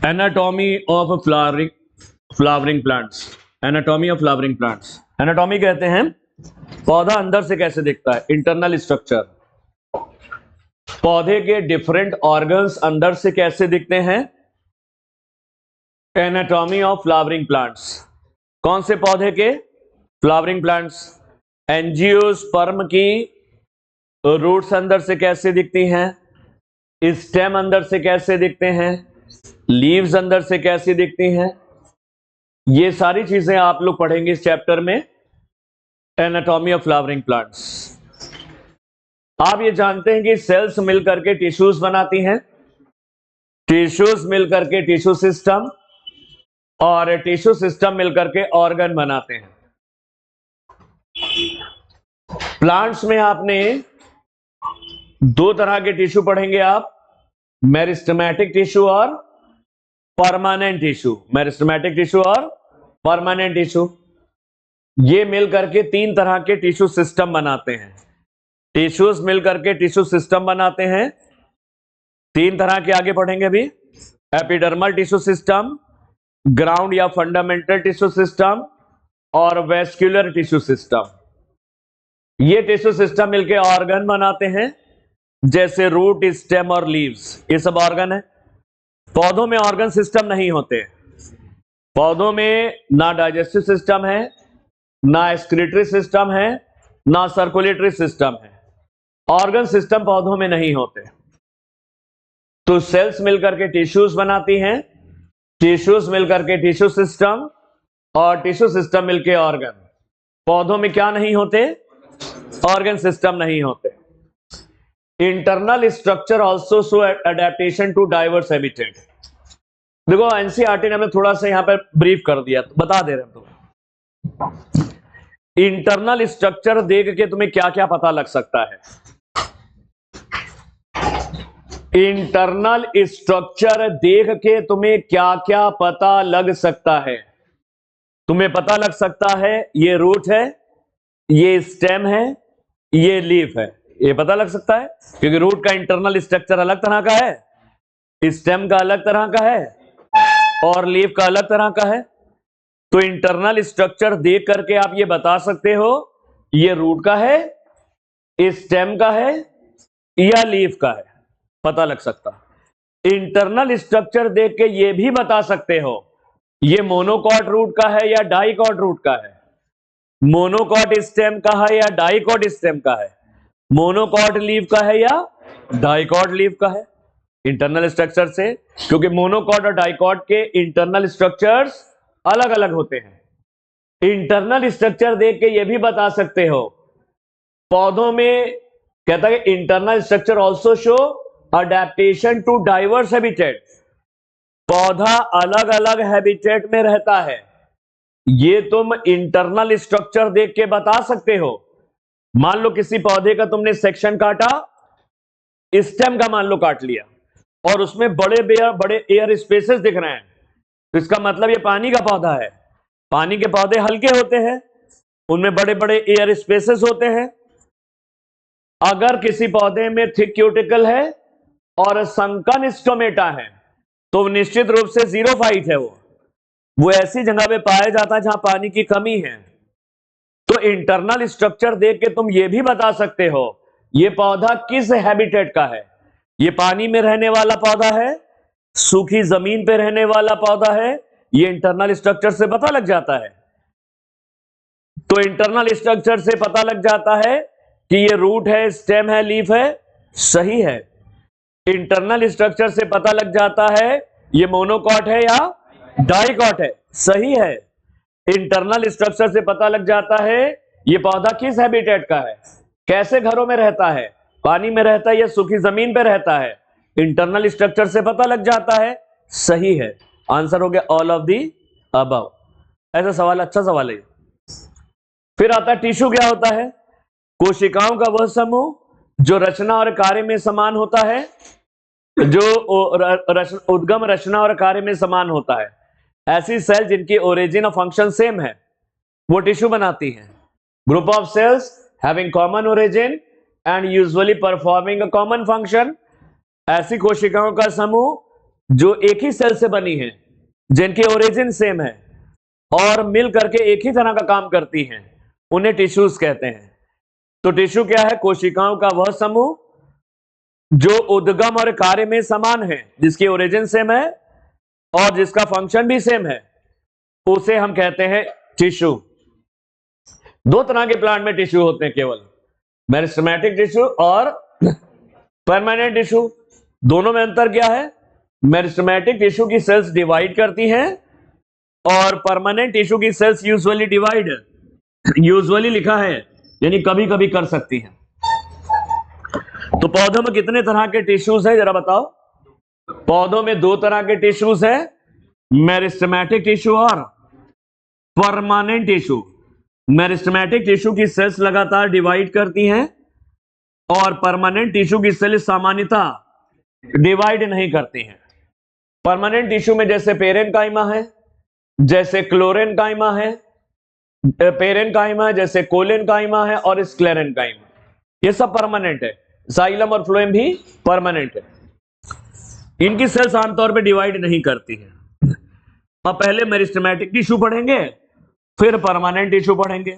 Anatomy of flowering plants. Anatomy of flowering plants, anatomy कहते हैं पौधा अंदर से कैसे दिखता है, इंटरनल स्ट्रक्चर। पौधे के डिफरेंट ऑर्गन्स अंदर से कैसे दिखते हैं, एनाटॉमी ऑफ फ्लावरिंग प्लांट्स। कौन से पौधे के, फ्लावरिंग प्लांट्स। एंजियोस्पर्म की रूट्स अंदर से कैसे दिखती हैं, स्टेम अंदर से कैसे दिखते हैं, लीव्स अंदर से कैसी दिखती हैं, ये सारी चीजें आप लोग पढ़ेंगे इस चैप्टर में, एनाटॉमी ऑफ फ्लावरिंग प्लांट्स। आप ये जानते हैं कि सेल्स मिलकर के टिश्यूज बनाती हैं, टिश्यूज मिलकर के टिश्यू सिस्टम, और टिश्यू सिस्टम मिलकर के ऑर्गन बनाते हैं। प्लांट्स में आपने दो तरह के टिश्यू पढ़ेंगे आप, मेरिस्टेमेटिक टिश्यू और परमानेंट टिश्यू। मेरिस्टेमेटिक टिश्यू और परमानेंट टिश्यू, ये मिलकर के तीन तरह के टिश्यू सिस्टम बनाते हैं। टिश्यूज मिलकर के टिश्यू सिस्टम बनाते हैं, तीन तरह के आगे पढ़ेंगे अभी। एपिडर्मल टिश्यू सिस्टम, ग्राउंड या फंडामेंटल टिश्यू सिस्टम, और वेस्क्यूलर टिश्यू सिस्टम। ये टिश्यू सिस्टम मिलकर ऑर्गन बनाते हैं, जैसे रूट, स्टेम और लीव्स, ये सब ऑर्गन है। पौधों में ऑर्गन सिस्टम नहीं होते। पौधों में ना डाइजेस्टिव सिस्टम है, ना एक्सक्रीटरी सिस्टम है, ना सर्कुलेटरी सिस्टम है। ऑर्गन सिस्टम पौधों में नहीं होते। तो सेल्स मिलकर के टिश्यूज बनाती हैं, टिश्यूज मिलकर के टिश्यू सिस्टम, और टिश्यू सिस्टम मिलकर ऑर्गन। पौधों में क्या नहीं होते, ऑर्गन सिस्टम नहीं होते। Internal structure also show adaptation to diverse habitat. देखो एनसीईआरटी ने हमें थोड़ा सा यहां पर ब्रीफ कर दिया, तो बता दे रहे हैं तुम्हें। इंटरनल स्ट्रक्चर देख के तुम्हें क्या क्या पता लग सकता है। इंटरनल स्ट्रक्चर देख के तुम्हें क्या क्या पता लग सकता है। तुम्हें पता लग सकता है ये रूट है, ये स्टेम है, ये लीफ है, ये पता लग सकता है, क्योंकि रूट का इंटरनल स्ट्रक्चर अलग तरह का है, स्टेम का अलग तरह का है, और लीफ का अलग तरह का है। तो इंटरनल स्ट्रक्चर देख करके आप ये बता सकते हो ये रूट का है, स्टेम का है, या लीफ का है, पता लग सकता। इंटरनल स्ट्रक्चर देख के ये भी बता सकते हो ये मोनोकॉट रूट का है या डाइकॉट रूट का है, मोनोकॉट स्टेम का है या डाइकॉट स्टेम का है, मोनोकॉट लीफ का है या डाइकॉट लीफ का है, इंटरनल स्ट्रक्चर से। क्योंकि मोनोकॉट और डाइकॉट के इंटरनल स्ट्रक्चर्स अलग अलग होते हैं। इंटरनल स्ट्रक्चर देख के ये भी बता सकते हो, पौधों में कहता है internal structure also show adaptation to diverse habitat. पौधा अलग अलग हैबिटेट में रहता है, ये तुम इंटरनल स्ट्रक्चर देख के बता सकते हो। मान लो किसी पौधे का तुमने सेक्शन काटा, स्टेम का मान लो काट लिया, और उसमें बड़े बड़े एयर स्पेसेस दिख रहे हैं, तो इसका मतलब ये पानी का पौधा है। पानी के पौधे हल्के होते हैं, उनमें बड़े बड़े एयर स्पेसेस होते हैं। अगर किसी पौधे में थिक क्यूटिकल है और संकन स्टोमेटा है, तो निश्चित रूप से जीरोफाइट है। वो ऐसी जगह पे पाया जाता है जहां पानी की कमी है। तो इंटरनल स्ट्रक्चर देख के तुम ये भी बता सकते हो ये पौधा किस हैबिटेट का है। ये पानी में रहने वाला पौधा है, सूखी जमीन पे रहने वाला पौधा है, ये इंटरनल स्ट्रक्चर से पता लग जाता है। तो इंटरनल स्ट्रक्चर से पता लग जाता है कि ये रूट है, स्टेम है, लीफ है, सही है। इंटरनल स्ट्रक्चर से पता लग जाता है ये मोनोकॉट है या डाइकॉट है, सही है। इंटरनल स्ट्रक्चर से पता लग जाता है ये पौधा किस हैबिटेट का है, कैसे घरों में रहता है, पानी में रहता है या सूखी जमीन पे रहता है, इंटरनल स्ट्रक्चर से पता लग जाता है, सही है। आंसर हो गया ऑल ऑफ दी अबव। ऐसा सवाल, अच्छा सवाल है। फिर आता है टिश्यू क्या होता है। कोशिकाओं का वह समूह जो रचना और कार्य में समान होता है, जो उद्गम, रचना और कार्य में समान होता है। ऐसी सेल जिनकी ओरिजिन और फंक्शन सेम है वो टिश्यू बनाती हैं। Group of sales having common origin and usually performing a common function. ऐसी कोशिकाओं का समूह जो एक ही सेल से बनी है, जिनकी ओरिजिन सेम है और मिल करके एक ही तरह का काम करती हैं, उन्हें टिश्यूज कहते हैं। तो टिश्यू क्या है? कोशिकाओं का वह समूह जो उद्गम और कार्य में समान है, जिसकी ओरिजिन सेम है और जिसका फंक्शन भी सेम है, उसे हम कहते हैं टिश्यू। दो तरह के प्लांट में टिश्यू होते हैं केवल, मेरिस्टेमेटिक टिश्यू और परमानेंट टिश्यू। दोनों में अंतर क्या है? मेरिस्टेमेटिक टिश्यू की सेल्स डिवाइड करती हैं और परमानेंट टिश्यू की सेल्स यूजुअली डिवाइड, यूजुअली लिखा है यानी कभी कभी कर सकती हैं। तो पौधों में कितने तरह के टिश्यूज हैं जरा बताओ? पौधों में दो तरह के टिश्यूज हैं, मेरिस्टेमेटिक टिश्यू और परमानेंट टिश्यू। मेरिस्टेमेटिक टिश्यू की सेल्स लगातार डिवाइड करती हैं और परमानेंट टिश्यू की सेल्स सामान्यतः डिवाइड नहीं करती हैं। परमानेंट टिश्यू में जैसे पेरेन्काइमा है, जैसे क्लोरेन्काइमा है, पेरेन्काइमा है, जैसे कोलेन्काइमा है और स्क्लेरेन्काइमा, ये सब परमानेंट है। जाइलम और फ्लोएम भी परमानेंट है। इनकी सेल्स आमतौर पे डिवाइड नहीं करती हैं। अब पहले मेरिस्टेमेटिक टिश्यू पढ़ेंगे, फिर परमानेंट टिश्यू पढ़ेंगे।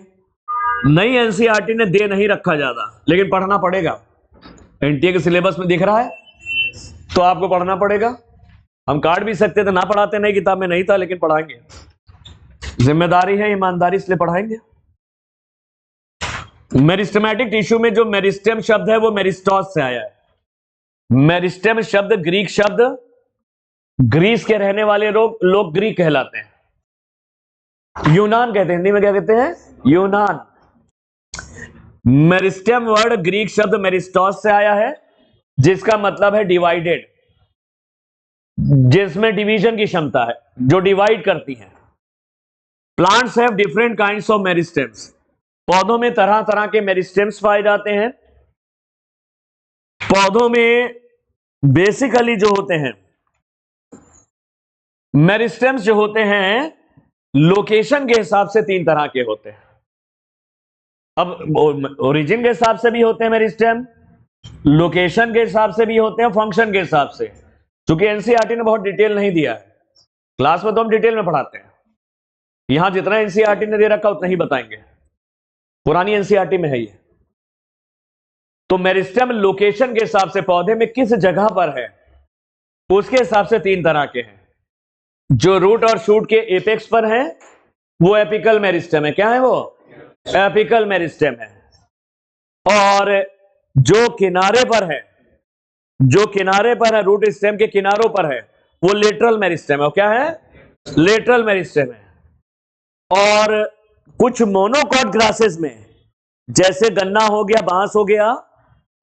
नई एनसीईआरटी ने दे नहीं रखा ज्यादा, लेकिन पढ़ना पड़ेगा। एनटीए के सिलेबस में दिख रहा है तो आपको पढ़ना पड़ेगा। हम काट भी सकते थे, ना पढ़ाते, नहीं किताब में नहीं था, लेकिन पढ़ाएंगे। जिम्मेदारी है, ईमानदारी, इसलिए पढ़ाएंगे। मेरिस्टेमेटिक टिश्यू में जो मेरिस्टेम शब्द है वो मेरिस्टॉस से आया है। मेरिस्टेम शब्द ग्रीक शब्द, ग्रीस के रहने वाले लोग ग्रीक कहलाते हैं। यूनान कहते हैं, हिंदी में क्या कहते हैं? यूनान। मेरिस्टेम वर्ड ग्रीक शब्द मेरिस्टॉस से आया है, जिसका मतलब है डिवाइडेड, जिसमें डिवीजन की क्षमता है, जो डिवाइड करती है। Plants have different kinds of meristems. पौधों में तरह तरह के मेरिस्टेम्स पाए जाते हैं। पौधों में बेसिकली जो होते हैं मेरिस्टेम्स, जो होते हैं लोकेशन के हिसाब से तीन तरह के होते हैं। अब ओरिजिन के हिसाब से भी होते हैं मेरिस्टेम, लोकेशन के हिसाब से भी होते हैं, फंक्शन के हिसाब से। क्योंकि एनसीईआरटी ने बहुत डिटेल नहीं दिया है, क्लास में तो हम डिटेल में पढ़ाते हैं। यहां जितना एनसीईआरटी ने दे रखा उतना ही बताएंगे, पुरानी एनसीईआरटी में है ये। तो मेरिस्टेम लोकेशन के हिसाब से पौधे में किस जगह पर है, उसके हिसाब से तीन तरह के हैं। जो रूट और शूट के एपेक्स पर है वो एपिकल मेरिस्टेम है। क्या है वो? एपिकल मेरिस्टेम है। और जो किनारे पर है, जो किनारे पर है, रूट स्टेम के किनारों पर है, वो लेटरल मेरिस्टेम है। क्या है? लेटरल मेरिस्टेम है। और कुछ मोनोकॉट ग्रासेस में, जैसे गन्ना हो गया, बांस हो गया,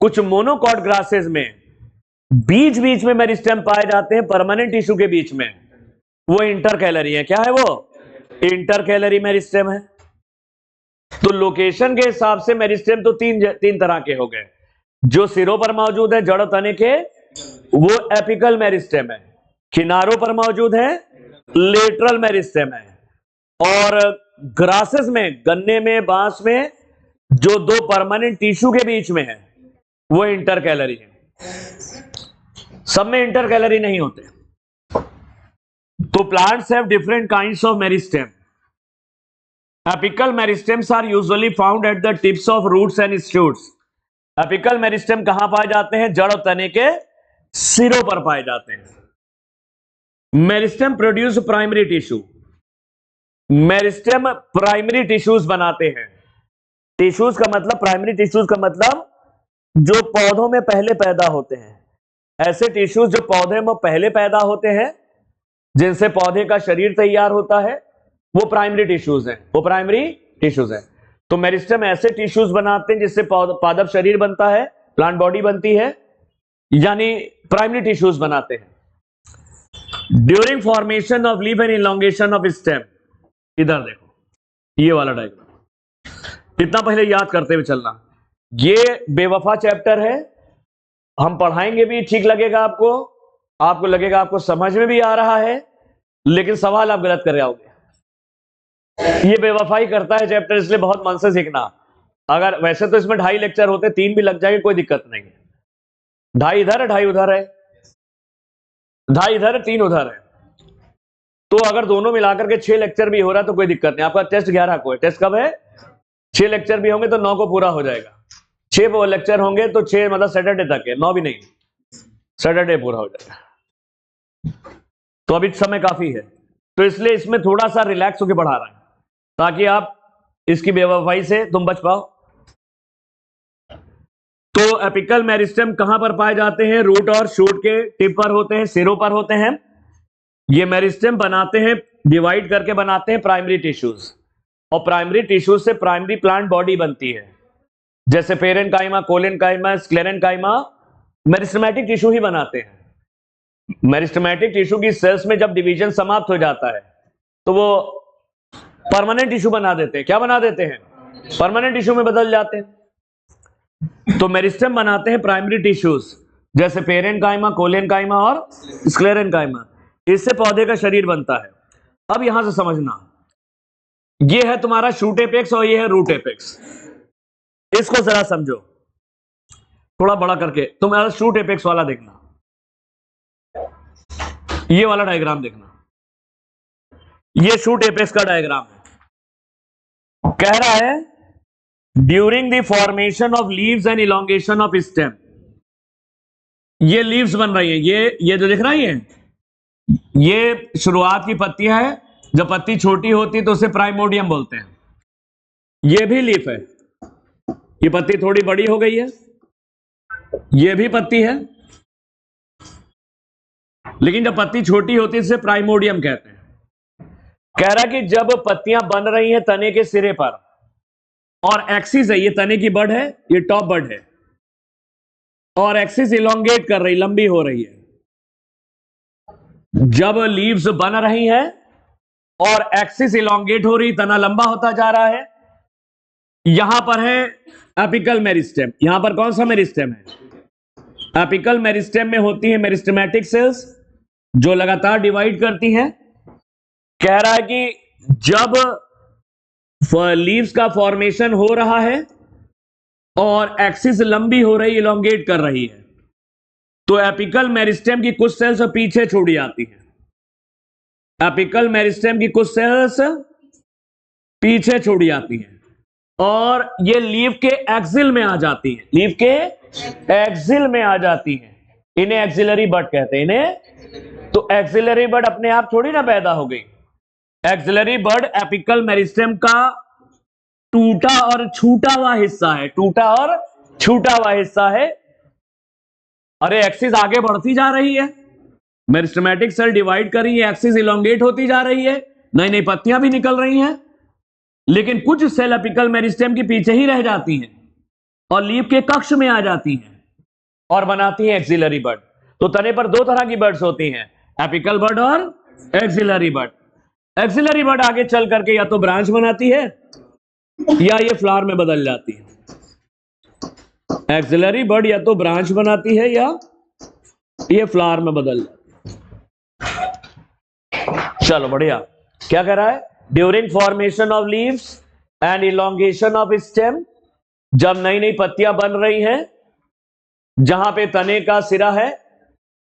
कुछ मोनोकॉट ग्रासेस में बीच बीच में मेरिस्टेम पाए जाते हैं, परमानेंट टिश्यू के बीच में, वो इंटरकैलरी है। क्या है वो? इंटरकैलरी मेरिस्टेम है। तो लोकेशन के हिसाब से मेरिस्टेम तो तीन तरह के हो गए। जो सिरों पर मौजूद है, जड़ तने के, वो एपिकल मेरिस्टेम है। किनारों पर मौजूद है, लेटरल मेरिस्टेम है। और ग्रासेस में, गन्ने में, बांस में, जो दो परमानेंट टिश्यू के बीच में है, वो इंटरकैलरी है। सब में इंटरकैलरी नहीं होते। तो plants have different kinds of meristem. Apical meristems are usually found at the tips of roots and shoots. Apical meristem कहां पाए जाते हैं? जड़ और तने के सिरों पर पाए जाते हैं। Meristem produce primary tissue. Meristem primary tissues बनाते हैं। टिश्यूज का मतलब, प्राइमरी टिश्यूज का मतलब जो पौधों में पहले पैदा होते हैं। ऐसे टिश्यूज जो पौधे में पहले पैदा होते हैं, जिनसे पौधे का शरीर तैयार होता है, वो प्राइमरी टिश्यूज हैं। वो प्राइमरी टिश्यूज हैं। तो मेरिस्टेम ऐसे टिश्यूज बनाते हैं जिससे पादप शरीर बनता है, प्लांट बॉडी बनती है, यानी प्राइमरी टिश्यूज बनाते हैं। During formation of leaf and elongation of stem, इधर देखो ये वाला डायग्राम, इतना पहले याद करते हुए चलना। ये बेवफा चैप्टर है, हम पढ़ाएंगे भी, ठीक लगेगा आपको, आपको लगेगा आपको समझ में भी आ रहा है, लेकिन सवाल आप गलत कर जाओगे। ये बेवफाई करता है चैप्टर, इसलिए बहुत मन से सीखना। अगर वैसे तो इसमें 2.5 लेक्चर होते, 3 भी लग जाएंगे, कोई दिक्कत नहीं है। 2.5 इधर है, 2.5 उधर है, 2.5 इधर है, 3 उधर है, तो अगर दोनों मिलाकर के 6 लेक्चर भी हो रहा है तो कोई दिक्कत नहीं। आपका टेस्ट 11 को है, टेस्ट कब है? 6 लेक्चर भी होंगे तो 9 को पूरा हो जाएगा। 6 लेक्चर होंगे तो 6 मतलब सैटरडे तक है, 9 भी नहीं, सैटरडे पूरा हो जाएगा। तो अभी समय काफी है, तो इसलिए इसमें थोड़ा सा रिलैक्स होकर पढ़ा रहा है ताकि आप इसकी बेवफाई से तुम बच पाओ। तो एपिकल मेरिस्टेम कहां पर पाए जाते हैं? रूट और शूट के टिप पर होते हैं, सिरों पर होते हैं। ये मेरिस्टेम बनाते हैं, डिवाइड करके बनाते हैं प्राइमरी टिश्यूज, और प्राइमरी टिश्यूज से प्राइमरी प्लांट बॉडी बनती है, जैसे parenchyma, collenchyma, sclerenchyma meristematic tissue ही बनाते हैं। मेरिस्टेमेटिक टिश्यू की सेल्स में जब डिवीजन समाप्त हो जाता है तो वो परमानेंट टिश्यू बना देते हैं। क्या बना देते हैं? परमानेंट टिश्यू में बदल जाते हैं। तो मेरिस्टेम बनाते हैं प्राइमरी टिश्यूज, जैसे पेरेन्काइमा, कोलेनकाइमा और स्क्लेरेन्काइमा। इससे पौधे का शरीर बनता है। अब यहां से समझना, ये है तुम्हारा शूट एपेक्स और ये है रूट एपेक्स। इसको जरा समझो, थोड़ा बड़ा करके। तुम शूट एपेक्स वाला देखना, ये वाला डायग्राम देखना, ये शूट एपेक्स का डायग्राम है। कह रहा है during the formation of leaves and elongation of stem, ये लीव्स बन रही है, ये जो दिख रहा है ये शुरुआत की पत्तियां है। जब पत्ती छोटी होती है तो उसे प्राइमोडियम बोलते हैं। ये भी लीफ है, ये पत्ती थोड़ी बड़ी हो गई है, ये भी पत्ती है, लेकिन जब पत्ती छोटी होती है इसे प्राइमोडियम कहते हैं। कह रहा कि जब पत्तियां बन रही हैं तने के सिरे पर, और एक्सिस है, ये तने की बड है, ये टॉप बड है, और एक्सिस इलोंगेट कर रही, लंबी हो रही है। जब लीव्स बन रही हैं और एक्सिस इलोंगेट हो रही, तना लंबा होता जा रहा है, यहां पर है एपिकल मेरिस्टेम। यहां पर कौन सा मेरिस्टेम है? एपिकल मेरिस्टेम में होती है मेरिस्टेमेटिक सेल्स जो लगातार डिवाइड करती हैं। कह रहा है कि जब लीव्स का फॉर्मेशन हो रहा है और एक्सिस लंबी हो रही, इलोंगेट कर रही है, तो एपिकल मेरिस्टेम की कुछ सेल्स पीछे छोड़ी जाती हैं। एपिकल मेरिस्टेम की कुछ सेल्स पीछे छोड़ी जाती हैं और ये लीव के एक्सिल में आ जाती हैं, लीव के एक्सिल में आ जाती हैं। इन्हें एक्सिलरी बड कहते हैं, इन्हें। तो एक्सिलरी बड अपने आप थोड़ी ना पैदा हो गई। एक्सिलरी बड एपिकल मेरिस्टेम का टूटा और छूटा हुआ हिस्सा है, टूटा और छूटा हुआ हिस्सा है। अरे एक्सिस आगे बढ़ती जा रही है, मेरिस्टेमेटिक सेल डिवाइड कर रही है, एक्सिस इलोंगेट होती जा रही है, नई नई पत्तियां भी निकल रही हैं, लेकिन कुछ सेल एपिकल मेरिस्टेम के पीछे ही रह जाती हैं और लीफ के कक्ष में आ जाती हैं और बनाती हैं एक्सिलरी बड। तो तने पर 2 तरह की बर्ड्स होती हैं, एपिकल बड और एक्सिलरी बड। एक्सिलरी बड आगे चल करके या तो ब्रांच बनाती है या ये फ्लावर में बदल जाती है। एक्सिलरी बड या तो ब्रांच बनाती है या ये फ्लावर में बदल जाती है। चलो बढ़िया। क्या कह रहा है? During formation of leaves and elongation of stem, जब नई नई पत्तियां बन रही हैं, जहां पे तने का सिरा है,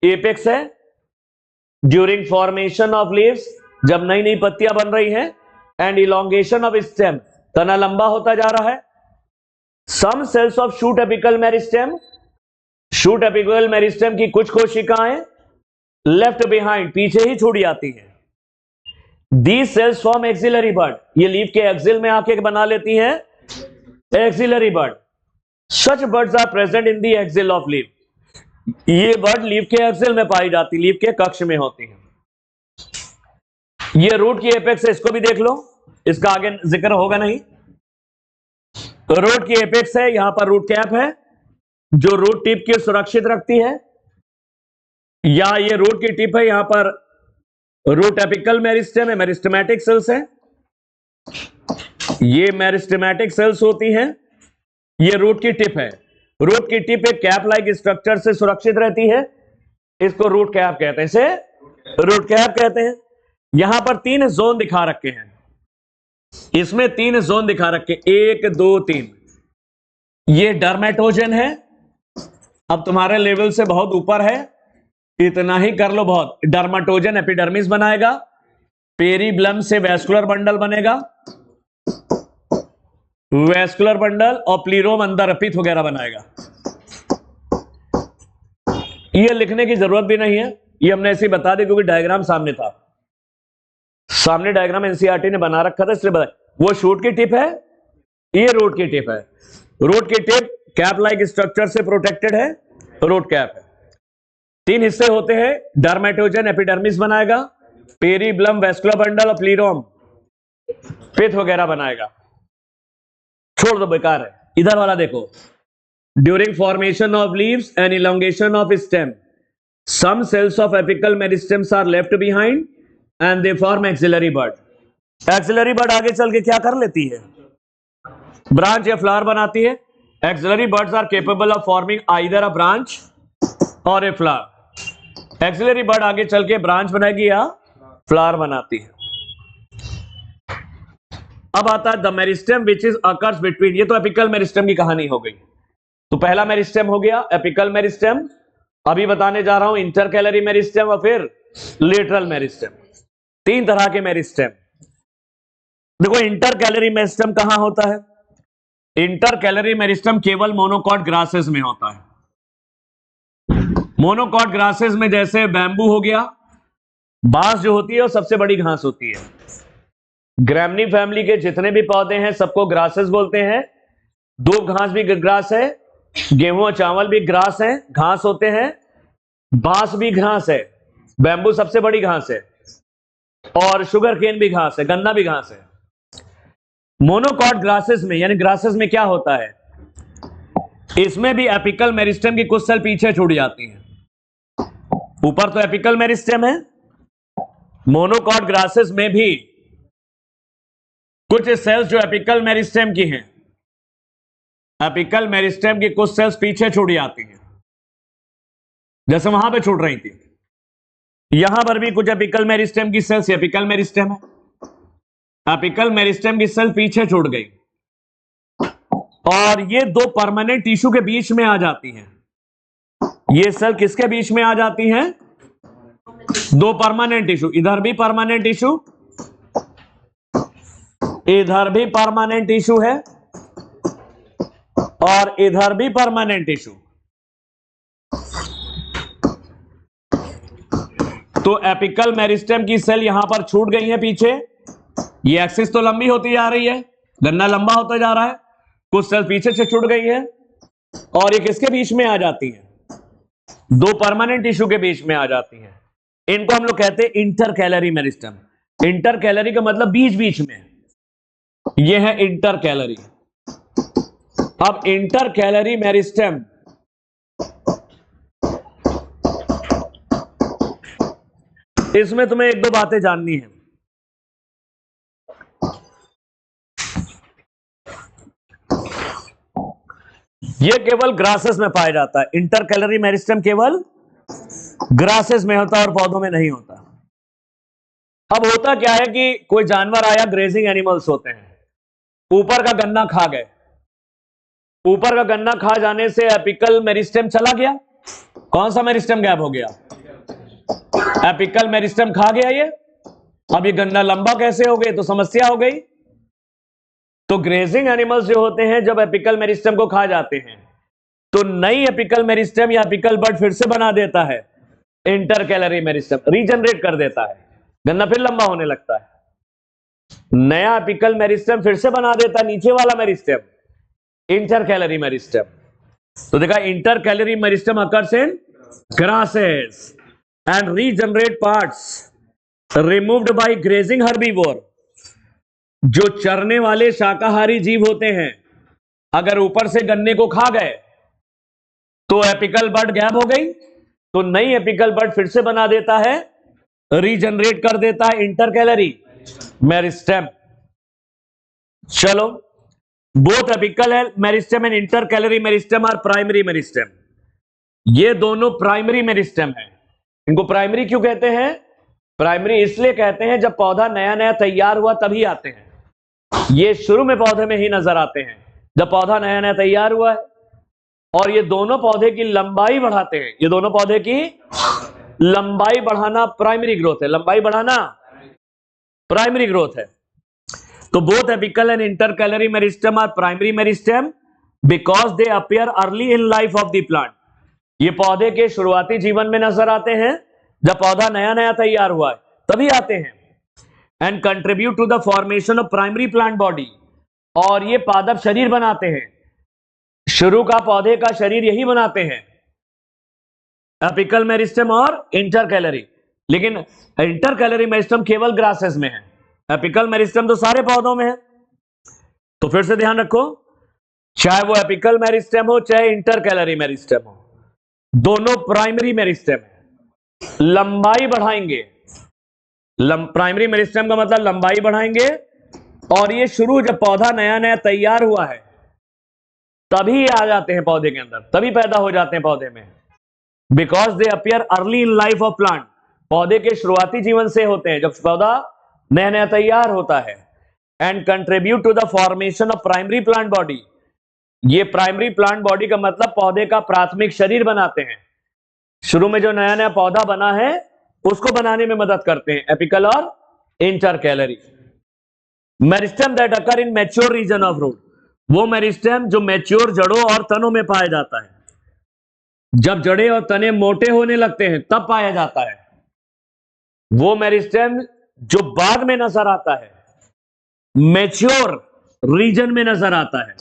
एपेक्स है, ड्यूरिंग फॉर्मेशन ऑफ लीव्स, जब नई नई पत्तियां बन रही हैं, एंड इलोंगेशन ऑफ स्टेम, तना लंबा होता जा रहा है। Some cells of shoot apical meristem, shoot apical meristem की कुछ कोशिकाएं लेफ्ट बिहाइंड, पीछे ही छोड़ी आती हैं। These cells form axillary bud, ये लीफ के एक्सिल में आके बना लेती हैं axillary bud. Such buds are present in the axil of leaf, ये बड लीफ के एक्सिल में पाई जाती, लीफ के कक्ष में होती हैं। ये रूट की एपेक्स है, इसको भी देख लो, इसका आगे जिक्र होगा नहीं। रूट की एपेक्स है, यहां पर रूट कैप है जो रूट टिप की सुरक्षित रखती है, या ये रूट की टिप है, यहां पर रूट एपिकल मेरिस्टेम है, मेरिस्टेमेटिक सेल्स है, ये मेरिस्टेमेटिक सेल्स होती हैं, ये रूट की टिप है। रूट की टिप एक कैप लाइक स्ट्रक्चर से सुरक्षित रहती है, इसको रूट कैप कहते हैं, इसे रूट कैप कहते हैं। यहां पर 3 जोन दिखा रखे हैं, इसमें 3 जोन दिखा रखे, 1 2 3। ये डर्मेटोजन है, अब तुम्हारे लेवल से बहुत ऊपर है, इतना ही कर लो बहुत। डर्माटोजन एपिडर्मिस बनाएगा, पेरिब्लम से वैस्कुलर बंडल बनेगा, वैस्कुलर बंडल और प्लीरोम अंदर अपित वगैरह बनाएगा। ये लिखने की जरूरत भी नहीं है, ये हमने ऐसे ही बता दिया क्योंकि डायग्राम सामने था, सामने डायग्राम एनसीईआरटी ने बना रखा था इसलिए बताया। वो शूट की टिप है, ये रूट की टिप है। रूट की टिप कैप लाइक स्ट्रक्चर से प्रोटेक्टेड है, रूट कैप है। 3 हिस्से होते हैं, डर्मेटोजन एपिडर्मिस बनाएगा, पेरिब्लम वैस्कुलर बंडल और प्लीरोम पिथ वगैरह बनाएगा। छोड़ दो, बेकार है। इधर वाला देखो, during formation of leaves and elongation of stem some cells of apical meristems are left behind and they form axillary bud. Axillary bud आगे चल के क्या कर लेती है, ब्रांच या फ्लावर बनाती है। Axillary buds are capable of forming either a branch और ए फ्लावर। एक्सिलरी बर्ड आगे चल के ब्रांच बनाएगी या फ्लावर बनाती है। अब आता है the meristem which is occurs between, ये तो एपिकल मेरिस्टेम की कहानी हो गई। तो पहला मेरिस्टेम हो गया एपिकल मेरिस्टेम, अभी बताने जा रहा हूं इंटरकैलरी मेरिस्टेम और फिर लेटरल मेरिस्टेम। 3 तरह के मेरिस्टेम। देखो इंटरकैलरी मेरिस्टेम कहां होता है, इंटरकैलरी मेरिस्टेम केवल मोनोकॉट ग्रासेस में होता है। मोनोकॉट ग्रासेस में जैसे बैम्बू हो गया, बांस जो होती है वो सबसे बड़ी घास होती है। ग्रैमनी फैमिली के जितने भी पौधे हैं सबको ग्रासेस बोलते हैं। दूब घास भी ग्रास है, गेहूं और चावल भी ग्रास है, घास होते हैं। बांस भी घास है, बैम्बू सबसे बड़ी घास है, और शुगर केन भी घास है, गन्ना भी घास है। मोनोकॉट ग्रासेस में यानी ग्रासेस में क्या होता है, इसमें भी एपिकल मेरिस्टेम की कुछ सेल पीछे छूट जाती हैं। ऊपर तो एपिकल मेरिस्टेम है, मोनोकॉट ग्रासेस में भी कुछ सेल्स जो एपिकल मेरिस्टेम की हैं, एपिकल मेरिस्टेम की कुछ सेल्स पीछे छूट जाती हैं, जैसे वहां पे छूट रही थी। यहां पर भी कुछ एपिकल मेरिस्टेम की सेल्स, एपिकल मेरिस्टेम है, एपिकल मेरिस्टेम की सेल पीछे छूट गई और ये 2 परमानेंट टिश्यू के बीच में आ जाती हैं। ये सेल किसके बीच में आ जाती हैं, 2 परमानेंट टिश्यू, इधर भी परमानेंट टिश्यू, इधर भी परमानेंट टिश्यू है और इधर भी परमानेंट टिश्यू। तो एपिकल मेरिस्टेम की सेल यहां पर छूट गई है पीछे। ये एक्सिस तो लंबी होती जा रही है, गन्ना लंबा होता जा रहा है, कुछ सेल पीछे से छूट गई है और ये किसके बीच में आ जाती है, 2 परमानेंट टिश्यू के बीच में आ जाती है। इनको हम लोग कहते हैं इंटरकैलरी मेरिस्टेम। इंटरकैलरी का मतलब बीच बीच में, ये है इंटरकैलरी। अब इंटरकैलरी मेरिस्टेम इसमें तुम्हें 1-2 बातें जाननी है। ये केवल ग्रासेस में पाया जाता है, इंटरकैलरी मेरिस्टेम केवल ग्रासेस में होता है और पौधों में नहीं होता। अब होता क्या है कि कोई जानवर आया, ग्रेजिंग एनिमल्स होते हैं, ऊपर का गन्ना खा गए, ऊपर का गन्ना खा जाने से एपिकल मेरिस्टेम चला गया, कौन सा मेरिस्टेम गायब हो गया, एपिकल मेरिस्टेम खा गया ये। अब ये गन्ना लंबा कैसे हो गए, तो समस्या हो गई। तो ग्रेजिंग एनिमल्स जो होते हैं जब एपिकल मेरिस्टेम को खा जाते हैं तो नई एपिकल मेरिस्टेम या एपिकल बड फिर से बना देता है, इंटरकैलरी मेरिस्टेम रीजनरेट कर देता है, गन्ना फिर लंबा होने लगता है। नया एपिकल मेरिस्टेम फिर से बना देता है नीचे वाला मेरिस्टेम, इंटरकैलरी मेरिस्टेम। तो देखा, intercalary meristem occurs in grasses and regenerate parts removed by grazing herbivore. जो चरने वाले शाकाहारी जीव होते हैं अगर ऊपर से गन्ने को खा गए तो एपिकल बड गैप हो गई, तो नई एपिकल बड फिर से बना देता है, रीजनरेट कर देता है इंटरकैलरी मेरिस्टेम। चलो, both apical meristem and intercalary meristem are primary meristem. ये दोनों प्राइमरी मेरिस्टेम है। इनको प्राइमरी क्यों कहते हैं, प्राइमरी इसलिए कहते हैं जब पौधा नया नया तैयार हुआ तभी आते हैं। ये शुरू में पौधे में ही नजर आते हैं जब पौधा नया नया तैयार हुआ है, और ये दोनों पौधे की लंबाई बढ़ाते हैं, ये दोनों पौधे की लंबाई बढ़ाना प्राइमरी ग्रोथ है, लंबाई बढ़ाना प्राइमरी ग्रोथ है। तो both apical and intercalary meristem are primary meristem because they appear early in life of the plant. ये पौधे के शुरुआती जीवन में नजर आते हैं, जब पौधा नया नया तैयार हुआ है तभी आते हैं। And contribute to the formation of primary plant body, और ये पादप शरीर बनाते हैं, शुरू का पौधे का शरीर यही बनाते हैं, एपिकल मेरिस्टेम और इंटरकैलरी। लेकिन इंटरकैलरी मेरिस्टेम केवल ग्रासेस में है, एपिकल मेरिस्टेम तो सारे पौधों में है। तो फिर से ध्यान रखो, चाहे वो एपिकल मेरिस्टेम हो चाहे इंटरकैलरी मेरिस्टेम हो, दोनों प्राइमरी मेरिस्टेम है। लंबाई बढ़ाएंगे, प्राइमरी मेरिस्टेम का मतलब लंबाई बढ़ाएंगे, और ये शुरू जब पौधा नया नया तैयार हुआ है तभी आ जाते हैं पौधे के अंदर, तभी पैदा हो जाते हैं पौधे में। Because they appear early in life of plant, पौधे के शुरुआती जीवन से होते हैं, जब पौधा नया नया तैयार होता है। And contribute to the formation of primary plant body, ये प्राइमरी प्लांट बॉडी का मतलब पौधे का प्राथमिक शरीर बनाते हैं, शुरू में जो नया नया पौधा बना है उसको बनाने में मदद करते हैं, एपिकल और intercalary. Meristem that occur in mature region of root, वो मेरिस्टेम जो मैच्योर जड़ों और तनों में पाया जाता है, जब जड़ें और तने मोटे होने लगते हैं तब पाया जाता है। वो मेरिस्टेम जो बाद में नजर आता है, मैच्योर रीजन में नजर आता है,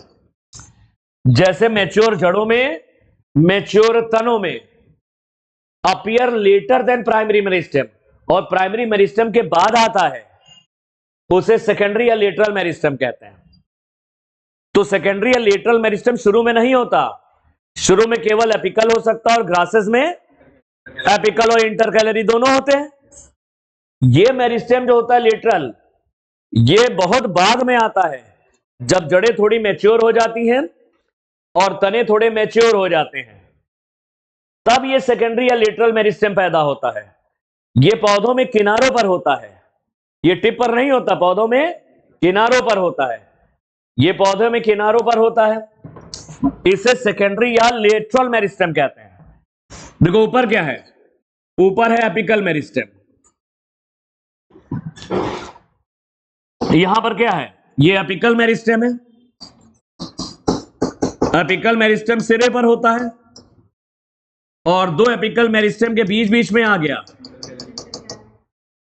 जैसे मैच्योर जड़ों में, मैच्योर तनों में, appear later than primary meristem, और प्राइमरी मेरिस्टेम के बाद आता है, उसे सेकेंडरी या लेटरल मेरिस्टेम कहते हैं। तो सेकेंडरी या लेटरल मेरिस्टेम शुरू में नहीं होता, शुरू में केवल एपिकल हो सकता है, और ग्रासेस में एपिकल और इंटरकैलरी दोनों होते हैं। ये मेरिस्टेम जो होता है लेटरल, ये बहुत बाद में आता है, जब जड़ें थोड़ी मैच्योर हो जाती हैं और तने थोड़े मैच्योर हो जाते हैं, तब ये सेकेंडरी या लेटरल मेरिस्टेम पैदा होता है। ये पौधों में किनारों पर होता है, ये टिप पर नहीं होता, पौधों में किनारों पर होता है, ये पौधे में किनारों पर होता है, इसे सेकेंडरी या लेटरल मेरिस्टेम कहते हैं। देखो ऊपर क्या है, ऊपर है एपिकल मेरिस्टेम, यहां पर क्या है, ये एपिकल मेरिस्टेम है। एपिकल मेरिस्टेम सिरे पर होता है, और दो एपिकल मेरिस्टेम के बीच बीच में आ गया,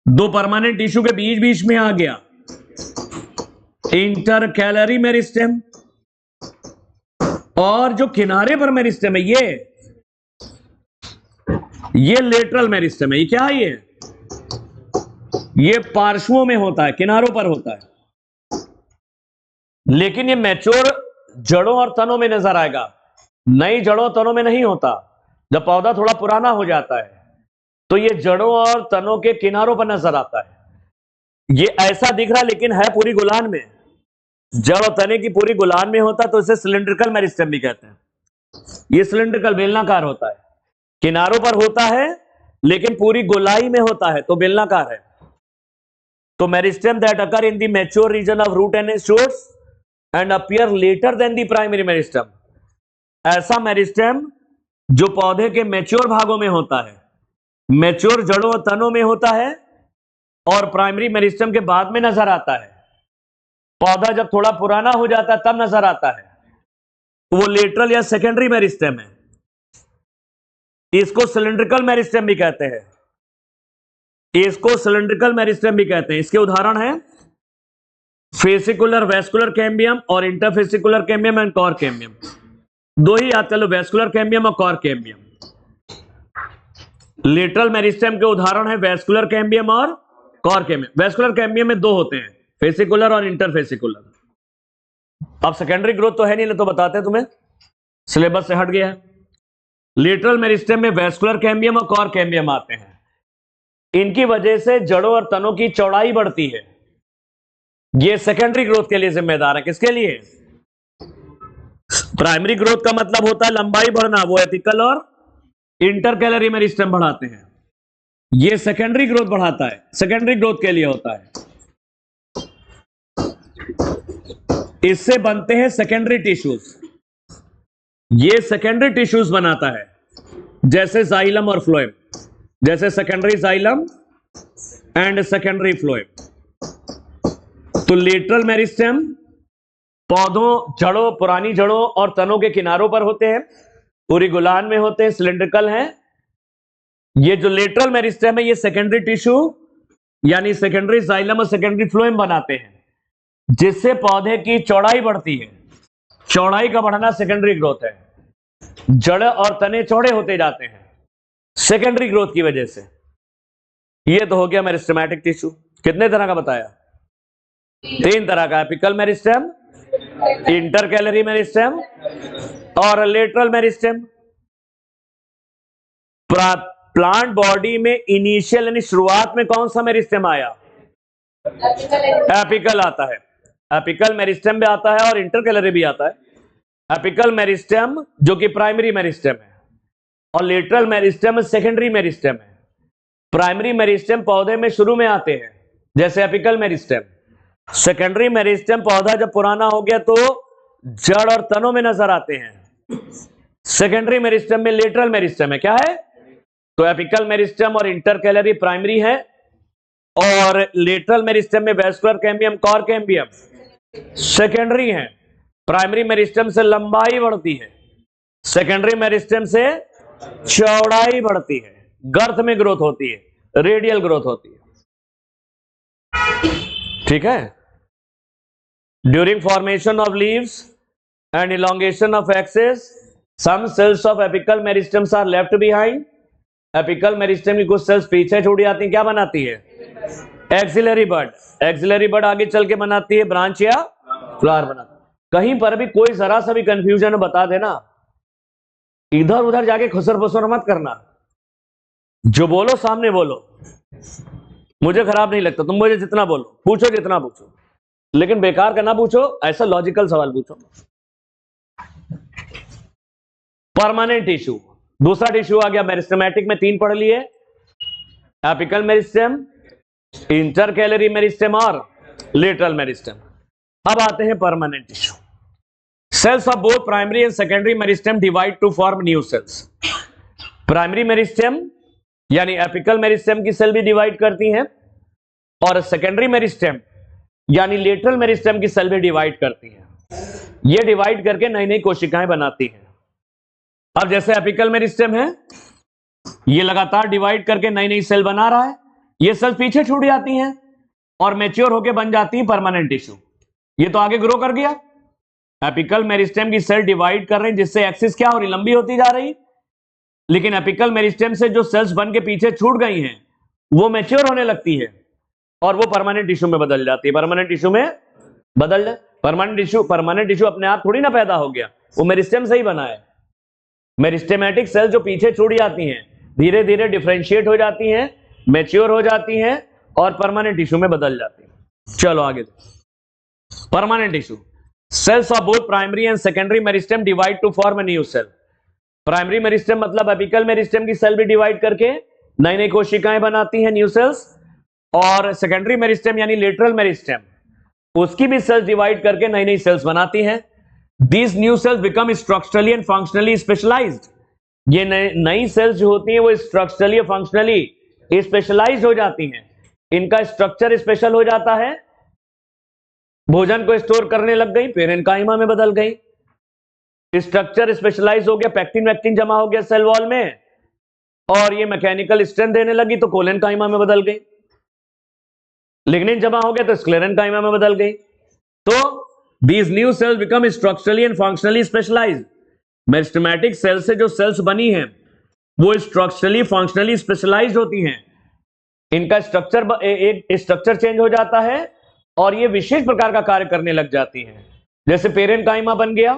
दो परमानेंट टिश्यू के बीच बीच में आ गया इंटरकैलरी मेरिस्टेम, और जो किनारे पर मेरिस्टेम है ये लेटरल मेरिस्टेम है। ये क्या है, ये पार्श्वों में होता है, किनारों पर होता है, लेकिन ये मैच्योर जड़ों और तनों में नजर आएगा, नई जड़ों तनों में नहीं होता। जब पौधा थोड़ा पुराना हो जाता है तो ये जड़ों और तनों के किनारों पर नजर आता है। ये ऐसा दिख रहा है लेकिन है पूरी गुलान में, जड़ और तने की पूरी गुलान में होता, तो इसे सिलिंड्रिकल मेरिस्टेम भी कहते हैं। ये सिलिंड्रिकल बेलनाकार होता है, किनारों पर होता है लेकिन पूरी गोलाई में होता है, तो बेलनाकार है। तो meristem that occur in the mature region of root and shoots and appear later than the primary meristem, ऐसा मेरिस्टेम जो पौधे के मैच्योर भागों में होता है, मैच्योर जड़ों और तनों में होता है, और प्राइमरी मेरिस्टेम के बाद में नजर आता है। पौधा जब थोड़ा पुराना हो जाता है तब नजर आता है, तो वो लेटरल या सेकेंडरी मेरिस्टेम है। इसको सिलिंड्रिकल मेरिस्टेम भी कहते हैं, इसको सिलिंड्रिकल मेरिस्टेम भी कहते हैं। इसके उदाहरण है फेसिकुलर वेस्कुलर कैम्बियम और interfascicular cambium and core cambium. दो ही याद कर लो, वेस्कुलर कैम्बियम और कोर कैम्बियम। लेटरल मेरिस्टेम के उदाहरण है वेस्कुलर कैम्बियम और कोर कैम्बियम। वेस्कुलर कैम्बियम में दो होते हैं, फेसिकुलर और इंटरफेसिकुलर। अब सेकेंडरी ग्रोथ तो है नहीं, तो बताते हैं तुम्हें, सिलेबस से हट गया है। लेटरल मेरिस्टेम में वेस्कुलर कैम्बियम और कोर कैम्बियम आते हैं। इनकी वजह से जड़ों और तनों की चौड़ाई बढ़ती है। ये सेकेंडरी ग्रोथ के लिए जिम्मेदार है। किसके लिए? प्राइमरी ग्रोथ का मतलब होता है लंबाई बढ़ना, वो एपिकल और इंटरकैलरी मेरिस्टेम बढ़ाते हैं। ये सेकेंडरी ग्रोथ बढ़ाता है, सेकेंडरी ग्रोथ के लिए होता है। इससे बनते हैं सेकेंडरी टिश्यूज। ये सेकेंडरी टिश्यूज बनाता है, जैसे जाइलम और फ्लोएम। जैसे secondary xylem and secondary phloem. तो लेटरल मेरिस्टेम पौधों, जड़ों, पुरानी जड़ों और तनों के किनारों पर होते हैं, पूरी गुलान में होते हैं, सिलिंड्रिकल हैं। ये जो लेटरल मेरिस्टेम है ये सेकेंडरी टिश्यू यानी सेकेंडरी जाइलम और सेकेंडरी फ्लोएम बनाते हैं, जिससे पौधे की चौड़ाई बढ़ती है। चौड़ाई का बढ़ना सेकेंडरी ग्रोथ है। जड़ और तने चौड़े होते जाते हैं सेकेंडरी ग्रोथ की वजह से। ये तो हो गया मेरिस्टेमेटिक टिश्यू। कितने तरह का बताया? 3 तरह का, एपिकल मेरिस्टेम, इंटरकैलरी मेरिस्टेम और लेटरल मेरिस्टेम। प्लांट बॉडी में इनिशियल यानी शुरुआत में कौन सा मेरिस्टेम आया? एपिकल आता है। एपिकल मेरिस्टेम भी आता है और इंटरकैलरी भी आता है। एपिकल मेरिस्टेम जो कि प्राइमरी मेरिस्टेम है और लेटरल मेरिस्टेम सेकेंडरी मेरिस्टेम है। प्राइमरी मेरिस्टेम पौधे में शुरू में आते हैं जैसे एपिकल मेरिस्टेम। सेकेंडरी मेरिस्टेम पौधा जब पुराना हो गया तो जड़ और तनों में नजर आते हैं। सेकेंडरी मेरिस्टेम में लेटरल मेरिस्टेम है। क्या है? तो एपिकल मेरिस्टेम और इंटरकैलरी प्राइमरी है और लेटरल मेरिस्टेम में vascular cambium, cork cambium secondary है। प्राइमरी मेरिस्टेम से लंबाई बढ़ती है, सेकेंडरी मेरिस्टेम से चौड़ाई बढ़ती है, गर्थ में ग्रोथ होती है, रेडियल ग्रोथ होती है। ठीक है। During formation of leaves and elongation of axes some cells of apical meristems are left behind. Apical meristem की कुछ सेल्स पीछे छूट जाती हैं। क्या बनाती है? एक्सिलरी बड। एक्सिलरी बड आगे चल के बनाती है ब्रांच या फ्लावर बनाती है। कहीं पर भी कोई जरा सा भी कंफ्यूजन बता देना, इधर उधर जाके खुसर फुसर मत करना। जो बोलो सामने बोलो, मुझे खराब नहीं लगता। तुम मुझे जितना बोलो, पूछो जितना पूछो, लेकिन बेकार का ना पूछो, ऐसा लॉजिकल सवाल पूछो। परमानेंट टिश्यू, दूसरा टिश्यू आ गया। मेरिस्टेमेटिक में 3 पढ़ लिए, एपिकल मेरिस्टेम, इंटरकैलरी मेरिस्टेम और लेटरल मेरिस्टेम। अब आते हैं permanent tissue. Cells of both primary and secondary meristem divide to form new cells. Primary meristem यानी एपिकल मेरिस्टेम की सेल भी डिवाइड करती हैं और सेकेंडरी मेरिस्टेम यानी लेटरल मेरिस्टेम की सेल भी डिवाइड करती हैं। ये डिवाइड करके नई नई कोशिकाएं बनाती हैं। अब जैसे एपिकल मेरिस्टेम है, ये लगातार डिवाइड करके नई नई सेल बना रहा है। ये सेल पीछे छूट जाती हैं और मैच्योर होकर बन जाती है परमानेंट टिश्यू। ये तो आगे ग्रो कर गया। एपिकल मेरिस्टेम की सेल डिवाइड कर रहे हैं जिससे एक्सिस क्या हो रही, लंबी होती जा रही। लेकिन एपिकल मेरिस्टेम से जो सेल्स बन के पीछे छूट गई हैं वो मैच्योर होने लगती है और वो परमानेंट टिश्यू में बदल जाती है। परमानेंट टिश्यू में बदल जाए। परमानेंट टिश्यू अपने आप थोड़ी ना पैदा हो गया, वो मेरिस्टेम से ही बना है। मेरिस्टेमेटिक सेल जो पीछे छूट जाती हैं धीरे धीरे डिफरेंशिएट हो जाती हैं, मैच्योर हो जाती हैं और परमानेंट टिश्यू में बदल जाती हैं। चलो आगे। Permanent tissue, cells of both primary and secondary meristem divide to form a new cell. Primary meristem मतलब एपिकल मेरिस्टेम की सेल भी डिवाइड करके नई नई कोशिकाएं बनाती हैं, न्यू सेल्स। और सेकेंडरी मेरिस्टेम यानी लेटरल मेरिस्टेम उसकी भी सेल्स डिवाइड करके नई नई सेल्स बनाती हैं। These new cells become structurally and functionally specialized. ये नई सेल्स जो होती हैं वो स्ट्रक्चरली और फंक्शनली स्पेशलाइज्ड हो जाती हैं। इनका स्ट्रक्चर स्पेशल हो जाता है। भोजन को स्टोर करने लग गई, पेरेन्काइमा में बदल गई। स्ट्रक्चर स्पेशलाइज हो गया, पैक्टिन वैक्टिन जमा हो गया सेल वॉल में और ये मैकेनिकल स्ट्रेंथ देने लगी तो कोलेनकाइमा में बदल गई। लिग्निन जमा हो गया तो स्क्लेरेनकाइमा में बदल गई। तो These new cells become structurally and functionally specialized. Meristematic cell से जो सेल्स बनी हैं वो स्ट्रक्चरली फंक्शनली स्पेशलाइज्ड होती हैं। इनका स्ट्रक्चर चेंज हो जाता है और ये विशेष प्रकार का कार्य करने लग जाती हैं। जैसे पेरेन्काइमा बन गया,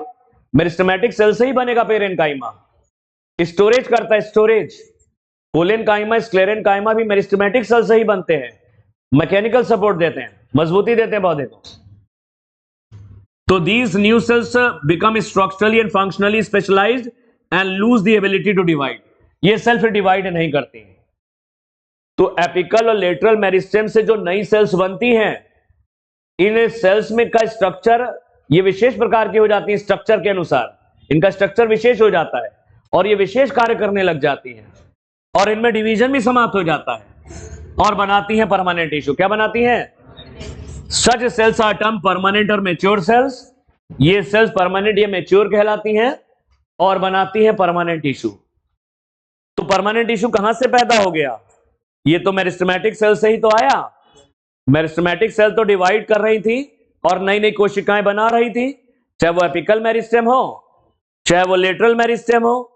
मेरिस्टेमेटिक सेल से ही बनेगा पेरेन्काइमा। स्टोरेज करता है, स्टोरेज। कोलेनकाइमा, स्क्लेरेनकाइमा भी मेरिस्टेमेटिक सेल से ही बनते हैं। मैकेनिकल सपोर्ट देते हैं, मजबूती देते हैं पौधे को। तो these new cells become structurally and functionally specialized and lose the ability to divide. ये सेल्फ डिवाइड नहीं करती। तो एपिकल और लेटरल मेरिस्टेम से जो नई सेल्स बनती हैं, इन सेल्स में का स्ट्रक्चर ये विशेष प्रकार की हो जाती है। स्ट्रक्चर के अनुसार इनका स्ट्रक्चर विशेष हो जाता है और ये विशेष कार्य करने लग जाती हैं। और इनमें डिवीजन भी समाप्त हो जाता है और बनाती हैं परमानेंट टिश्यू। क्या बनाती हैं? सच सेल्स आर टर्म परमानेंट और मैच्योर सेल्स। ये सेल्स परमानेंट या मैच्योर कहलाती हैं और बनाती हैं परमानेंट टिश्यू। तो परमानेंट टिश्यू कहां से पैदा हो गया? ये तो मेरिस्टेमेटिक सेल से ही तो आया। मेरिस्टेमेटिक सेल तो डिवाइड कर रही थी और नई नई कोशिकाएं बना रही थी, चाहे वो एपिकल मेरिस्टेम हो चाहे वो लेटरल मेरिस्टेम हो।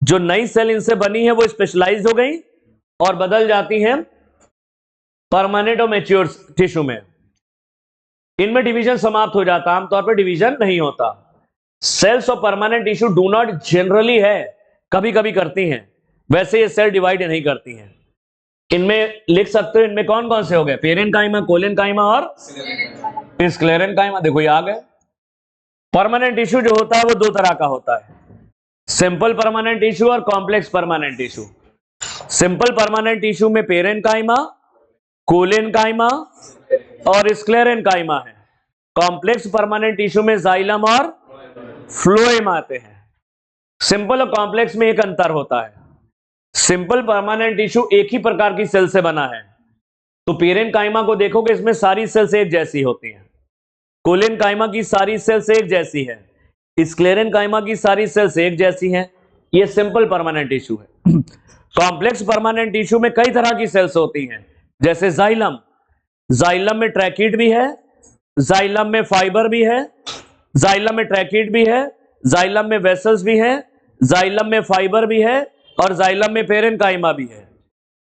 जो नई सेल इनसे बनी है वो स्पेशलाइज हो गई और बदल जाती हैं परमानेंट और मैच्योर टिश्यू में। इनमें डिवीजन समाप्त हो जाता, आमतौर पर डिवीजन नहीं होता। Cells of permanent tissue do not generally है, कभी कभी करती हैं, वैसे ये सेल डिवाइड नहीं करती हैं। इनमें लिख सकते हो, इनमें कौन कौन से हो गए? पेरेन्काइमा, कोलेनकाइमा और स्क्लेरेन्काइमा। देखो ये आ गए। परमानेंट टिश्यू जो होता है वो दो तरह का होता है, सिंपल परमानेंट टिश्यू और complex permanent tissue. Simple permanent tissue में पेरेन्काइमा, कोलेनकाइमा और स्क्लेरेन्काइमा है। कॉम्प्लेक्स परमानेंट टिश्यू में जाइलम और फ्लोएम आते हैं। सिंपल और कॉम्प्लेक्स में एक अंतर होता है, सिंपल परमानेंट टिश्यू एक ही प्रकार की सेल से बना है। तो पेरेन्काइमा को देखोगे, इसमें सारी सेल्स एक जैसी होती हैं। कोलेनकाइमा की सारी सेल्स एक जैसी है, स्क्लेरेन्काइमा की सारी सेल्स एक जैसी हैं। ये सिंपल परमानेंट टिश्यू है। कॉम्प्लेक्स परमानेंट टिश्यू में कई तरह की सेल्स होती हैं, जैसे जाइलम। जाइलम में ट्रैकीट भी है, जाइलम में फाइबर भी है, जाइलम में ट्रैकीट भी है, जाइलम में वेसल्स भी है, जाइलम में फाइबर भी है और जाइलम में पेरेन्काइमा भी है।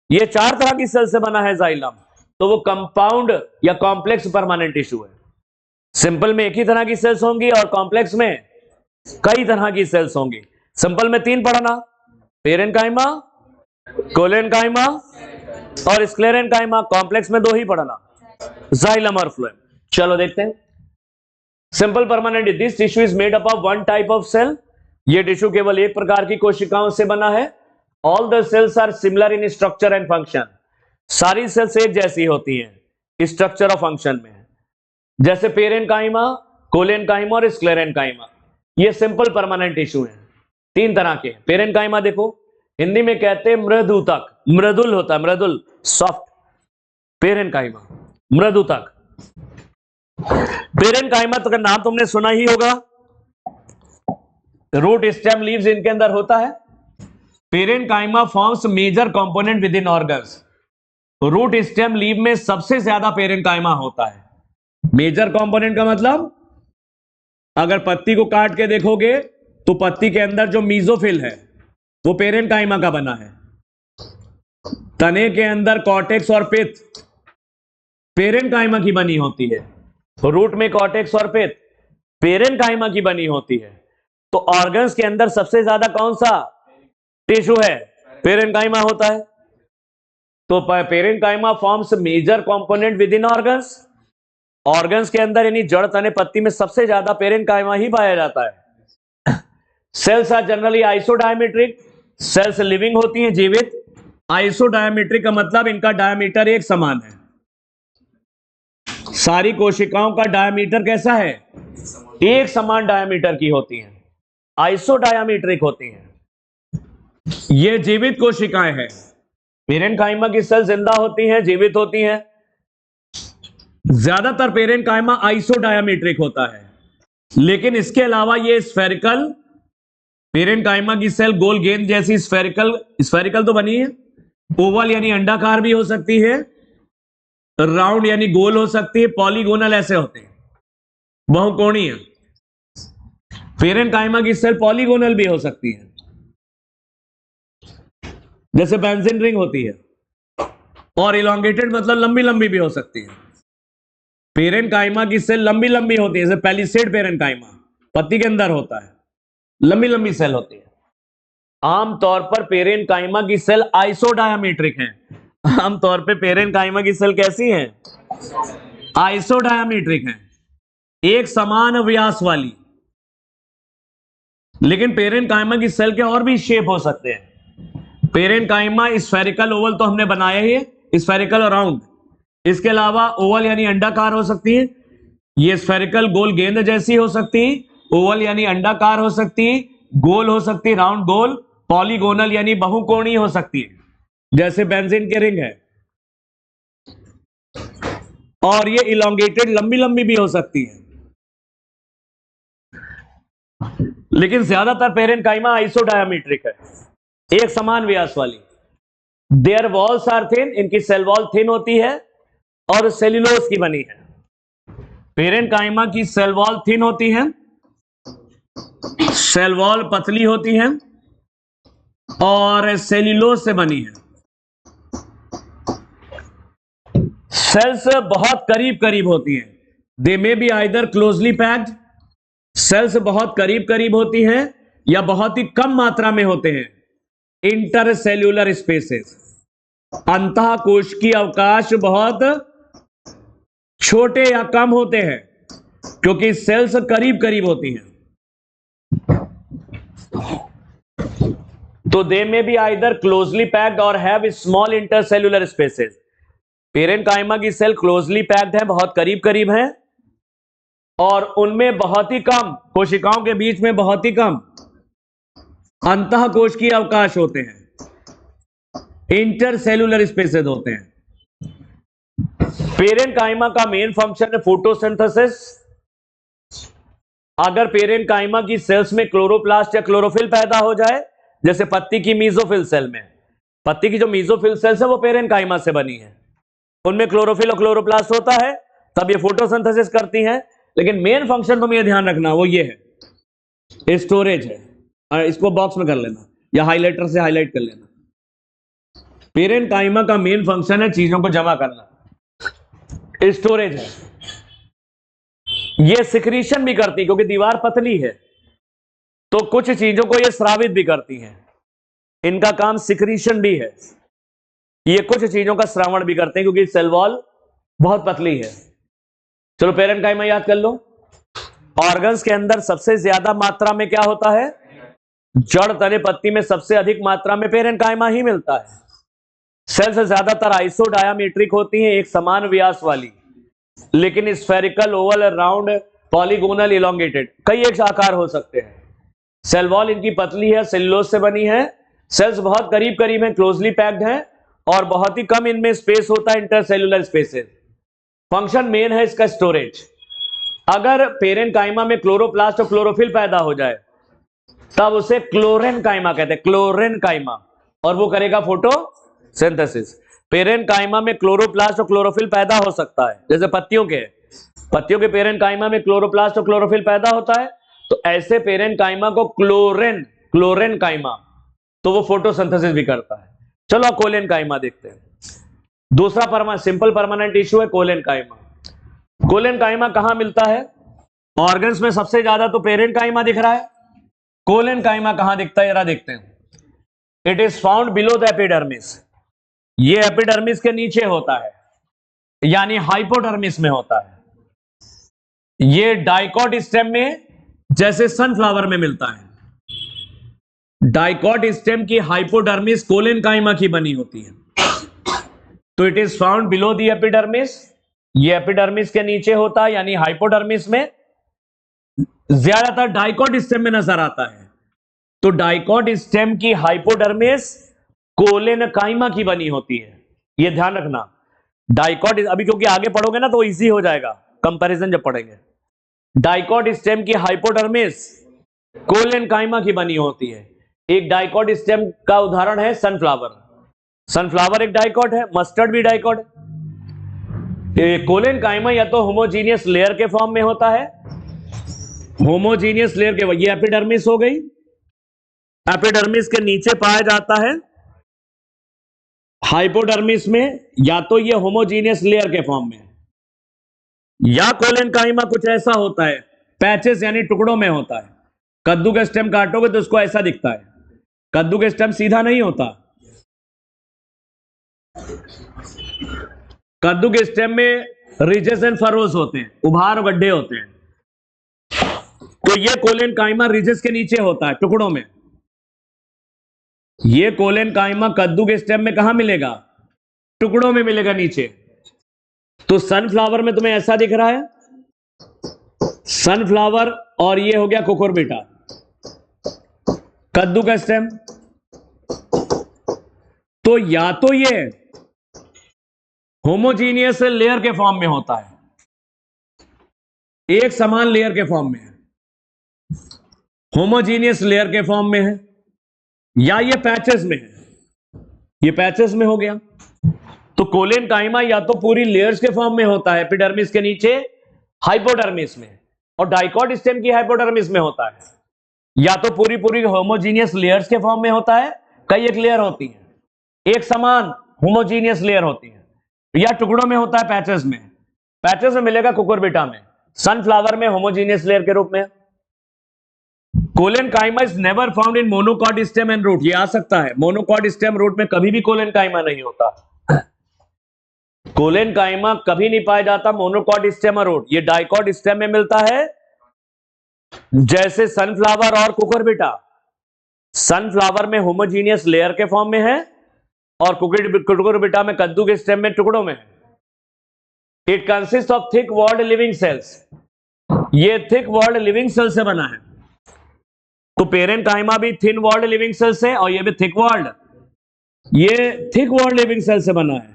ये चार तरह की सेल से बना है जाइलम। तो वो कंपाउंड या कॉम्प्लेक्स परमानेंट टिश्यू है। सिंपल में एक ही तरह की सेल्स होंगी और कॉम्प्लेक्स में कई तरह की सेल्स होंगी। सिंपल में तीन पढ़ना, पेरेन्काइमा, कोलेनकाइमा और स्क्लेरेन्काइमा। कॉम्प्लेक्स में दो ही पढ़ना, जाइलम और फ्लोएम। चलो देखते हैं। Simple permanent, this tissue is made up of one type of cell. ये टिश्यू केवल एक प्रकार की कोशिकाओं से बना है। All the cells are similar in structure and function. सारी सेल्स एक जैसी होती हैं स्ट्रक्चर और फंक्शन में, जैसे पेरेन्काइमा, कोलेनकाइमा और स्क्लेरेन्काइमा। ये सिंपल परमानेंट टिश्यू हैं, तीन तरह के। पेरेन्काइमा देखो, हिंदी में कहते हैं मृदुतक, मृदुल होता है, मृदुल, सॉफ्ट। पेरेन्काइमा मृदुतक। पेरेन्काइमा तो का नाम तुमने सुना ही होगा, रूट स्टेम लीव्स इनके अंदर होता है। Parenchyma forms major component with in organs. Root stem leave में सबसे ज्यादा पेरेन्काइमा होता है। मेजर कंपोनेंट का मतलब, अगर पत्ती को काट के देखोगे तो पत्ती के अंदर जो मीजोफिल है वो पेरेन्काइमा का बना है। तने के अंदर कॉर्टेक्स और पिथ पेरेन्काइमा की बनी होती है। रूट में कॉर्टेक्स और पिथ पेरेन्काइमा की बनी होती है। तो ऑर्गन्स के अंदर सबसे ज्यादा कौन सा टिश्यू है? पेरेन्काइमा होता है। तो parenchyma forms major component with in organs. ऑर्गन्स के अंदर यानी जड़, तने, पत्ती में सबसे ज्यादा पेरेन्काइमा ही पाया जाता है। Cells are generally isodiametric. Cells living होती हैं, जीवित। आइसोडायमेट्रिक का मतलब इनका डायमीटर एक समान है। सारी कोशिकाओं का डायमीटर कैसा है? एक समान डायमीटर की होती हैं, आइसोडायमेट्रिक होती हैं। ये जीवित कोशिकाएं हैं। पेरेन्काइमा की सेल जिंदा होती हैं, जीवित होती हैं। ज्यादातर पेरेन्काइमा आइसोडायमेट्रिक होता है, लेकिन इसके अलावा ये स्फेरिकल, पेरेन्काइमा की सेल गोल गेंद जैसी स्फेरिकल तो बनी है, ओवल यानी अंडाकार भी हो सकती है, राउंड यानी गोल हो सकती है, पॉलीगोनल ऐसे होते हैं, बहुकोणीय। पेरेन्काइमा की सेल पॉलीगोनल भी हो सकती है, जैसे बेंजीन रिंग होती है, और इलोंगेटेड मतलब लंबी लंबी भी हो सकती है। पेरेन्काइमा की सेल लंबी लंबी होती है, जैसे पैलिसेड पेरेन्काइमा पत्ती के अंदर होता है, लंबी लंबी सेल होती है। आमतौर पर पेरेन्काइमा की सेल आइसोडायमेट्रिक है। आमतौर पे पेरेन्काइमा की सेल कैसी है? आइसोडायमेट्रिक है, एक समान व्यास वाली। लेकिन पेरेन्काइमा की सेल के और भी शेप हो सकते हैं। पेरेन्काइमा स्फेरिकल, ओवल तो हमने बनाया ही है, स्फेरिकल और राउंड। इसके अलावा ओवल यानी अंडाकार हो सकती है, ये स्फेरिकल गोल गेंद जैसी हो सकती है, ओवल यानी अंडाकार हो सकती है, गोल हो सकती है, राउंड गोल, पॉलीगोनल यानी बहुकोणीय हो सकती है। जैसे बेंजीन की रिंग है, और ये इलोंगेटेड लंबी लंबी भी हो सकती है, लेकिन ज्यादातर पेरेनकाइमा आइसोडायामीट्रिक है, एक समान व्यास वाली। देयर वॉल्स आर थिन, इनकी सेल वॉल थिन होती है और सेल्यूलोज की बनी है। पेरेनकाइमा की सेल वॉल थिन होती है, सेल वॉल पतली होती है और सेल्यूलोज से बनी है। सेल्स बहुत करीब करीब होती हैं, they may be either closely packed, cells बहुत करीब करीब होती हैं या बहुत ही कम मात्रा में होते हैं। इंटरसेल्यूलर स्पेसेस, अंतः कोशिकीय अवकाश बहुत छोटे या कम होते हैं क्योंकि सेल्स करीब करीब होती हैं। तो दे में भी आइदर क्लोजली पैक्ड और have small intercellular spaces. Parenchyma की सेल क्लोजली पैक्ड है, बहुत करीब करीब है, और उनमें बहुत ही कम, कोशिकाओं के बीच में बहुत ही कम अंतः कोशिकीय अवकाश होते हैं, इंटरसेल्यूलर स्पेसेस होते हैं। पेरेनकाइमा का मेन फंक्शन है फोटोसिंथेसिस। अगर पेरेनकाइमा की सेल्स में क्लोरोप्लास्ट या क्लोरोफिल पैदा हो जाए, जैसे पत्ती की मीजोफिल सेल में, पत्ती की जो मीजोफिल सेल्स है वो पेरेनकाइमा से बनी है, उनमें क्लोरोफिल और क्लोरोप्लास्ट होता है, तब ये फोटोसिंथेसिस करती हैं। लेकिन मेन फंक्शन तुम्हें ये ध्यान रखना वो ये है, स्टोरेज है। इसको बॉक्स में कर लेना या हाइलाइटर से हाईलाइट कर लेना। पेरेनकाइमा का मेन फंक्शन है चीजों को जमा करना, स्टोरेज है। ये सिक्रीशन भी करती, क्योंकि दीवार पतली है तो कुछ चीजों को ये स्रावित भी करती हैं, इनका काम सिक्रीशन भी है। ये कुछ चीजों का श्रावण भी करते हैं क्योंकि सेल वॉल बहुत पतली है। चलो पेरेनकाइमा याद कर लो। ऑर्गन्स के अंदर सबसे ज्यादा मात्रा में क्या होता है? जड़ तने पत्ती में सबसे अधिक मात्रा में पेरेनकाइमा ही मिलता है। सेल्स ज्यादातर आइसोडायामीट्रिक होती हैं, एक समान व्यास वाली, लेकिन spherical, Oval, round, polygonal, elongated, कई एक आकार हो सकते हैं। सेल वॉल इनकी पतली है, सेल्यूलोज से बनी है, सेल्स बहुत करीब करीब हैं, क्लोजली पैक्ड हैं, और बहुत ही कम इनमें स्पेस होता है, इंटरसेल्यूलर स्पेसेस। फंक्शन मेन है इसका स्टोरेज। अगर पेरेनकाइमा में क्लोरोप्लास्ट और क्लोरोफिल पैदा हो जाए तब उसे क्लोरेनकाइमा कहते हैं, क्लोरेनकाइमा, और वो करेगा फोटोसिंथेसिस। पेरेनकाइमा में क्लोरोप्लास्ट और क्लोरोफिल पैदा हो सकता है, जैसे पत्तियों के पेरेनकाइमा में क्लोरोप्लास्ट और क्लोरोफिल पैदा होता है, तो ऐसे पेरेनकाइमा को क्लोरेनकाइमा, तो वो फोटोसिंथेसिस भी करता है। चलो अब कोलेनकाइमा देखते हैं। दूसरा सिंपल परमानेंट टिश्यू है कोलेनकाइमा। कोलेनकाइमा कहां मिलता है? ऑर्गन्स में सबसे ज्यादा तो पेरेनकाइमा दिख रहा है, कोलेनकाइमा कहां दिखता है जरा देखते हैं। It is found below the epidermis. ये एपिडर्मिस के नीचे होता है, यानी हाइपोडर्मिस में होता है। ये डाइकॉट स्टेम में, जैसे सनफ्लावर में मिलता है, डाइकॉट स्टेम की हाइपोडर्मिस कोलेनकाइमा की बनी होती है। तो it is found below the epidermis, ये एपिडर्मिस के नीचे होता है, यानी हाइपोडर्मिस में, ज्यादातर डाइकॉट स्टेम में नजर आता है। तो डाइकॉट स्टेम की हाइपोडर्मिस कोलेनकाइमा की बनी होती है, ये ध्यान रखना। डाइकॉट, अभी क्योंकि आगे पढ़ोगे ना तो इजी हो जाएगा कंपैरिजन जब पढ़ेंगे। डाइकॉट स्टेम की हाइपोडर्मिस कोलेनकाइमा की बनी होती है। एक डाइकॉट स्टेम का उदाहरण है सनफ्लावर। सनफ्लावर एक डाइकॉट है, मस्टर्ड भी डाइकॉट है। कोलेनकाइमा या तो होमोजीनियस लेयर के फॉर्म में होता है, होमोजीनियस लेयर के, ये एपिडर्मिस हो गई, एपिडर्मिस के नीचे पाया जाता है हाइपोडर्मिस में, या तो ये होमोजीनियस लेयर के फॉर्म में, या कोलेनकाइमा कुछ ऐसा होता है पैचेस यानी टुकड़ों में होता है। कद्दू का स्टेम काटोगे तो उसको ऐसा दिखता है, कद्दू का स्टेम सीधा नहीं होता। कद्दू के स्टेम में रिजेस एंड फरोज होते हैं, उभार और गड्ढे होते हैं। तो ये कोलेनकाइमा रिजेस के नीचे होता है, टुकड़ों में। ये कोलेनकाइमा कद्दू के स्टेम में कहां मिलेगा? टुकड़ों में मिलेगा, नीचे। तो सनफ्लावर में तुम्हें ऐसा दिख रहा है, सनफ्लावर, और ये हो गया कुकुरबिटा। कद्दू का स्टेम, तो या तो ये होमोजीनियस लेयर के फॉर्म में होता है, एक समान लेयर के फॉर्म में है, होमोजीनियस लेयर के फॉर्म में है, या ये पैचेस में है, ये पैचेस में हो गया। तो कोलेनकाइमा या तो पूरी लेयर्स के फॉर्म में होता है, एपिडर्मिस के नीचे हाइपोडर्मिस में, और डाइकॉट स्टेम की हाइपोडर्मिस में होता है, या तो पूरी पूरी होमोजीनियस लेयर्स के फॉर्म में होता है, कई एक लेयर होती है, एक समान होमोजीनियस लेयर होती है, या टुकड़ों में होता है, पैचेस में। पैचेस में मिलेगा कुकुरबिटा में, सनफ्लावर में होमोजीनियस लेयर के रूप में। Collenchyma is never found in monocot stem and root, ये आ सकता है, मोनोकॉट स्टेम रूट में कभी भी कोलेनकाइमा नहीं होता, कोलेनकाइमा कभी नहीं पाया जाता मोनोकॉट स्टेम और रूट, ये डाइकॉट स्टेम में मिलता है, जैसे सनफ्लावर और कुकुरबिटा। सनफ्लावर में होमोजीनियस लेयर के फॉर्म में है, और कुकुरबिटा में कद्दू के स्टेम में टुकड़ों में है। It consist of thick walled living cells, ये थिक वॉल्ड लिविंग सेल से बना है। तो पेरेंकाइमा भी थिन वॉल्ड लिविंग सेल से, और ये भी थिक वॉल्ड, ये थिक वॉल्ड लिविंग सेल से बना है।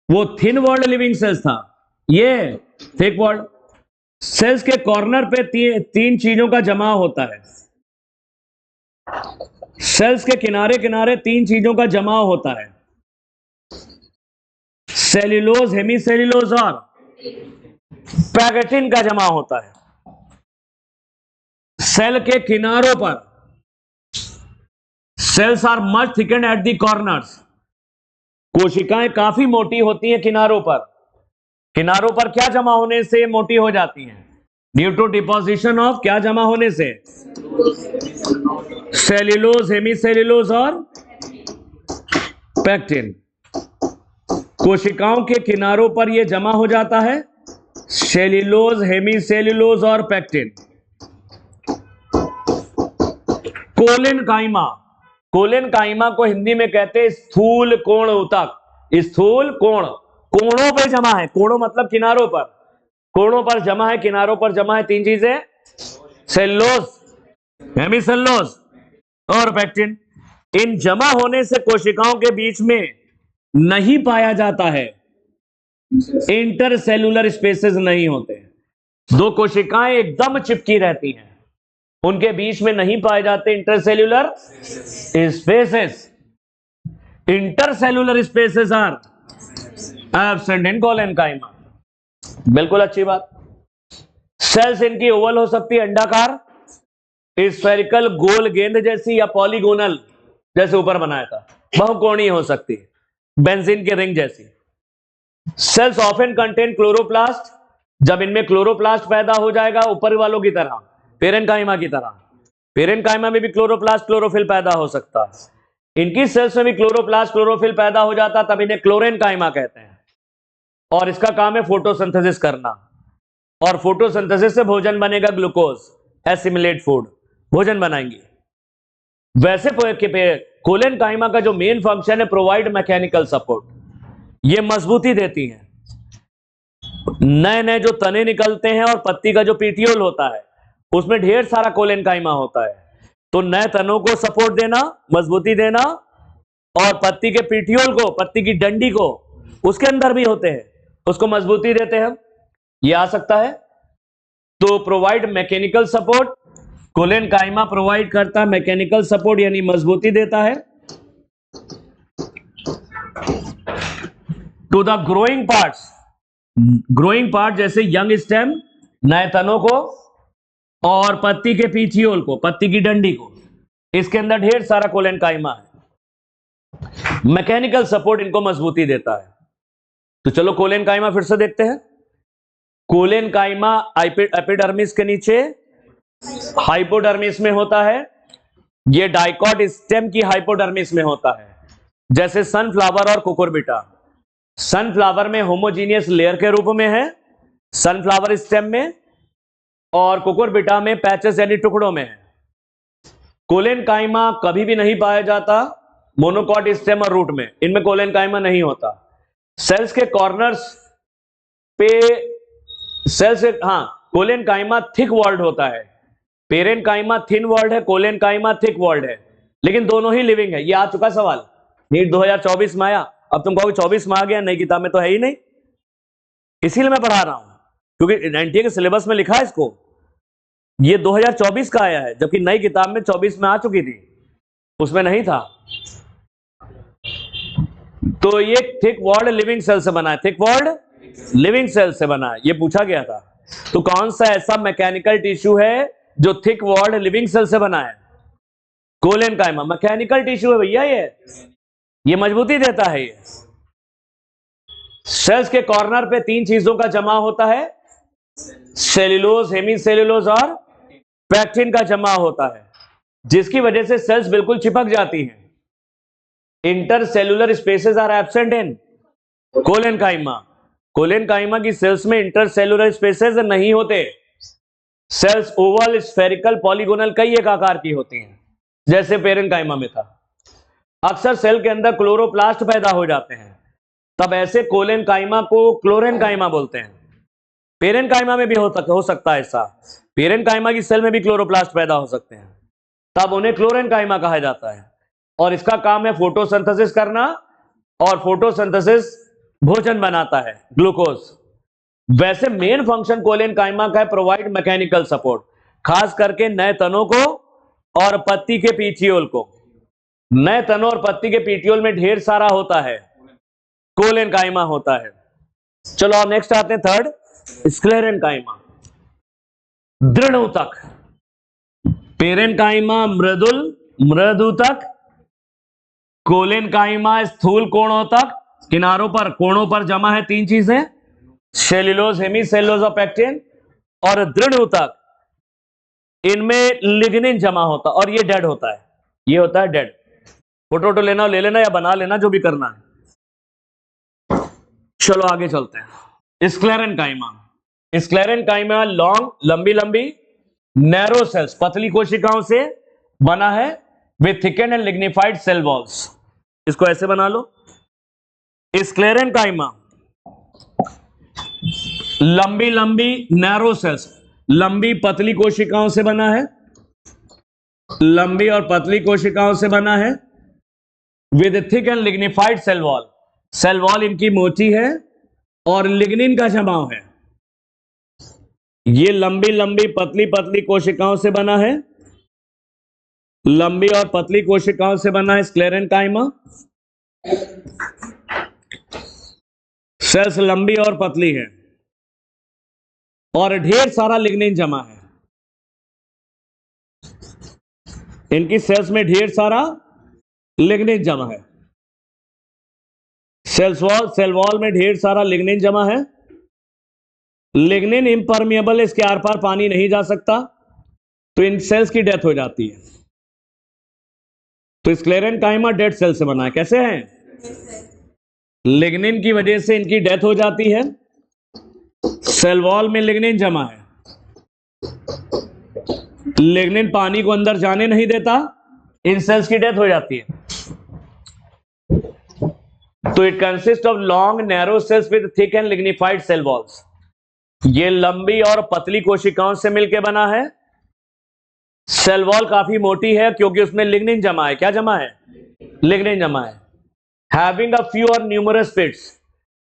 वो थिन वॉल्ड लिविंग सेल्स था, ये थिक वॉल्ड। सेल्स के कॉर्नर पे तीन चीजों का जमाव होता है, सेल्स के किनारे किनारे तीन चीजों का जमाव होता है, सेल्यूलोज, हेमीसेल्यूलोज और पैकेटिन का जमाव होता है। सेल के किनारों पर cells are much thickened at the corners, कोशिकाएं काफी मोटी होती हैं किनारों पर। किनारों पर क्या जमा होने से मोटी हो जाती हैं? ड्यू टू डिपोजिशन ऑफ, क्या जमा होने से? सेल्यूलोज, हेमीसेल्यूलोज और पैक्टिन। कोशिकाओं के किनारों पर यह जमा हो जाता है, सेल्यूलोज, हेमीसेल्यूलोज और पैक्टिन। कोलेनकाइमा, कोलेनकाइमा को हिंदी में कहते हैं स्थूल कोण ऊतक। स्थूल कोण, कोणों पे जमा है, कोणों मतलब किनारों पर, कोणों पर जमा है, किनारों पर जमा है। तीन चीजें, सेल्यूलोज, हेमीसेल्यूलोज और पैक्टिन। इन जमा होने से कोशिकाओं के बीच में नहीं पाया जाता है, इंटरसेल्यूलर स्पेसेस नहीं होते। दो कोशिकाएं एकदम चिपकी रहती हैं, उनके बीच में नहीं पाए जाते intercellular spaces. Intercellular spaces are absent in collenchyma. बिल्कुल अच्छी बात। सेल्स इनकी ओवल हो सकती है, अंडाकार, स्फेरिकल गोल गेंद जैसी, या पॉलीगोनल जैसे ऊपर बनाया था, बहुकोणीय हो सकती है, बेंजीन के रिंग जैसी। सेल्स ऑफन कंटेन क्लोरोप्लास्ट, जब इनमें क्लोरोप्लास्ट पैदा हो जाएगा ऊपर वालों की तरह, पेरेनकाइमा की तरह, पेरेनकाइमा में भी क्लोरोप्लास्ट क्लोरोफिल पैदा हो सकता है, इनकी सेल्स में भी क्लोरोप्लास्ट क्लोरोफिल पैदा हो जाता, तब इन्हें क्लोरेनकाइमा कहते हैं। और इसका काम है फोटोसिंथेसिस करना, और फोटोसिंथेसिस से भोजन बनेगा, ग्लूकोज, एसिमिलेट फूड, भोजन बनाएंगे। वैसे कोलेनकाइमा का जो मेन फंक्शन है, प्रोवाइड मैकेनिकल सपोर्ट, ये मजबूती देती है। नए नए जो तने निकलते हैं और पत्ती का जो पीटियोल होता है उसमें ढेर सारा कोलेनकाइमा होता है, तो नए तनों को सपोर्ट देना, मजबूती देना, और पत्ती के पीटियोल को, पत्ती की डंडी को, उसके अंदर भी होते हैं, उसको मजबूती देते हैं। ये आ सकता है। तो provide mechanical support, collenchyma provide करता है मैकेनिकल सपोर्ट, यानी मजबूती देता है to the growing parts. Growing part जैसे यंग स्टेम, नए तनों को, और पत्ती के पीठियोल को, पत्ती की डंडी को, इसके अंदर ढेर सारा कोलेनकाइमा है। मैकेनिकल सपोर्ट इनको मजबूती देता है। तो चलो कोलेनकाइमा फिर से देखते हैं। कोलेनकाइमा एपिडर्मिस के नीचे हाइपोडर्मिस में होता है, यह डाइकॉट स्टेम की हाइपोडर्मिस में होता है, जैसे सनफ्लावर और कुकुरबिटा। सनफ्लावर में होमोजीनियस लेयर के रूप में है, सनफ्लावर स्टेम में, और कुकुरबिटा में पैचेस यानी टुकड़ों में है। कोलेनकाइमा कभी भी नहीं पाया जाता मोनोकॉट स्टेम और रूट में, इनमें कोलेनकाइमा नहीं होता। सेल्स के कॉर्नर्स पे कोलेनकाइमा थिक वॉल्ड होता है, पेरेनकाइमा थिन वॉल्ड है, कोलेनकाइमा थिक वॉल्ड है, लेकिन दोनों ही लिविंग है। ये आ चुका सवाल, नीट 2024 में आया। अब तुम कहोगे 24 में आ गया, नई किताब में तो है ही नहीं, इसीलिए मैं पढ़ा रहा हूं, क्योंकि एनटीए के सिलेबस में लिखा है इसको, ये 2024 का आया है, जबकि नई किताब में 24 में आ चुकी थी, उसमें नहीं था। तो ये थिक वॉल्ड लिविंग सेल से बना है, थिक वॉल्ड लिविंग सेल से बना है, ये पूछा गया था। तो कौन सा ऐसा मैकेनिकल टिश्यू है जो थिक वॉल्ड लिविंग सेल से बना है? कोलेनकाइमा मैकेनिकल टिश्यू है भैया, ये मजबूती देता है। ये सेल्स के कॉर्नर पे 3 चीजों का जमा होता है, सेल्यूलोज, हेमीसेल्यूलोज और पैक्टिन का जमा होता है, जिसकी वजह से सेल्स बिल्कुल चिपक जाती हैं। Intercellular spaces are absent in collenchyma. Collenchyma की सेल्स में इंटरसेल्यूलर स्पेसेस नहीं होते। सेल्स ओवल, स्फेरिकल, पॉलीगोनल कई एक आकार की होती हैं, जैसे पेरेनकाइमा में था। अक्सर सेल के अंदर क्लोरोप्लास्ट पैदा हो जाते हैं, तब ऐसे कोलेनकाइमा को क्लोरेनकाइमा बोलते हैं। पेरेनकाइमा में भी हो सकता है ऐसा, पेरेनकाइमा की सेल में भी क्लोरोप्लास्ट पैदा हो सकते हैं, तब उन्हें क्लोरेनकाइमा कहा जाता है। और इसका काम है फोटोसिंथेसिस करना, और फोटोसिंथेसिस भोजन बनाता है, ग्लूकोज। वैसे मेन फंक्शन कोलेनकाइमा का है प्रोवाइड मैकेनिकल सपोर्ट, खास करके नए तनों को और पत्ती के पीटियोल को। नए तनों और पत्ती के पीटियोल में ढेर सारा होता है कोलेनकाइमा होता है। चलो अब नेक्स्ट आते हैं थर्ड, स्क्लेरेनकाइमा, दृढ़ ऊतक। पेरेनकाइमा मृदुतक, कोलेनकाइमा स्थूल कोणोतक, किनारों पर कोणों पर जमा है 3 चीजें, सेल्यूलोज, हेमीसेल्यूलोज और पैक्टिन। और दृढ़ ऊतक, इनमें लिग्निन जमा होता और ये डेड होता है, ये होता है डेड। फोटो लेना ले लेना या बना लेना, जो भी करना है। चलो आगे चलते हैं। स्क्लेरेनकाइमा, स्क्लेरेनकाइमा लंबी लंबी नैरो सेल्स, पतली कोशिकाओं से बना है, with thicken and lignified cell walls. इसको ऐसे बना लो, स्क्लेरेनकाइमा लंबी लंबी नैरो सेल्स, लंबी पतली कोशिकाओं से बना है, लंबी और पतली कोशिकाओं से बना है, with thick and lignified cell wall. Cell wall इनकी मोटी है और लिग्निन का जमाव है। ये लंबी लंबी पतली पतली कोशिकाओं से बना है, लंबी और पतली कोशिकाओं से बना है स्क्लेरेनकाइमा। सेल्स लंबी और पतली है और ढेर सारा लिग्निन जमा है। इनकी सेल्स में ढेर सारा लिग्निन जमा है। सेल वॉल में ढेर सारा लिग्निन जमा है। लिग्निन इम्परमिएबल, इसके आर पार पानी नहीं जा सकता, तो इन सेल्स की डेथ हो जाती है। तो स्क्लेरेनकाइमा डेड सेल से बना है। कैसे है? लिग्निन की वजह से इनकी डेथ हो जाती है। सेल वॉल में लिग्निन जमा है, लिग्निन पानी को अंदर जाने नहीं देता, इन सेल्स की डेथ हो जाती है। तो it consist of long narrow cells with thick and lignified cell walls. ये लंबी और पतली कोशिकाओं से मिलकर बना है। सेल वॉल काफी मोटी है क्योंकि उसमें लिग्निन जमा है। क्या जमा है? लिग्निन जमा है। हैविंग अ फ्यू और न्यूमरस पिट्स,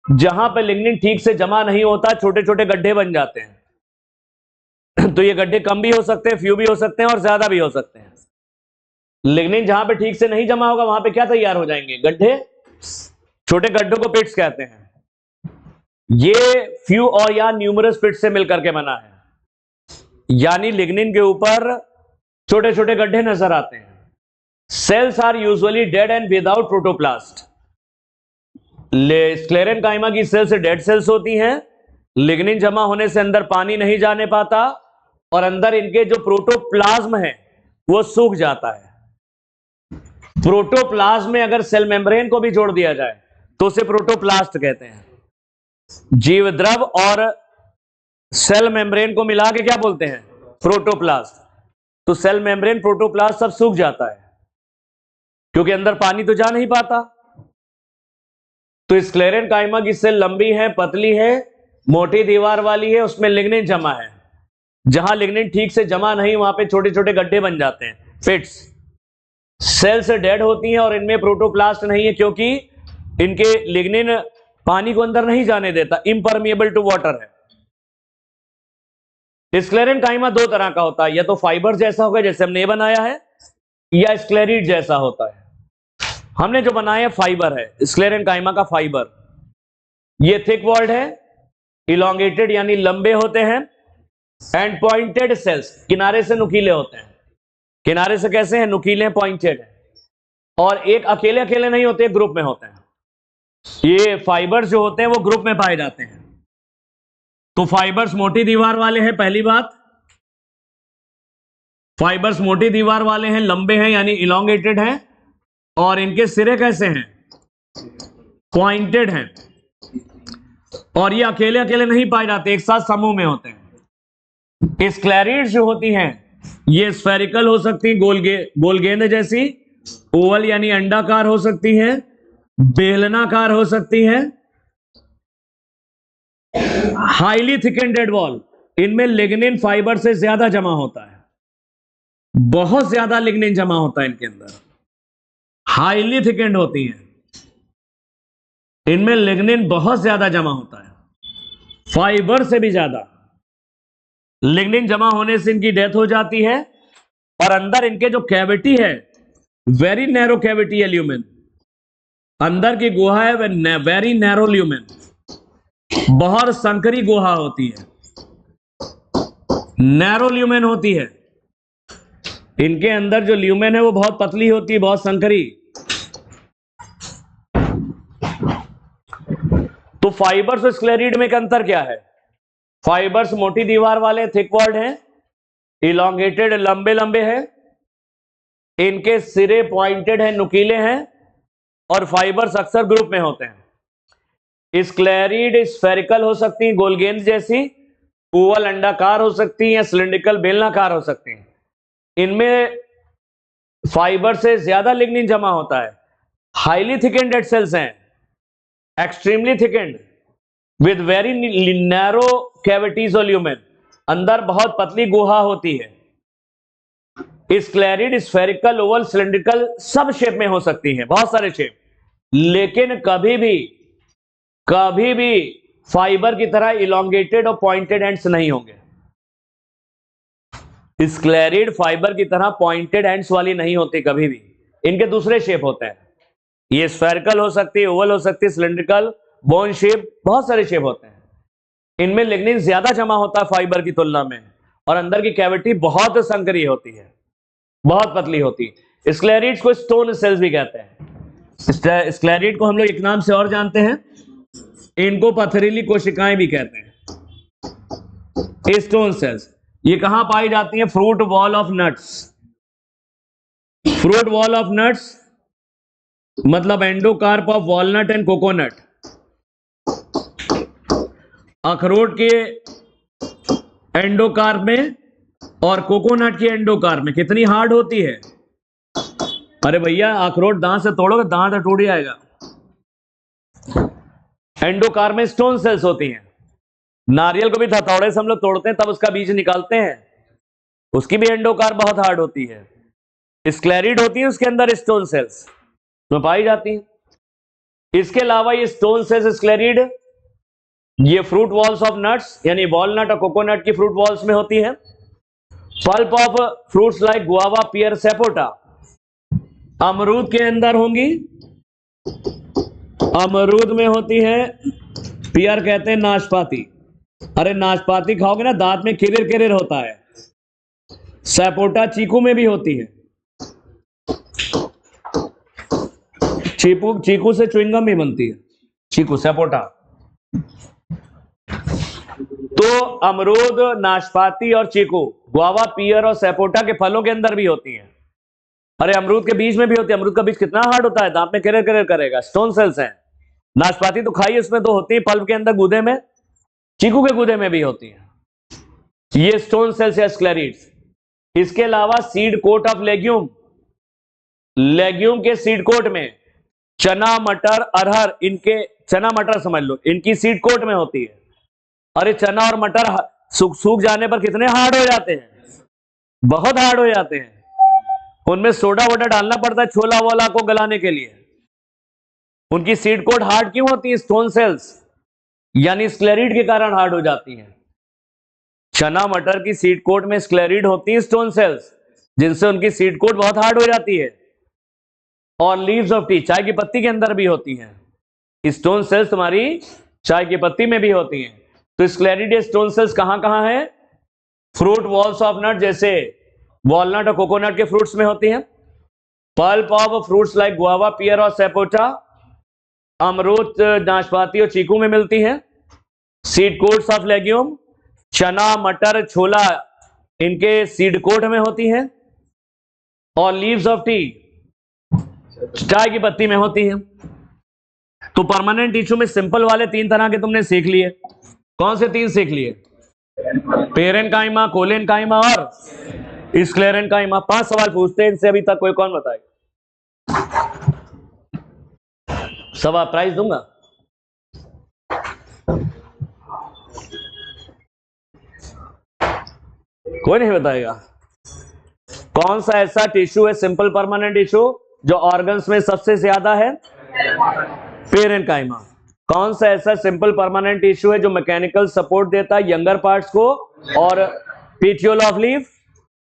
जहां पे लिग्निन ठीक से जमा नहीं होता, छोटे छोटे गड्ढे बन जाते हैं। तो ये गड्ढे कम भी हो सकते हैं, फ्यू भी हो सकते हैं और ज्यादा भी हो सकते हैं। लिग्निन जहां पे ठीक से नहीं जमा होगा, वहां पे क्या तैयार हो जाएंगे? गड्ढे। छोटे गड्ढों को पिट्स कहते हैं। ये फ्यू और या न्यूमरस पिट्स से मिलकर के बना है, यानी लिग्निन के ऊपर छोटे छोटे गड्ढे नजर आते हैं। Cells are usually dead and without protoplast. Sclerenchyma की सेल्स डेड सेल्स होती हैं। लिग्निन जमा होने से अंदर पानी नहीं जाने पाता और अंदर इनके जो प्रोटोप्लाज्म है वो सूख जाता है। प्रोटोप्लाज्म में अगर सेल मेम्ब्रेन को भी जोड़ दिया जाए तो उसे प्रोटोप्लास्ट कहते हैं। जीव द्रव और सेल मेम्ब्रेन को मिला के क्या बोलते हैं? प्रोटोप्लास्ट। तो सेल मेम्ब्रेन, प्रोटोप्लास्ट सब सूख जाता है क्योंकि अंदर पानी तो जा नहीं पाता। तो स्क्लेरेनकाइमा की सेल लंबी है, पतली है, मोटी दीवार वाली है, उसमें लिग्निन जमा है। जहां लिग्निन ठीक से जमा नहीं, वहां पे छोटे छोटे गड्ढे बन जाते हैं, पिट्स। सेल्स डेड होती हैं और इनमें प्रोटोप्लास्ट नहीं है क्योंकि इनके लिग्निन पानी को अंदर नहीं जाने देता, इम्परमिएबल टू वाटर है। स्क्लेरेनकाइमा दो तरह का होता है, या तो फाइबर जैसा होगा जैसे हमने बनाया है, या स्क्लेरिड जैसा होता है। हमने जो बनाया फाइबर है, स्क्लेरेनकाइमा का फाइबर। ये थिक वॉल्ड है, इलोंगेटेड यानी लंबे होते हैं, एंड पॉइंटेड सेल्स, किनारे से नुकीले होते हैं। किनारे से कैसे हैं? नुकीले, पॉइंटेड है। और एक अकेले अकेले नहीं होते, ग्रुप में होते हैं। ये फाइबर्स जो होते हैं वो ग्रुप में पाए जाते हैं। तो फाइबर्स मोटी दीवार वाले हैं, पहली बात। फाइबर्स मोटी दीवार वाले हैं, लंबे हैं यानी इलोंगेटेड हैं, और इनके सिरे कैसे हैं? पॉइंटेड हैं। और ये अकेले अकेले नहीं पाए जाते, एक साथ समूह में होते हैं। स्क्लेरिड्स जो होती हैं ये स्फेरिकल हो सकती हैं, गोल गेंद जैसी, ओवल यानी अंडाकार हो सकती हैं, बेलनाकार हो सकती हैं, हाईली थिकेंड डेड वॉल। इनमें लिग्निन फाइबर से ज्यादा जमा होता है, बहुत ज्यादा लिग्निन जमा होता है इनके अंदर, हाईली थिकेंड होती हैं, इनमें लिग्निन बहुत ज्यादा जमा होता है, फाइबर से भी ज्यादा। लिग्निन जमा होने से इनकी डेथ हो जाती है। और अंदर इनके जो कैविटी है, वेरी नैरो कैविटी है ल्यूमेन, अंदर की गुहा है वेरी नैरो ल्यूमेन, बहुत संकरी गुहा होती है, नैरो ल्यूमेन होती है। इनके अंदर जो ल्यूमेन है वो बहुत पतली होती है, बहुत संकरी। तो फाइबर्स और स्क्लेरिड में एक अंतर क्या है? फाइबर्स मोटी दीवार वाले, थिक वॉल्ड हैं, इलोंगेटेड, लंबे लंबे हैं, इनके सिरे पॉइंटेड हैं, नुकीले हैं, और फाइबर्स अक्सर ग्रुप में होते हैं। स्क्लेरिड स्फेरिकल हो सकती हैं, गोल गेंद जैसी, ओवल अंडाकार हो सकती हैं, सिलिंड्रिकल बेलनाकार हो सकती हैं। इनमें फाइबर से ज्यादा लिग्निन जमा होता है, हाईली थिकेंडेड सेल्स हैं, extremely thickened with very narrow cavities और ल्यूमेन, अंदर बहुत पतली गुहा होती है। स्क्लेरिड स्फेरिकल, ओवल, सिलिंड्रिकल सब शेप में हो सकती है, बहुत सारे शेप, लेकिन कभी भी फाइबर की तरह इलोंगेटेड और पॉइंटेड एंड्स नहीं होंगे। स्क्लेरिड फाइबर की तरह पॉइंटेड एंड्स वाली नहीं होती कभी भी, इनके दूसरे शेप होते हैं। ये स्फेरिकल हो सकती है, ओवल हो सकती है, सिलिंड्रिकल, बोन शेप, बहुत सारे शेप होते हैं। इनमें लिग्निन ज्यादा जमा होता है फाइबर की तुलना में, और अंदर की कैविटी बहुत संकरी होती है, बहुत पतली होती है। स्क्लेरिड्स को स्टोन सेल्स भी कहते हैं। स्क्लेरिड को हम लोग एक नाम से और जानते हैं, इनको पथरीली कोशिकाएं भी कहते हैं, स्टोन सेल्स। ये कहां पाई जाती हैं? Fruit wall of nuts. Fruit wall of nuts मतलब endocarp of walnut and coconut. अखरोट के एंडोकार्प में और कोकोनट के एंडोकार्प में कितनी हार्ड होती है? अरे भैया, अखरोट दांत से तोड़ोगे दांत टूट जाएगा। एंडोकार्प में स्टोन सेल्स होती हैं। नारियल को भी हथौड़े से हम लोग तोड़ते हैं, तब उसका बीज निकालते हैं, उसकी भी एंडोकार्प बहुत हार्ड होती है। स्क्लेरिड होती है, उसके अंदर स्टोन सेल्स तो पाई जाती हैं। इसके अलावा ये स्टोन सेल्स, स्क्लेरिड, ये फ्रूट वॉल्स ऑफ नट्स यानी वॉलनट और कोकोनट की फ्रूट वॉल्स में होती है। Pulp of fruits like guava, pear, sapota, अमरूद के अंदर होंगी। अमरूद में होती है, पियर कहते हैं नाशपाती। अरे नाशपाती खाओगे ना दांत में किरिर किरिर होता है। सपोटा चीकू में भी होती है, चीकू से च्युइंगम भी बनती है, चीकू, सपोटा। तो अमरूद, नाशपाती और चीकू, गुआवा, पियर और सपोटा के फलों के अंदर भी होती हैं। अरे अमरूद के बीज में भी होती है। अमरूद का बीज कितना हार्ड होता है, दांत में किरर किरर करेगा, स्टोन सेल्स हैं। नाशपाती तो खाई, उसमें तो होती है पल्प के अंदर, गूदे में, चीकू के गूदे में भी होती है। ये स्टोन सेल्स या स्क्लेरिड्स। इसके अलावा seed coat of legume, legume के सीड कोट में चना, मटर, अरहर, इनके चना मटर समझ लो, इनकी सीड कोट में होती है। अरे चना और मटर सूख जाने पर कितने हार्ड हो जाते हैं, बहुत हार्ड हो जाते हैं। उनमें सोडा वोडा डालना पड़ता है छोला वोला को गलाने के लिए। उनकी सीड कोट हार्ड क्यों होती है? स्टोन सेल्स यानी स्क्लेरिड के कारण हार्ड हो जाती हैं। चना मटर की सीड कोट में स्क्लेरिड होती है, स्टोन सेल्स, जिनसे उनकी सीड कोट बहुत हार्ड हो जाती है। और लीव्स ऑफ टी, चाय की पत्ती के अंदर भी होती हैं स्टोन सेल्स, तुम्हारी चाय की पत्ती में भी होती हैं। तो स्क्लेरिड या स्टोन सेल्स कहां कहां है? फ्रूट वॉल्स ऑफ नट, जैसे वॉलनट और कोकोनट के फ्रूट्स में होती हैं। Pulp of fruits like guava, pear और सपोटा, अमरूद, नाशपाती और चीकू में मिलती हैं। सीड कोट्स ऑफ लेग्यूम, चना मटर छोला, इनके सीड कोट में होती हैं। और लीव्स ऑफ टी, चाय की पत्ती में होती हैं। तो परमानेंट टिश्यू में सिंपल वाले 3 तरह के तुमने सीख लिए। कौन से 3 सीख लिए? पेरेन्काइमा, कोलेन्काइमा और स्क्लेरेन्काइमा। 5 सवाल पूछते हैं इनसे, अभी तक कोई कौन बताएगा? सवा प्राइज दूंगा। कोई नहीं बताएगा। कौन सा ऐसा टिश्यू है सिंपल परमानेंट टिश्यू जो ऑर्गन्स में सबसे ज्यादा है? पेरेन्काइमा। कौन सा ऐसा सिंपल परमानेंट टिश्यू है जो मैकेनिकल सपोर्ट देता है यंगर पार्ट्स को और पीटियोल ऑफ लीफ?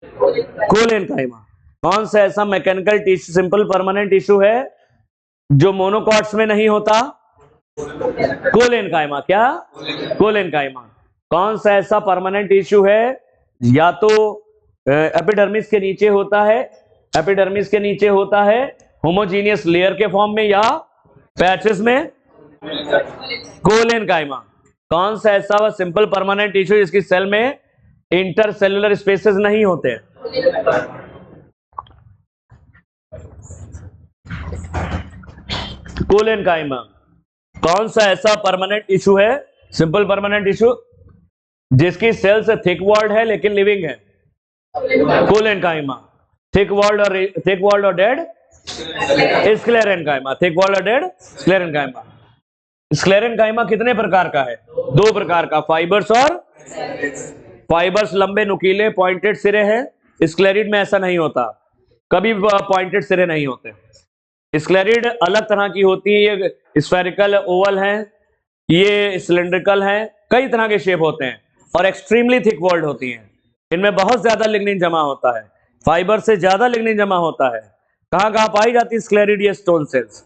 कोलेन्काइमा। कौन सा ऐसा mechanical tissue simple permanent tissue है जो मोनोकॉट्स में नहीं होता? कोलेन्काइमा। क्या? कोलेन्काइमा। कौन सा ऐसा परमानेंट टिश्यू है या तो एपिडर्मिस के नीचे होता है, एपिडर्मिस के नीचे होता है होमोजीनियस लेयर के फॉर्म में या पैचेस में? कोलेन्काइमा। कौन सा ऐसा वह सिंपल परमानेंट टिश्यू जिसकी सेल में इंटरसेलुलर स्पेसेस नहीं होते? कोलेन्काइमा। कौन सा ऐसा परमानेंट टिश्यू है सिंपल परमानेंट टिश्यू जिसकी सेल्स थिक वॉल्ड है लेकिन लिविंग है? कोलेन्काइमा। थिक वॉल्ड और डेड? स्क्लेरेन्काइमा। थिक वॉल्ड और डेड? स्क्लेरेन्काइमा। स्क्लेरेन्काइमा कितने प्रकार का है? 2 प्रकार का, फाइबर्स और फाइबर्स लंबे नुकीले पॉइंटेड सिरे हैं। स्क्लेरिड में ऐसा नहीं होता, कभी पॉइंटेड सिरे नहीं होते। स्क्लेरिड अलग तरह की होती है, ये स्फेरिकल ओवल है, ये सिलेंड्रिकल है, कई तरह के शेप होते हैं और एक्सट्रीमली थिक वॉल्ड होती हैं। इनमें बहुत ज्यादा लिग्निन जमा होता है, फाइबर से ज्यादा लिग्निन जमा होता है। कहां कहां पाई जाती है स्क्लेरिड या stone cells?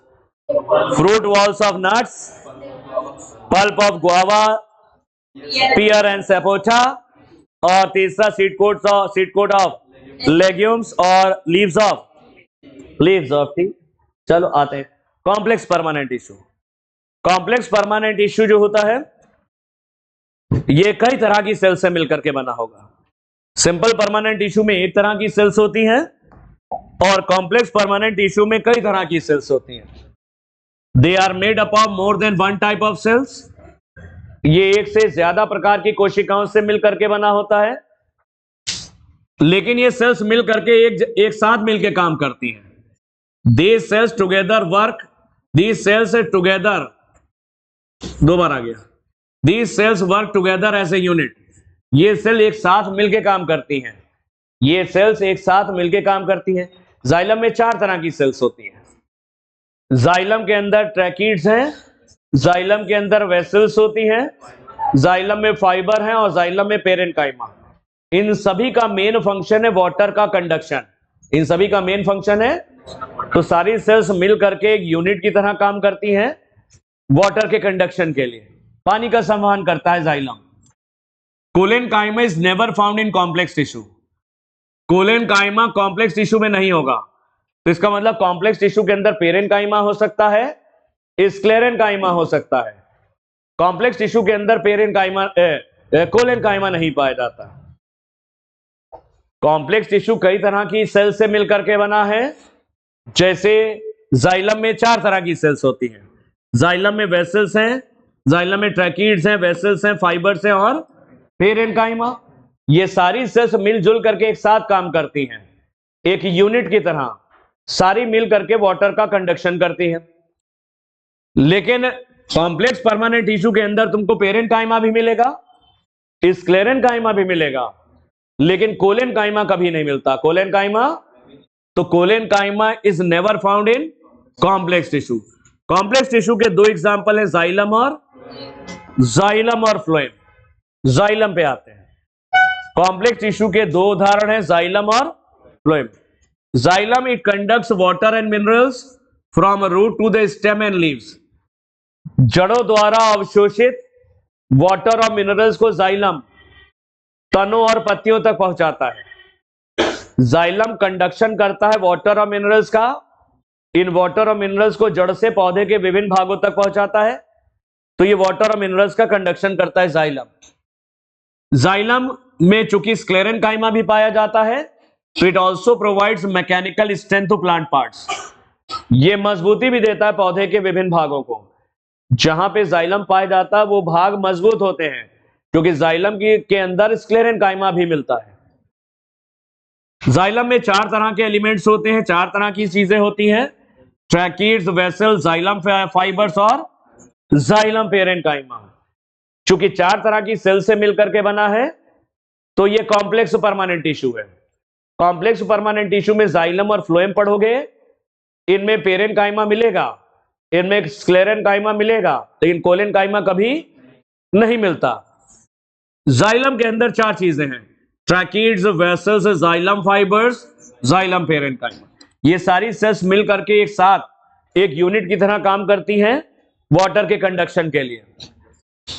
Fruit walls of nuts, pulp of guava, pear and sapota, और तीसरा सीड कोट ऑफ लेग्यूम्स और लीव्स ऑफ टी। चलो आते हैं complex permanent tissue. Complex permanent tissue जो होता है ये कई तरह की सेल्स से मिलकर के बना होगा। सिंपल परमानेंट टिश्यू में एक तरह की सेल्स होती हैं और कॉम्प्लेक्स परमानेंट टिश्यू में कई तरह की सेल्स होती हैं। They are made up of more than 1 type of cells. ये एक से ज्यादा प्रकार की कोशिकाओं से मिलकर के बना होता है, लेकिन ये सेल्स मिलकर के एक साथ मिलकर काम करती हैं। These cells together work. These cells together, 2 बार आ गया। These cells work together as a unit. ये सेल एक साथ मिलके काम करती हैं। ये सेल्स एक साथ मिलके काम करती हैं। जाइलम में 4 तरह की सेल्स होती हैं। जाइलम के अंदर ट्रैकीड्स हैं, जाइलम के अंदर वेसल्स होती हैं, जाइलम में फाइबर हैं और जाइलम में पेरेन्काइमा। इन सभी का मेन फंक्शन है वाटर का कंडक्शन। इन सभी का मेन फंक्शन है, तो सारी सेल्स मिल करके एक यूनिट की तरह काम करती हैं वाटर के कंडक्शन के लिए। पानी का संवहन करता है xylem. Collenchyma is never found in complex tissue. Collenchyma complex tissue में नहीं होगा। तो इसका मतलब कॉम्प्लेक्स टिश्यू के अंदर पेरेन्काइमा हो सकता है, स्क्लेरेन्काइमा हो सकता है। कॉम्प्लेक्स टिश्यू के अंदर कोलेन्काइमा नहीं पाया जाता। कॉम्प्लेक्स टिश्यू कई तरह की सेल से मिलकर के बना है। जैसे जाइलम में 4 तरह की सेल्स होती हैं। जाइलम में वेसल्स हैं, जाइलम में ट्रैकीड्स हैं, वेसल्स हैं, फाइबर्स हैं और पेरेन्काइमा। ये सारी सेल्स मिलजुल करके एक साथ काम करती हैं, एक यूनिट की तरह सारी मिल करके वाटर का कंडक्शन करती हैं। लेकिन कॉम्प्लेक्स परमानेंट टिश्यू के अंदर तुमको पेरेन्काइमा भी मिलेगा, स्क्लेरेन्काइमा भी मिलेगा, लेकिन कोलेन्काइमा कभी नहीं मिलता। कोलेन्काइमा तो collenchyma is never found in complex tissue. Complex tissue के दो एग्जांपल है, जाइलम और फ्लोएम। जाइलम पे आते हैं। कॉम्प्लेक्स टिश्यू के दो उदाहरण हैं, जाइलम और phloem. Xylem it conducts water and minerals from root to the stem and leaves. जड़ों द्वारा अवशोषित वाटर और मिनरल्स को जाइलम तनों और पत्तियों तक पहुंचाता है। जाइलम कंडक्शन करता है वाटर और मिनरल्स का। इन वाटर और मिनरल्स को जड़ से पौधे के विभिन्न भागों तक पहुंचाता है। तो ये वाटर और मिनरल्स का कंडक्शन करता है जाइलम। जाइलम में चूंकि स्क्लेरेनकाइमा भी पाया जाता है, तो it also provides mechanical strength to plant parts. ये मजबूती भी देता है पौधे के विभिन्न भागों को। जहां पे जाइलम पाया जाता है वो भाग मजबूत होते हैं, क्योंकि जाइलम के अंदर स्क्लेरेनकाइमा भी मिलता है। जाइलम में चार तरह के एलिमेंट्स होते हैं, चार तरह की चीजें होती हैं, ट्रैकीड्स, वेसल्स, जाइलम फाइबर्स और जाइलम पेरेन्काइमा। चूंकि चार तरह की सेल से मिलकर के बना है, तो ये कॉम्प्लेक्स परमानेंट टिश्यू है। कॉम्प्लेक्स परमानेंट टिश्यू में जाइलम और फ्लोएम पढ़ोगे, इनमें पेरेन्काइमा मिलेगा, इनमें स्क्लेरेनकाइमा मिलेगा, लेकिन कोलेनकाइमा कभी नहीं मिलता। जाइलम के अंदर चार चीजें हैं, tracheids, vessels, xylem fibres, xylem parenchyma. ये सारी सेल्स मिल करके एक साथ एक यूनिट की तरह काम करती हैं वाटर के कंडक्शन के लिए।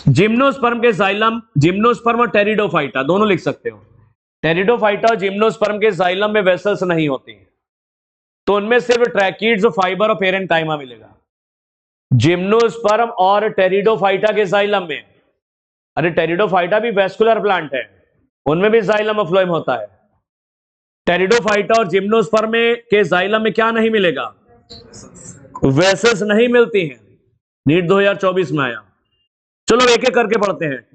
जिम्नोस्पर्म के जाइलम, जिम्नोस्पर्म और टेरिडोफाइटा दोनों लिख सकते हो। टेरिडोफाइटा और जिम्नोस्पर्म के जाइलम में वेसल्स नहीं होती, तो उनमें सिर्फ ट्रैकीड्स, फाइबर और पेरेन्काइमा मिलेगा। जिम्नोस्पर्म और टेरिडोफाइटा के जाइलम में, अरे टेरिडोफाइटा भी वेस्कुलर प्लांट है, उनमें भी जाइलम और फ्लोएम होता है। टेरिडोफाइटा और जिम्नोस्पर्म के जाइलम में क्या नहीं मिलेगा? वेसल्स नहीं मिलती हैं। नीट 2024 में आया। चलो एक एक करके पढ़ते हैं।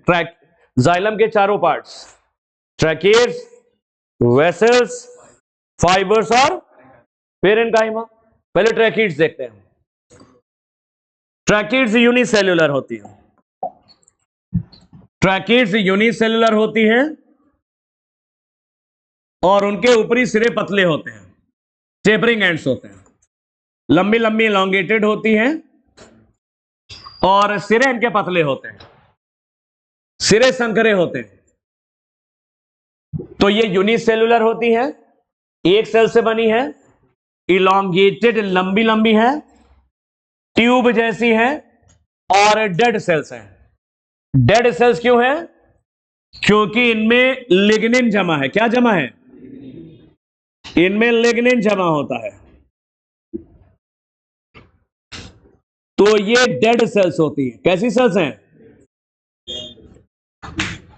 जाइलम के चारों पार्ट्स, ट्रैकीड्स, वेसल्स, फाइबर्स और पेरेन्काइमा। पहले ट्रैकीड्स देखते हैं। ट्रैकीड्स यूनिसेल्युलर होती है। ट्रैकीड्स यूनिसेल्युलर होती हैं और उनके ऊपरी सिरे पतले होते हैं, टेपरिंग एंड्स होते हैं, लंबी लंबी एलोंगेटेड होती हैं और सिरे इनके पतले होते हैं, सिरे संकरे होते हैं। तो ये यूनिसेल्युलर होती है, एक सेल से बनी है, इलोंगेटेड लंबी लंबी है, ट्यूब जैसी है और डेड सेल्स हैं। डेड सेल्स क्यों है? क्योंकि इनमें लिग्निन जमा है। क्या जमा है? इनमें लिग्निन जमा होता है, तो ये डेड सेल्स होती हैं। कैसी सेल्स हैं?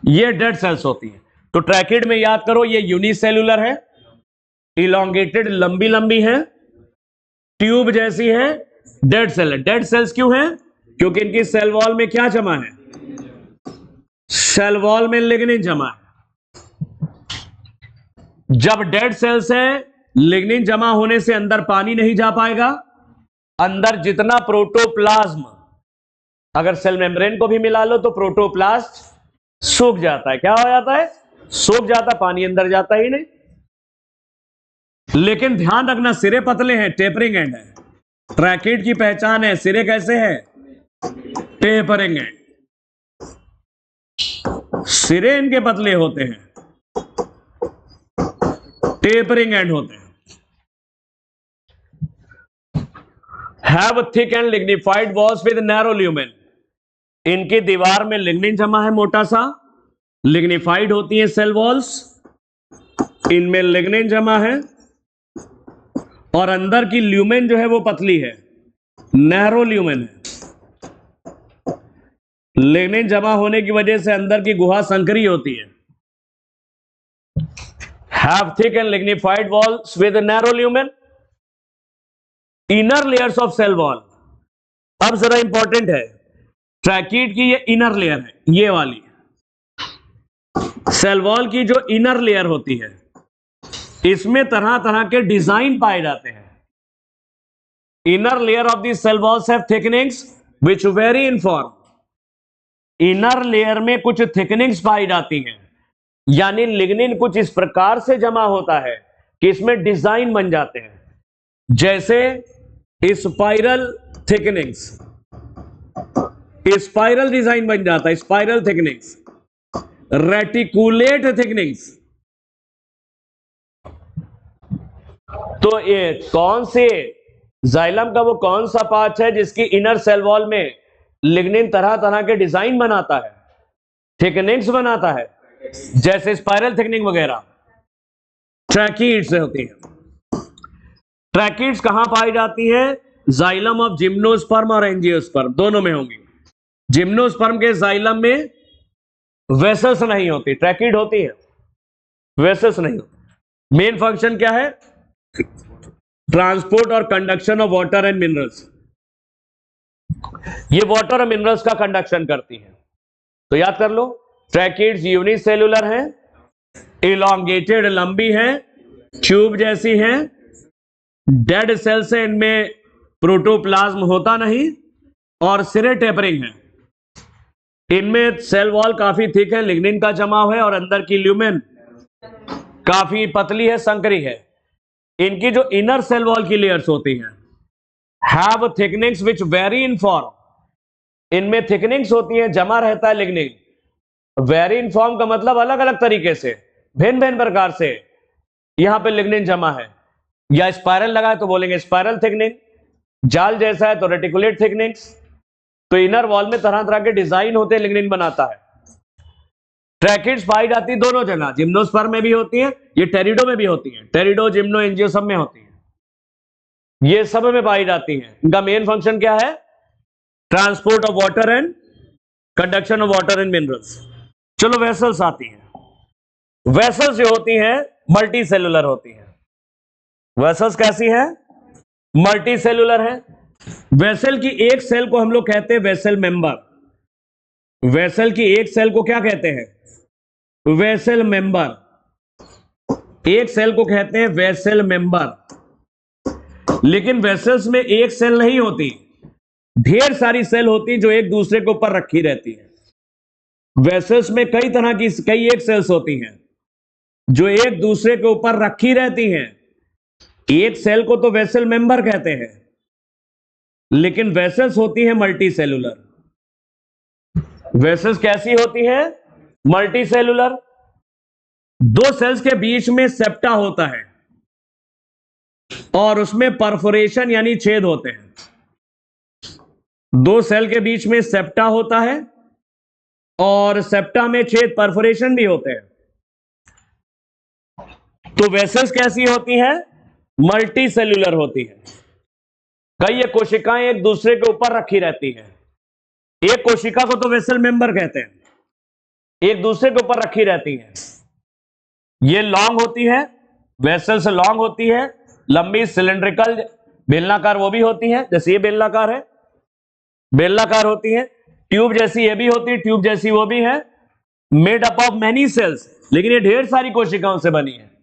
ये डेड सेल्स होती हैं। तो ट्रैकिड में याद करो, ये यूनिसेल्युलर है, इलोंगेटेड लंबी लंबी है, ट्यूब जैसी है, डेड सेल है। डेड सेल्स क्यों है? क्योंकि इनकी सेल वॉल में क्या जमा है? सेल वॉल में लिग्निन जमा है। जब डेड सेल्स है, लिग्निन जमा होने से अंदर पानी नहीं जा पाएगा। अंदर जितना प्रोटोप्लाज्म, अगर सेल मेम्ब्रेन को भी मिला लो तो प्रोटोप्लास्ट सूख जाता है। क्या हो जाता है? सूख जाता, पानी अंदर जाता ही नहीं। लेकिन ध्यान रखना, सिरे पतले हैं, टेपरिंग एंड है। ट्रैकिड की पहचान है, सिरे कैसे हैं? Tapering and. सिरे इनके पतले होते हैं, टेपरिंग एंड होते हैं। Have thick and lignified walls with narrow lumen. इनकी दीवार में लिग्निन जमा है, मोटा सा, लिग्निफाइड होती है सेल वॉल्स, इनमें लिग्निन जमा है और अंदर की ल्यूमेन जो है वो पतली है, नैरो ल्यूमेन है। लिग्निन जमा होने की वजह से अंदर की गुहा संकरी होती है। Have thick and lignified walls with narrow lumen. Inner layers of cell wall. अब जरा इंपॉर्टेंट है, ट्रैकिड की ये इनर लेयर है, ये वाली सेल वॉल की जो इनर लेयर होती है, इसमें तरह तरह के डिजाइन पाए जाते हैं। Inner layer of the cell walls have thickenings which vary in form. Inner layer में कुछ थिकनिंग्स पाई जाती हैं, यानी लिग्निन कुछ इस प्रकार से जमा होता है कि इसमें डिजाइन बन जाते हैं, जैसे स्पाइरल थिकनिंग्स, स्पाइरल डिजाइन बन जाता है, स्पाइरल थिकनिंग्स, रेटिकुलेट थिकनिंग्स। तो ये कौन से जाइलम का वो कौन सा पार्ट है जिसकी इनर सेल वॉल में लिग्निन तरह तरह के डिजाइन बनाता है, थिकनिंग्स बनाता है, जैसे स्पाइरल थिकनिंग वगैरह ट्रैकीड्स से होती है। ट्रैकीड्स कहां पाई जाती है? जाइलम ऑफ जिम्नोस्पर्म और एंजियोस्पर्म दोनों में होंगी। जिम्नोस्पर्म के जाइलम में वेसल्स नहीं होती, ट्रैकीड होती है, वेसल्स नहीं होती। मेन फंक्शन क्या है? ट्रांसपोर्ट और conduction of water and minerals. ये वाटर और मिनरल्स का कंडक्शन करती है। तो याद कर लो, ट्रैकीड्स यूनिसेल्युलर हैं, इलॉन्गेटेड लंबी हैं, ट्यूब जैसी हैं, डेड सेल से इनमें प्रोटोप्लाज्म होता नहीं और सिरे टेपरिंग है। इनमें सेल वॉल काफी थिक है, लिग्निन का जमाव है और अंदर की ल्यूमेन काफी पतली है, संकरी है। इनकी जो इनर सेल वॉल की लेयर्स होती हैं have thickenings which very in form, इनमें थिकनिंग्स होती हैं, जमा रहता है लिग्निन। वेरी इन फॉर्म का मतलब अलग अलग तरीके से, भिन्न भिन्न प्रकार से यहां पे लिग्निन जमा है। या स्पाइरल लगा है तो बोलेंगे स्पाइरल थिकनिंग, जाल जैसा है तो रेटिकुलेट थिकनिंग्स। तो इनर वॉल में तरह तरह के डिजाइन होते हैं, लिग्निन बनाता है। ट्रैकीड्स पाई जाती है दोनों जगह, जिम्नोस्पर्म में भी होती है, ये टेरिडो में भी होती है, टेरिडो जिम्नो एंजियो सब में होती है, ये सब में पाई जाती हैं। इनका मेन फंक्शन क्या है? Transport of water and conduction of water and minerals. चलो वेसल्स आती हैं। वेसल्स जो होती हैं मल्टी सेलुलर होती हैं। वेसल्स कैसी है? मल्टी सेलुलर है। वेसल की एक सेल को हम लोग कहते हैं वेसल मेंबर। वेसल की एक सेल को क्या कहते हैं? Vessel member. एक सेल को कहते हैं वेसल मेंबर। लेकिन वेसल्स में एक सेल नहीं होती, ढेर सारी सेल होती जो एक दूसरे के ऊपर रखी रहती है। वेसल्स में कई तरह की कई एक सेल्स होती हैं जो एक दूसरे के ऊपर रखी रहती हैं। एक सेल को तो वेसल मेंबर कहते हैं, लेकिन वेसल्स होती है मल्टी सेलुलर। वेसल्स कैसी होती है? Multi cellular. दो सेल्स के बीच में सेप्टा होता है और उसमें परफोरेशन यानी छेद होते हैं। दो सेल के बीच में सेप्टा होता है और सेप्टा में छेद, परफोरेशन भी होते हैं। तो वेसल्स कैसी होती हैं? मल्टी सेलुलर होती है। कई ये कोशिकाएं एक दूसरे के ऊपर रखी रहती हैं। एक कोशिका को तो वेसल मेंबर कहते हैं, एक दूसरे के ऊपर रखी रहती हैं। ये लॉन्ग होती है, वेसल्स लॉन्ग होती है, लंबी सिलेंड्रिकल बेलनाकार वो भी होती है, जैसे ये बेलनाकार है, बेलनाकार होती है। ट्यूब जैसी ये भी होती है, ट्यूब जैसी वो भी है। Made up of many cells, लेकिन ये ढेर सारी कोशिकाओं से बनी है।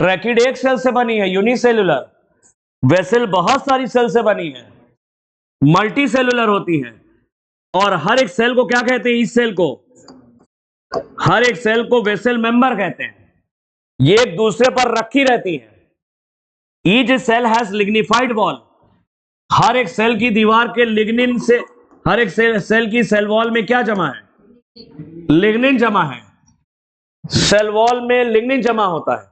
ट्रैकीड एक सेल से बनी है, यूनिसेलुलर। वेसल बहुत सारी सेल से बनी है, मल्टी सेलुलर होती है। और हर एक सेल को क्या कहते हैं? इस सेल को, हर एक सेल को वेसल मेंबर कहते हैं। ये एक दूसरे पर रखी रहती है। Each cell has lignified wall, हर एक सेल की दीवार के लिग्निन से, हर एक सेल की सेल वॉल में क्या जमा है? लिग्निन जमा है। सेल वॉल में लिग्निन जमा होता है।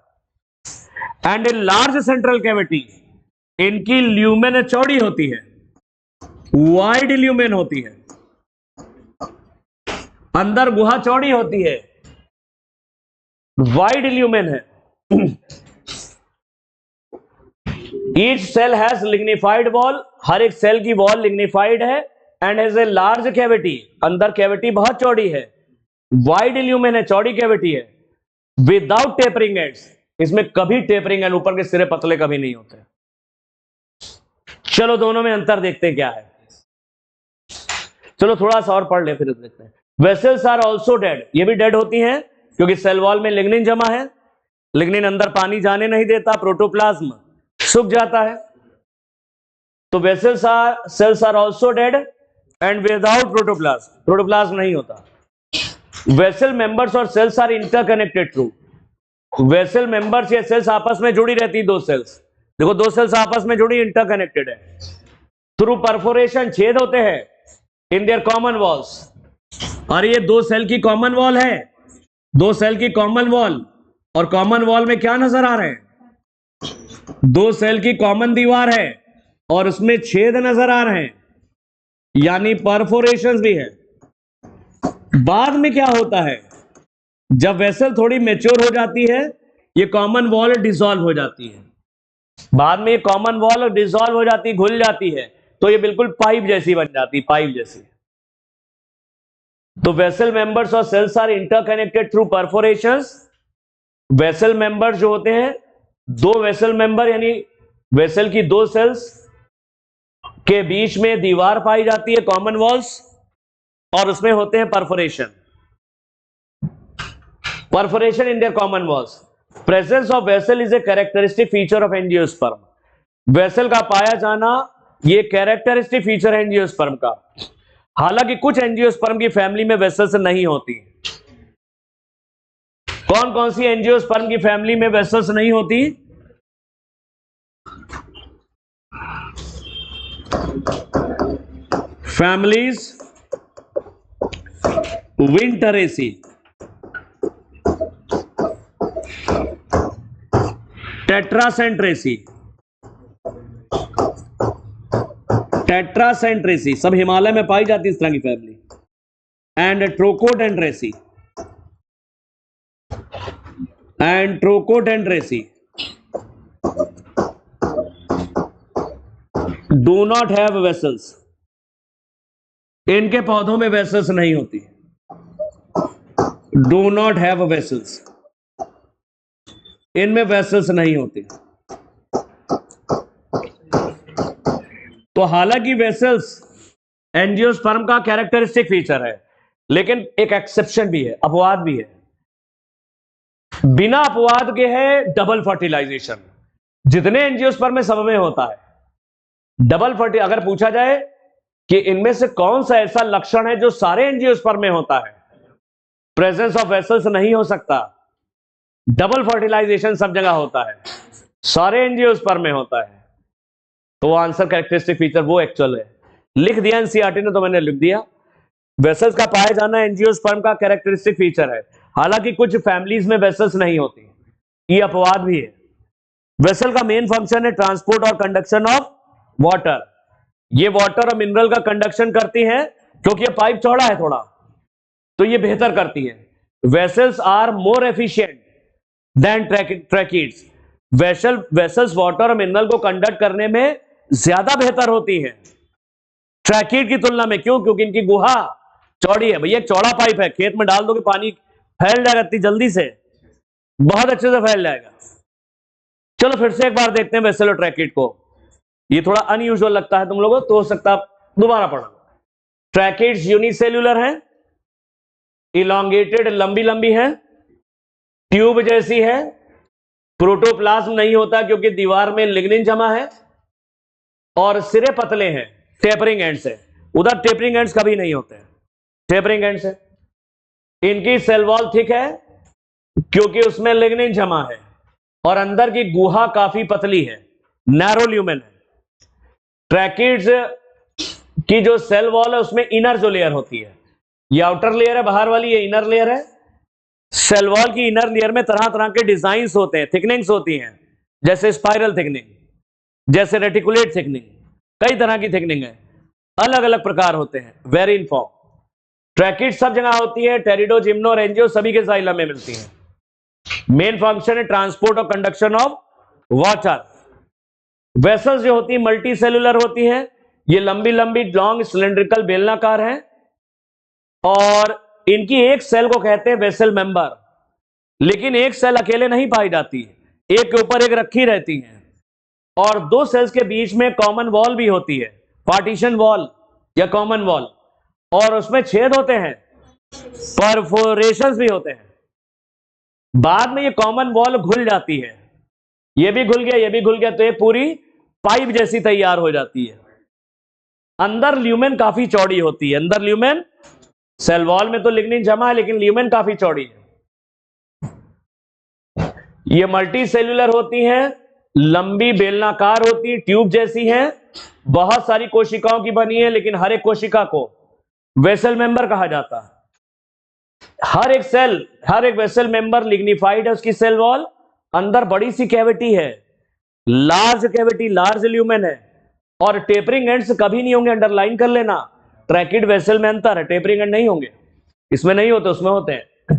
And in large central cavity, इनकी ल्यूमेन चौड़ी होती है, वाइड ल्यूमेन होती है, अंदर गुहा चौड़ी होती है, वाइड ल्यूमेन है। Each cell has lignified wall, हर एक सेल की वॉल लिग्निफाइड है। And has a large cavity, अंदर कैविटी बहुत चौड़ी है, वाइड ल्यूमेन है, चौड़ी कैविटी है। विदाउट टेपरिंग एंड्स, इसमें कभी टेपरिंग एंड ऊपर के सिरे पतले कभी नहीं होते। चलो दोनों में अंतर देखते हैं क्या है। चलो थोड़ा सा और पढ़ ले फिर देखते हैं। वेसल्स आर ऑल्सो डेड, ये भी डेड होती हैं क्योंकि सेल वॉल में लिग्निन जमा है। लिग्निन अंदर पानी जाने नहीं देता, प्रोटोप्लाज्म सूख जाता है। तो vessels are, cells are also dead and without protoplasm, protoplasm नहीं होता। वेसल मेंबर्स और cells are interconnected through, vessel members या सेल्स आपस में जुड़ी रहती है, दो सेल्स, देखो दो सेल्स आपस में जुड़ी, इंटरकनेक्टेड है थ्रू परफोरेशन, छेद होते हैं इन देयर कॉमन वॉल्स। और ये दो सेल की कॉमन वॉल है, दो सेल की कॉमन वॉल, और कॉमन वॉल में क्या नजर आ रहे हैं? दो सेल की कॉमन दीवार है और उसमें छेद नजर आ रहे हैं, यानी परफोरेशंस भी है। बाद में क्या होता है, जब वेसल थोड़ी मैच्योर हो जाती है, ये कॉमन वॉल डिसॉल्व हो जाती है, बाद में ये कॉमन वॉल डिसॉल्व हो जाती है, घुल जाती है, तो ये बिल्कुल पाइप जैसी बन जाती है, पाइप जैसी। तो वेसल मेंबर्स और cells are interconnected through perforations. Vessel members जो होते हैं, दो वेसल मेंबर यानी वेसल की दो सेल्स के बीच में दीवार पाई जाती है, कॉमन वॉल्स, और उसमें होते हैं perforation, perforation in their common walls. Presence of vessel is a characteristic feature of angiosperm. Vessel का पाया जाना ये कैरेक्टरिस्टिक फीचर है एंजियोस्पर्म का। हालांकि कुछ एंजियोस्पर्म की फैमिली में वेसल्स नहीं होती। कौन कौन सी एंजियोस्पर्म की फैमिली में वेसल्स नहीं होती? फैमिलीज विंटरेसी, टेट्रासेंट्रेसी, टेट्रासेंट्रेसी सब हिमालय में पाई जाती है इस तरह की family, and Trochodendraceae, and Trochodendraceae do not have vessels. इनके पौधों में वेसल्स नहीं होती, डू नॉट हैव वेसल्स, इनमें वेसल्स नहीं होती। तो हालांकि वेसल्स एंजियोस्पर्म का कैरेक्टरिस्टिक फीचर है, लेकिन एक एक्सेप्शन भी है, अपवाद भी है। बिना अपवाद के है डबल फर्टिलाइजेशन। जितने एंजियोस्पर्म में सब में होता है डबल फर्टिलाइजेशन। अगर पूछा जाए कि इनमें से कौन सा ऐसा लक्षण है जो सारे एंजियोस्पर्म में होता है, प्रेजेंस ऑफ वेसल्स नहीं हो सकता। डबल फर्टिलाइजेशन सब जगह होता है, सारे एंजियोस्पर्म में होता है। तो वो आंसर कैरेक्टरिस्टिक फीचर वो एक्चुअल है। लिख दिया एनसीईआरटी ने, तो मैंने लिख दिया। वेसल्स का पाया जाना एंजियोस्पर्म का कैरेक्टरिस्टिक फीचर है, हालांकि कुछ फैमिलीज में वेसल्स नहीं होती, ये अपवाद भी है। वेसल का मेन फंक्शन है ट्रांसपोर्ट और कंडक्शन ऑफ वाटर। ये वाटर और मिनरल का कंडक्शन करती है, क्योंकि ये पाइप चौड़ा है थोड़ा, तो ये बेहतर करती है। Vessels are more efficient than tracheids. Vessels water और मिनरल को कंडक्ट करने में ज्यादा बेहतर होती है ट्रैकिड की तुलना में। क्यों? क्योंकि इनकी गुहा चौड़ी है। भैया एक चौड़ा पाइप है, खेत में डाल दोगे पानी फैल जाएगा इतनी जल्दी से, बहुत अच्छे से फैल जाएगा। चलो फिर से एक बार देखते हैं वेसल और ट्रैकिड को। ये थोड़ा अनयूजुअल लगता है तुम लोगों को, तो हो सकता है दोबारा पढ़ लो। ट्रैकिड्स यूनिसेल्युलर है, इलॉन्गेटेड लंबी लंबी है, ट्यूब जैसी है, प्रोटोप्लाज्म नहीं होता क्योंकि दीवार में लिग्निन जमा है, और सिरे पतले हैं, टेपरिंग एंड्स है। उधर टेपरिंग एंड्स कभी नहीं होते, टेपरिंग एंड्स है। इनकी सेल वॉल थिक है क्योंकि उसमें लिग्निन जमा है, और अंदर की गुहा काफी पतली है, नैरो ल्यूमेन है। ट्रैकिड्स की जो सेल वॉल है उसमें इनर जो लेयर होती है, ये आउटर लेयर है बाहर वाली, ये इनर लेयर है। सेल वॉल की इनर लेयर में तरह तरह के डिजाइन्स होते हैं, थिकनिंग्स होती हैं, जैसे स्पाइरल थिकनिंग, जैसे रेटिकुलेट थिकनिंग, कई तरह की थिकनिंग है, अलग अलग प्रकार होते हैं, वेरिन फॉर्म। ट्रैकिड सब जगह होती है, टेरिडो, जिम्नो और एंजियो सभी के जाइलम में मिलती है। मेन फंक्शन है ट्रांसपोर्ट और कंडक्शन ऑफ वाटर। वेसल्स जो होती है मल्टी सेलुलर होती है, ये लंबी लंबी लॉन्ग सिलेंड्रिकल बेलनाकार है, और इनकी एक सेल को कहते हैं वेसल मेंबर। लेकिन एक सेल अकेले नहीं पाई जाती, एक के ऊपर एक रखी रहती है, और दो सेल्स के बीच में कॉमन वॉल भी होती है, पार्टीशन वॉल या कॉमन वॉल, और उसमें छेद होते हैं, परफोरेशंस भी होते हैं। बाद में ये कॉमन वॉल घुल जाती है, ये भी घुल गया, ये भी घुल गया, तो ये पूरी पाइप जैसी तैयार हो जाती है। अंदर ल्यूमेन काफी चौड़ी होती है, अंदर ल्यूमेन, सेल वॉल में तो लिग्निन जमा है लेकिन ल्यूमेन काफी चौड़ी है। ये मल्टी सेल्यूलर होती हैं, लंबी बेलनाकार होती, ट्यूब जैसी हैं, बहुत सारी कोशिकाओं की बनी है, लेकिन हर एक कोशिका को वेसल मेंबर कहा जाता है। हर एक सेल, हर एक वेसल मेंबर लिग्निफाइड है, उसकी सेल वॉल, अंदर बड़ी सी कैविटी है, लार्ज कैविटी, लार्ज ल्यूमेन है, और टेपरिंग एंड्स कभी नहीं होंगे, अंडरलाइन कर लेना। ट्रैकिड वेसल में अंतर है, टेपरिंग एंड नहीं होंगे, इसमें नहीं होते, उसमें होते हैं।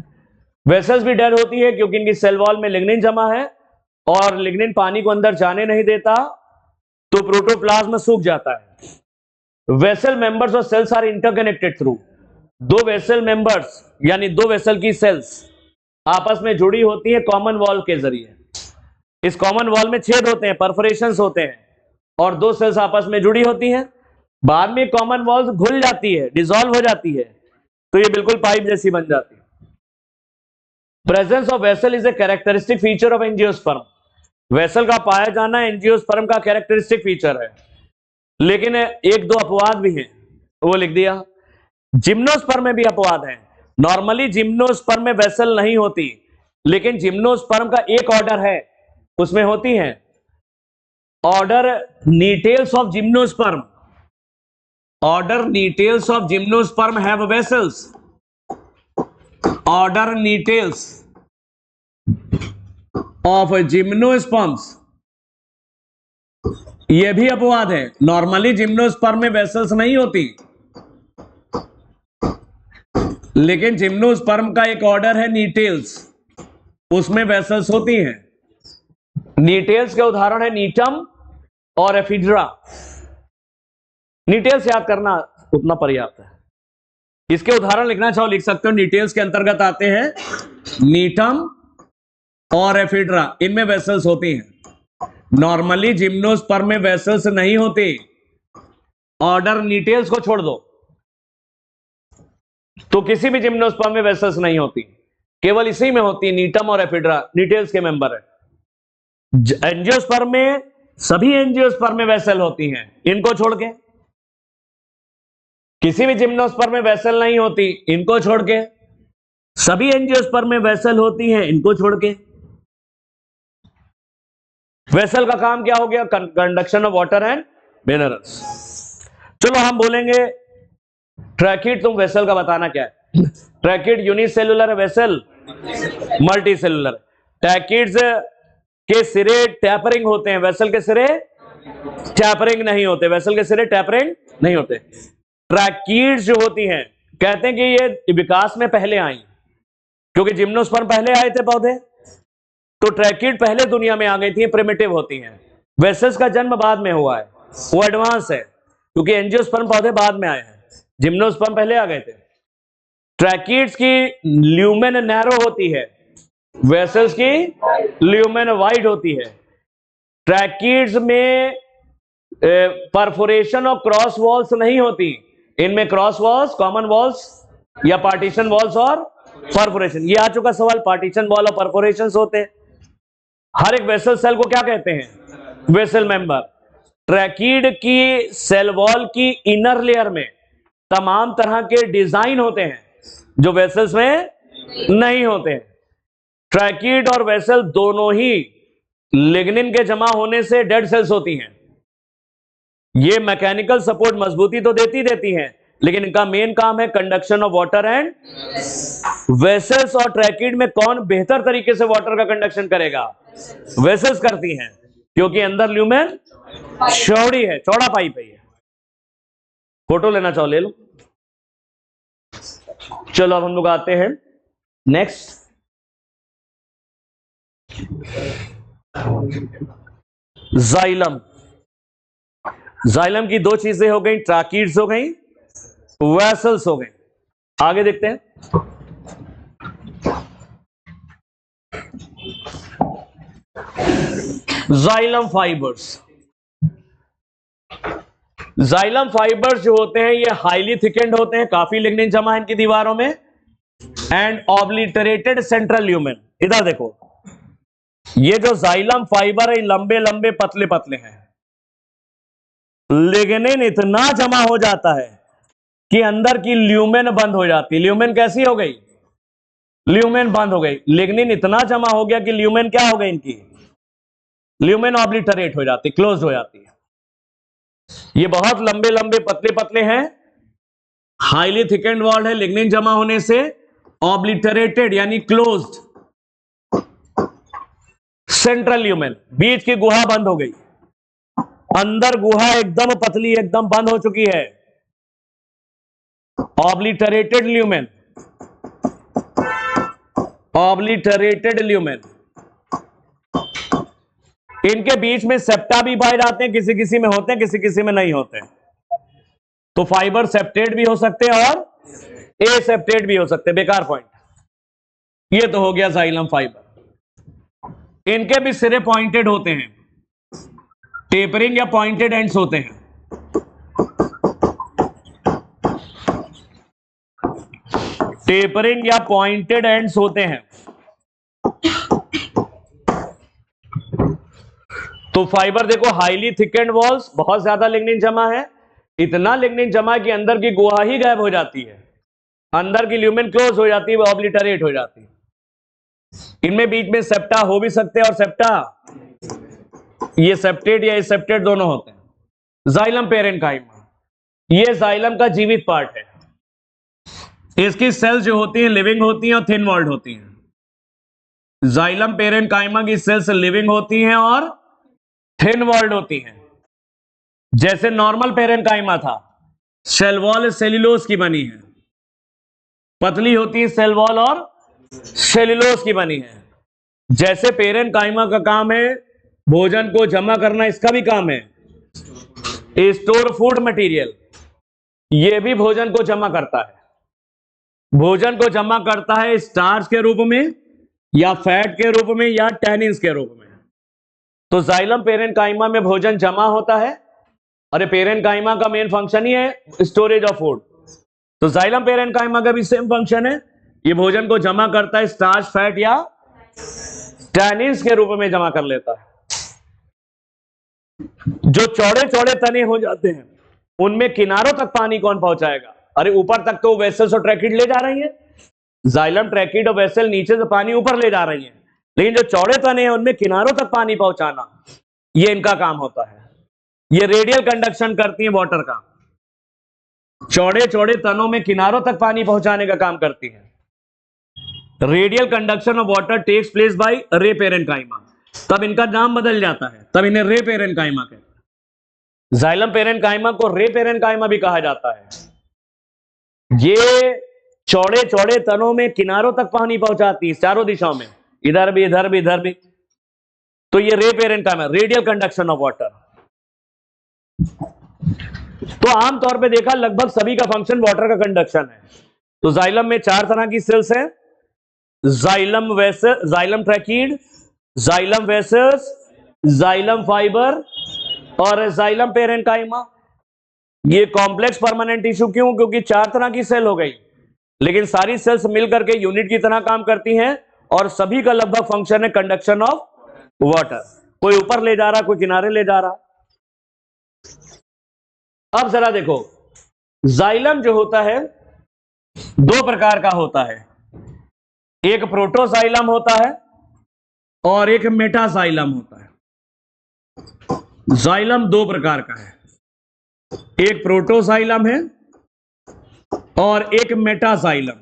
वेसल्स भी डेड होती है क्योंकि इनकी सेल वॉल में लिग्निन जमा है, और लिग्निन पानी को अंदर जाने नहीं देता, तो प्रोटोप्लाज्म सूख जाता है। वेसल मेंबर्स और सेल्स आर इंटरकनेक्टेड थ्रू, दो वेसल मेंबर्स यानी दो वेसल की सेल्स आपस में जुड़ी होती है कॉमन वॉल के जरिए। इस कॉमन वॉल में छेद होते हैं, परफोरेशंस होते हैं, और दो सेल्स आपस में जुड़ी होती हैं। बाद में कॉमन वॉल घुल जाती है, डिसॉल्व हो जाती है, तो ये बिल्कुल पाइप जैसी बन जाती है। Presence of vessel is a characteristic feature of angiosperm. Vessel का पाया जाना एंजियोस्पर्म का कैरेक्टरिस्टिक फीचर है, लेकिन एक दो अपवाद भी हैं, वो लिख दिया। जिम्नोस्पर्म में भी अपवाद है। नॉर्मली जिम्नोस्पर्म में वेसल नहीं होती, लेकिन जिम्नोस्पर्म का एक ऑर्डर है, उसमें होती हैं। Order Gnetales of gymnosperm, order Gnetales of gymnosperm have vessels. Order Gnetales of gymnosperms, यह भी अपवाद है। नॉर्मली जिम्नोस्पर्म में वेसल्स नहीं होती, लेकिन जिम्नोस्पर्म का एक ऑर्डर है नीटेल्स, उसमें वेसल्स होती हैं। नीटेल्स के उदाहरण है नीटम और एफिड्रा। नीटेल्स याद करना उतना पर्याप्त है, इसके उदाहरण लिखना चाहो लिख सकते हो। नीटेल्स के अंतर्गत आते हैं नीटम और एफिड्रा, इनमें वेसल्स होती हैं। नॉर्मली जिम्नोस्पर्म में वेसल्स नहीं होती। ऑर्डर नीटेल्स को छोड़ दो तो किसी भी जिम्नोस्पर्म में वेसल्स नहीं होती, केवल इसी में होती है, नीटम और एफिड्रा नीटेल्स के मेंबर है। एंजियोस्पर्म में, सभी एंजियोस्पर्म में वेसल होती हैं, इनको छोड़ के। किसी भी जिम्नोस्पर्म में वेसल नहीं होती, इनको छोड़ के। सभी एंजियोस्पर्म में वेसल होती हैं, इनको छोड़ के। वेसल का काम क्या हो गया? Conduction of water and minerals. चलो हम बोलेंगे ट्रैकिड, तुम वेसल का बताना क्या है। ट्रैकिड यूनिसेल्युलर है, वेसल मल्टी सेल्युलर। ट्रैकिड्स के सिरे टैपरिंग होते हैं, वेसल के सिरे टैपरिंग नहीं होते, वेसल के सिरे टैपरिंग नहीं होते। ट्रैकिड्स जो होती हैं, कहते हैं कि ये विकास में पहले आई, क्योंकि जिम्नोस्पर्म पहले आए थे पौधे, तो ट्रैकिड पहले दुनिया में आ गई थी, प्रिमिटिव होती हैं। वेसल्स का जन्म बाद में हुआ है, वो एडवांस है, क्योंकि एंजियोस्पर्म पौधे बाद में आए हैं, जिम्नोस्पर्म पहले आ गए थे। ट्रैकिड्स की ल्यूमेन नैरो होती है, वेसल्स की ल्यूमेन वाइड होती है। ट्रैकिड्स में परफोरेशन और क्रॉस वॉल्स नहीं होती, इनमें क्रॉस वॉल्स, कॉमन वॉल्स या पार्टीशन वॉल्स और परफोरेशन। ये आ चुका सवाल, पार्टीशन वॉल और परफोरेशन होते हैं। हर एक वेसल सेल को क्या कहते हैं? Vessel member. ट्रैकिड की सेल वॉल की इनर लेयर में तमाम तरह के डिजाइन होते हैं जो वेसल्स में नहीं होते हैं। ट्रैकिड और वेसल दोनों ही लिग्निन के जमा होने से डेड सेल्स होती हैं। ये मैकेनिकल सपोर्ट मजबूती तो देती हैं, लेकिन इनका मेन काम है conduction of water and. Vessels और ट्रैकिड में कौन बेहतर तरीके से वाटर का कंडक्शन करेगा? वेसल्स करती हैं, क्योंकि अंदर ल्यूमेन चौड़ी है, चौड़ा पाइप है। ये फोटो लेना चाहो ले लो। चलो अब हम लोग आते हैं नेक्स्ट, जाइलम। जाइलम की दो चीजें हो गई, ट्रैकिड्स हो गई, वेसल्स हो गई। आगे देखते हैं। Xylem fibres. जाइलम फाइबर्स जो होते हैं ये हाईली थिकेंड होते हैं, काफी लिग्निन जमा है इनकी दीवारों में, एंड ऑब्लिटरेटेड सेंट्रल ल्यूमेन। इधर देखो, ये जो जाइलम फाइबर है लंबे लंबे पतले पतले हैं, लिग्निन इतना जमा हो जाता है कि अंदर की ल्यूमेन बंद हो जाती है। ल्यूमेन कैसी हो गई? ल्यूमेन बंद हो गई, लिग्निन इतना जमा हो गया कि ल्यूमेन क्या हो गई इनकी, ल्यूमेन ऑब्लिटरेट हो जाती, क्लोज हो जाती है। ये बहुत लंबे लंबे पतले पतले हैं, हाईली थिकेंड वॉल्ड है, लिग्निन जमा होने से ऑब्लिटरेटेड यानी क्लोज्ड। सेंट्रल ल्यूमेन, बीच की गुहा बंद हो गई, अंदर गुहा एकदम पतली एकदम बंद हो चुकी है, ऑब्लिटरेटेड ल्यूमेन, ऑब्लिटरेटेड ल्यूमेन। इनके बीच में सेप्टा भी पाए जाते हैं, किसी किसी में होते हैं, किसी किसी में नहीं होते हैं। तो फाइबर सेप्टेड भी हो सकते हैं और ए सेप्टेड भी हो सकते हैं। बेकार पॉइंट। ये तो हो गया जाइलम फाइबर। इनके भी सिरे पॉइंटेड होते हैं, टेपरिंग या पॉइंटेड एंड्स होते हैं। टेपरिंग या पॉइंटेड एंड्स होते हैं। तो फाइबर देखो, हाईली थिकेंड वॉल्स, बहुत ज्यादा लिग्निन जमा है, इतना लिग्निन जमा कि अंदर की गुहा ही गायब हो जाती है, अंदर की ल्यूमेन क्लोज हो जाती है, वो ऑब्लिटरेट हो जाती है। इनमें बीच में सेप्टा हो भी सकते हैं और सेप्टा, ये सेप्टेड या सेप्टेड दोनों होते हैं। जाइलम पेरेन्काइमा, ये जाइलम का जीवित पार्ट है। इसकी सेल्स जो होती हैं लिविंग होती हैं और थिन वॉल्ड होती हैं। जाइलम पेरेन्काइमा की सेल्स लिविंग होती हैं और थिन वॉल्ड होती हैं। जैसे नॉर्मल पेरेन्काइमा था, सेल वॉल सेल्यूलोज की बनी है, पतली होती है सेल वॉल और सेल्यूलोज की बनी है। जैसे पेरेन्काइमा का काम है भोजन को जमा करना, इसका भी काम है स्टोर फूड मटेरियल, ये भी भोजन को जमा करता है। भोजन को जमा करता है स्टार्च के रूप में या फैट के रूप में या टैनिन्स के रूप में। तो जाइलम पेरेन्काइमा में भोजन जमा होता है। अरे पेरेन्काइमा का मेन फंक्शन ही है स्टोरेज ऑफ फूड, तो जाइलम पेरेन्काइमा का भी सेम फंक्शन है, ये भोजन को जमा करता है, स्टार्च फैट या टैनिन्स के रूप में जमा कर लेता है। जो चौड़े चौड़े तने हो जाते हैं उनमें किनारों तक पानी कौन पहुंचाएगा? अरे ऊपर तक तो वेसल्स और ट्रैकिड ले जा रही है, जाइलम ट्रैकिड और वेसल नीचे से पानी ऊपर ले जा रही है, लेकिन जो चौड़े तने हैं उनमें किनारों तक पानी पहुंचाना, ये इनका काम होता है। ये रेडियल कंडक्शन करती है वाटर का, चौड़े चौड़े तनों में किनारों तक पानी पहुंचाने का काम करती है। Radial conduction of water takes place by ray parenchyma, तब इनका नाम बदल जाता है, तब इन्हें रे पेरेन्काइमा कहते हैं। जाइलम पेरेन्काइमा को रे पेरेन्काइमा भी कहा जाता है। ये चौड़े चौड़े तनों में किनारों तक पानी पहुंचाती है, चारों दिशाओं में, इधर भी इधर भी इधर भी। तो ये रे parenchyma, radial conduction of water. तो आमतौर पे देखा लगभग सभी का फंक्शन वाटर का कंडक्शन है। तो जाइलम में 4 तरह की सेल्स हैं, xylem vessel, xylem tracheid, xylem vessels, xylem fibre और जाइलम पेरेन्काइमा। ये कॉम्प्लेक्स परमानेंट टिश्यू क्यों? क्योंकि 4 तरह की सेल हो गई, लेकिन सारी सेल्स मिलकर के यूनिट की तरह काम करती हैं और सभी का लगभग फंक्शन है कंडक्शन ऑफ वाटर। कोई ऊपर ले जा रहा, कोई किनारे ले जा रहा। अब जरा देखो, जाइलम जो होता है 2 प्रकार का होता है, एक प्रोटोजाइलम होता है और एक मेटाजाइलम होता है। जाइलम 2 प्रकार का है, एक प्रोटोजाइलम है और एक मेटाजाइलम।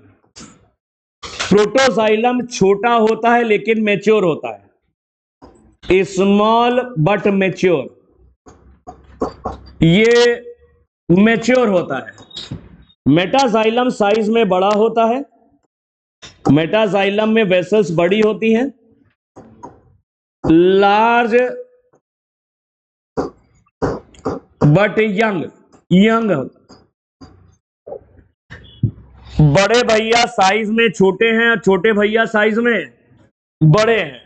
प्रोटोजाइलम छोटा होता है लेकिन मैच्योर होता है, स्मॉल बट मैच्योर, ये मैच्योर होता है। मेटाजाइलम साइज में बड़ा होता है, मेटाजाइलम में वेसल्स बड़ी होती हैं, लार्ज बट यंग होता है। बड़े भैया साइज में छोटे हैं और छोटे भैया साइज में बड़े हैं।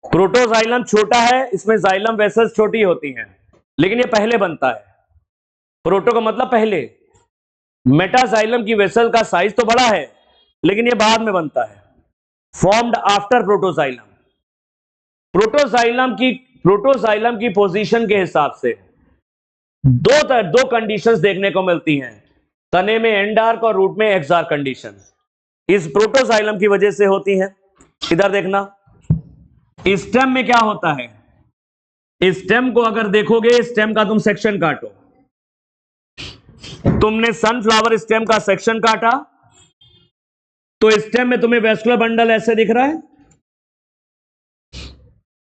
प्रोटोजाइलम छोटा है, इसमें जाइलम वेसल्स छोटी होती हैं, लेकिन ये पहले बनता है। प्रोटो का मतलब पहले, मेटाजाइलम की वेसल का साइज तो बड़ा है लेकिन ये बाद में बनता है, फॉर्म्ड आफ्टर प्रोटोजाइलम। प्रोटोजाइलम की पोजीशन के हिसाब से दो कंडीशंस देखने को मिलती हैं, तने में एंडार्क और रूट में एक्सार्क कंडीशन। इस प्रोटोजाइलम की वजह से होती हैं। इधर देखना, स्टेम में क्या होता है, स्टेम को अगर देखोगे, स्टेम का तुम सेक्शन काटो, तुमने सनफ्लावर स्टेम का सेक्शन काटा तो स्टेम में तुम्हें वेस्कुलर बंडल ऐसे दिख रहा है,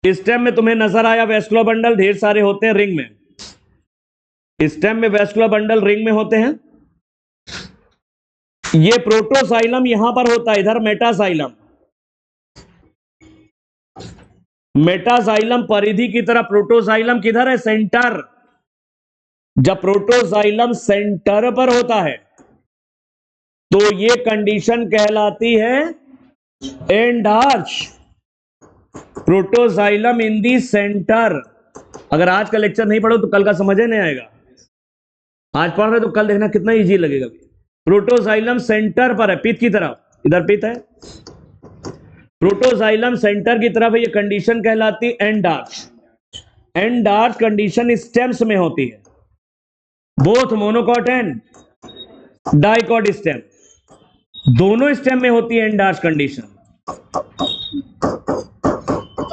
स्टेम में तुम्हें नजर आया वेस्कुलर बंडल ढेर सारे होते हैं रिंग में, स्टेम में वेस्कुलर बंडल रिंग में होते हैं। ये प्रोटोजाइलम यहां पर होता है, इधर मेटाजाइलम, मेटाजाइलम परिधि की तरफ, प्रोटोजाइलम किधर है, सेंटर। जब प्रोटोजाइलम सेंटर पर होता है तो ये कंडीशन कहलाती है endarch, protoxylem in the centre. अगर आज का लेक्चर नहीं पढ़ो तो कल का समझ नहीं आएगा, आज पढ़ रहे तो कल देखना कितना इजी लगेगा। प्रोटोजाइलम सेंटर पर है, पित की तरफ, इधर पित है, प्रोटोजाइलम सेंटर की तरफ है, ये कंडीशन कहलाती एंडार्च। एंडार्च कंडीशन स्टेम्स में होती है, both monocot and dicot stem, दोनों स्टेम में होती है एंडार्च कंडीशन।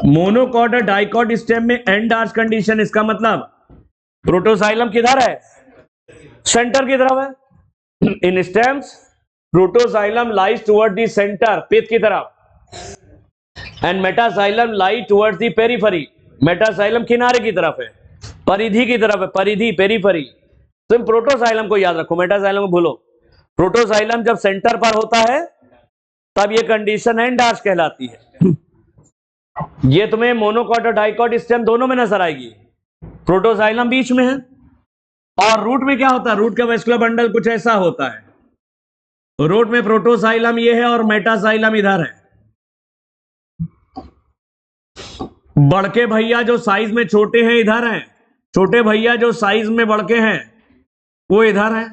मोनोकॉट और डाइकॉट स्टेम में एंडार्च कंडीशन, इसका मतलब प्रोटोजाइलम किधर है, सेंटर की तरफ है। इन stems protoxylem lies toward the centre, पित की तरफ, and metaxylem lies toward the periphery, metaxylem किनारे की तरफ है, परिधि की तरफ है, परिधि पेरिफेरी। तुम प्रोटोजाइलम को याद रखो, मेटाजाइलम को भूलो। प्रोटोजाइलम जब सेंटर पर होता है तब ये कंडीशन एंडार्च कहलाती है। ये तुम्हें मोनोकॉट और डाइकॉट स्टेम दोनों में नजर आएगी, प्रोटोजाइलम बीच में है। और रूट में क्या होता है, रूट का वेस्कुलर बंडल कुछ ऐसा होता है, रूट में प्रोटोजाइलम ये है और मेटाजाइलम इधर है। बड़के भैया जो साइज में छोटे हैं इधर हैं, छोटे भैया जो साइज में बड़के हैं वो इधर है।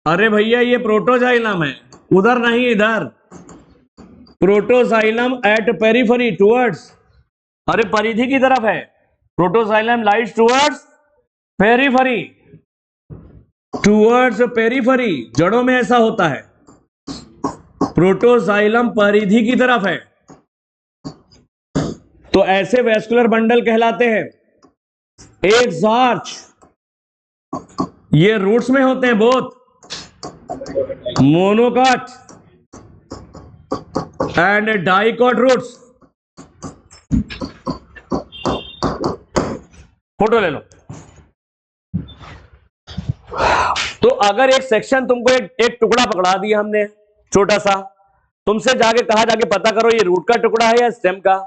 अरे भैया ये प्रोटोजाइलम है, उधर नहीं इधर, प्रोटोजाइलम एट पेरिफेरी टुवर्ड्स, अरे परिधि की तरफ है, protoxylem lies towards periphery, towards periphery, जड़ों में ऐसा होता है, प्रोटोजाइलम परिधि की तरफ है। तो ऐसे वेस्कुलर बंडल कहलाते हैं एक्सआर्च, ये रूट्स में होते हैं, both monocot and dicot roots. Photo ले लो। तो अगर एक सेक्शन तुमको एक टुकड़ा पकड़ा दिया हमने छोटा सा, तुमसे जाके कहा जाके पता करो ये रूट का टुकड़ा है या स्टेम का,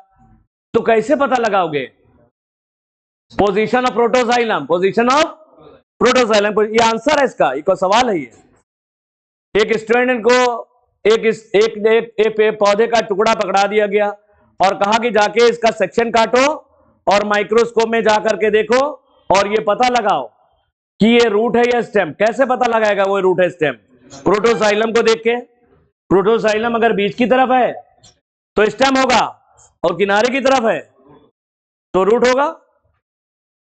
तो कैसे पता लगाओगे, position of protoxylem, position of protoxylem, ये आंसर है इसका, ये सवाल है। ये एक स्टूडेंट को एक पौधे का टुकड़ा पकड़ा दिया गया और कहा कि जाके इसका सेक्शन काटो और माइक्रोस्कोप में जाकर के देखो और ये पता लगाओ कि ये रूट है या स्टेम। कैसे पता लगाएगा वो रूट है स्टेम, प्रोटोजाइलम को देख के। प्रोटोजाइलम अगर बीच की तरफ है तो स्टेम होगा और किनारे की तरफ है तो रूट होगा।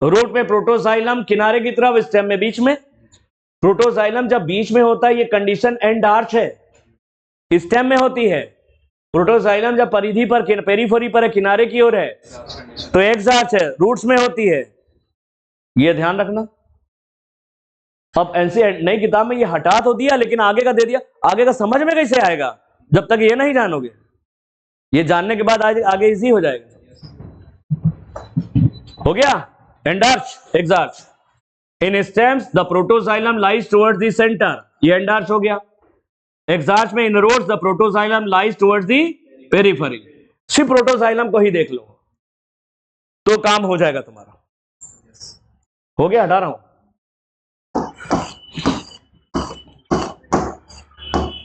रूट में प्रोटोजाइलम किनारे की तरफ, स्टेम में बीच में। प्रोटोजाइलम जब बीच में होता है ये कंडीशन एंडार्च है, स्टेम में होती है। प्रोटोजाइलम जब परिधि पर, पेरिफेरी पर है, किनारे की ओर है तो एक्सआर्च है, रूट्स में होती है, ये ध्यान रखना। अब एनसीईआरटी नई किताब में ये हटा तो दिया लेकिन आगे का दे दिया, आगे का समझ में कैसे आएगा जब तक ये नहीं जानोगे। ये जानने के बाद आगे इजी हो जाएगा। हो गया, endarch, exarch. In stems the protoxylem lies towards the centre, ये एंडार्च हो गया। एक्सआर्च में in roots the protoxylem lies towards the periphery. सिर्फ प्रोटोजाइलम को ही देख लो तो काम हो जाएगा तुम्हारा। हो गया, हटा रहा हूं।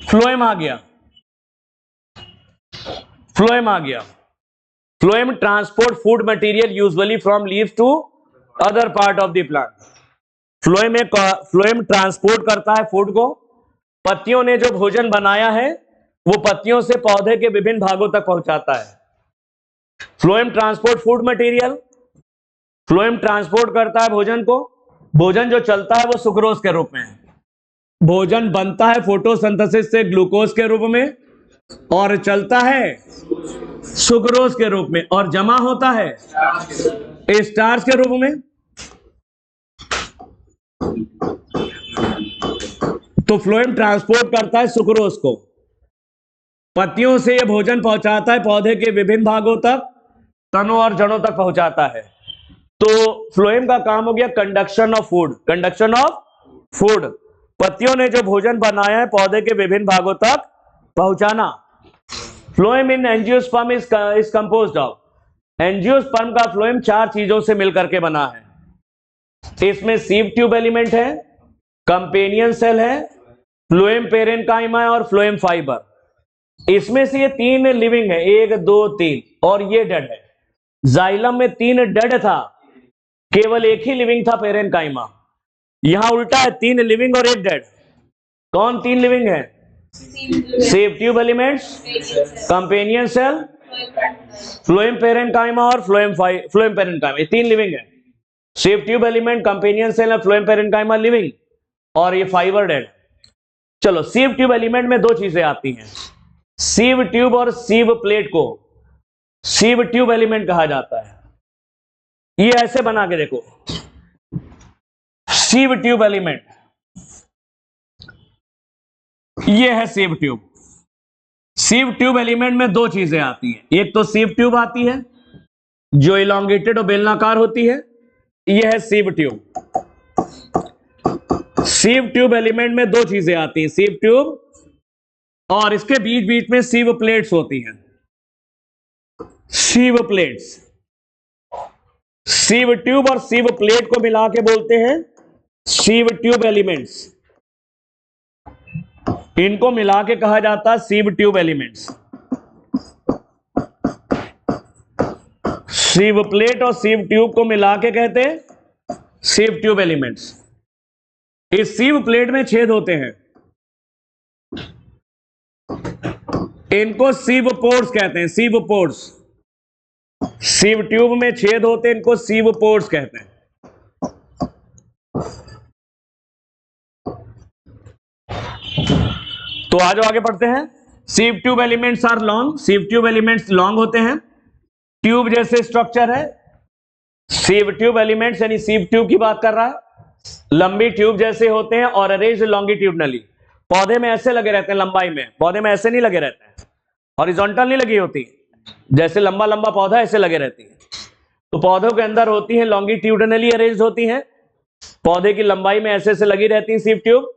फ्लोएम आ गया, फ्लोएम आ गया। Phloem transport food material usually from leaves to other part of the plant. Phloem transport करता है फूड को। पत्तियों ने जो भोजन बनाया है वो पत्तियों से पौधे के विभिन्न भागों तक पहुंचाता है। Phloem transport food material, phloem transport करता है भोजन को। भोजन जो चलता है वो सुक्रोज के रूप में है। भोजन बनता है फोटोसिंथेसिस से ग्लूकोज के रूप में और चलता है सुक्रोज के रूप में और जमा होता है स्टार्च के रूप में। तो फ्लोएम ट्रांसपोर्ट करता है सुक्रोज को, पत्तियों से यह भोजन पहुंचाता है पौधे के विभिन्न भागों तक, तनों और जड़ों तक पहुंचाता है। तो फ्लोएम का काम हो गया conduction of food, conduction of food, पत्तियों ने जो भोजन बनाया है पौधे के विभिन्न भागों तक पहुंचाना। Phloem in angiosperm is composed of, angiosperm का फ्लोएम 4 चीजों से मिलकर के बना है। इसमें सीव ट्यूब एलिमेंट है, कंपेनियन सेल है, फ्लोएम पेरेन्काइमा है और फ्लोएम फाइबर। इसमें से ये 3 लिविंग है, 1 2 3, और ये डेड है। जाइलम में 3 डेड था, केवल 1 ही लिविंग था पेरेन्काइमा। यहां उल्टा है, 3 लिविंग और 1 डेड। कौन 3 लिविंग है? Sieve tube elements, companion cell, phloem parenchyma और फ्लोएम पेरेन्काइमा, ये 3 लिविंग है। Sieve tube element, companion cell और फ्लोएम पेरेन्काइमा लिविंग, और ये फाइबर डेड। चलो, सीव ट्यूब एलिमेंट में 2 चीजें आती हैं, सीव ट्यूब और सीव प्लेट को सीव ट्यूब एलिमेंट कहा जाता है। ये ऐसे बना के देखो, सीव ट्यूब एलिमेंट, ये है सीव ट्यूब। सीव ट्यूब एलिमेंट में 2 चीजें आती हैं, एक तो सीव ट्यूब आती है जो इलॉन्गेटेड और बेलनाकार होती है, यह है सीव ट्यूब। सीव ट्यूब एलिमेंट में 2 चीजें आती हैं, सीव ट्यूब और इसके बीच बीच में सीव प्लेट्स होती हैं। सीव प्लेट्स, सीव ट्यूब और सीव प्लेट को मिला के बोलते हैं सीव ट्यूब एलिमेंट्स। इनको मिला के कहा जाता है सीव ट्यूब एलिमेंट्स। सीव प्लेट और सीव ट्यूब को मिला के कहते हैं सीव ट्यूब एलिमेंट्स। इस सीव प्लेट में छेद होते हैं, इनको सीव पोर्स कहते हैं, सीव पोर्स। सीव ट्यूब में छेद होते हैं, इनको सीव पोर्स कहते हैं। तो आज आगे पढ़ते हैं। Sieve tube elements are long, sieve tube elements long होते हैं, ट्यूब जैसे स्ट्रक्चर है। सीव ट्यूब एलिमेंट्स यानी सीव ट्यूब की बात कर रहा है, लंबी ट्यूब जैसे होते हैं और अरेंज्ड लॉन्गिट्यूडनली। पौधे में ऐसे लगे रहते हैं लंबाई में, पौधे में ऐसे नहीं लगे रहते हैं, हॉरिजॉन्टल नहीं लगी होती, जैसे लंबा लंबा पौधा ऐसे लगे रहती है। तो पौधों के अंदर होती है लॉन्गिट्यूडनली अरेंज्ड होती हैं, पौधे की लंबाई में ऐसे ऐसे लगी रहती है sieve tube.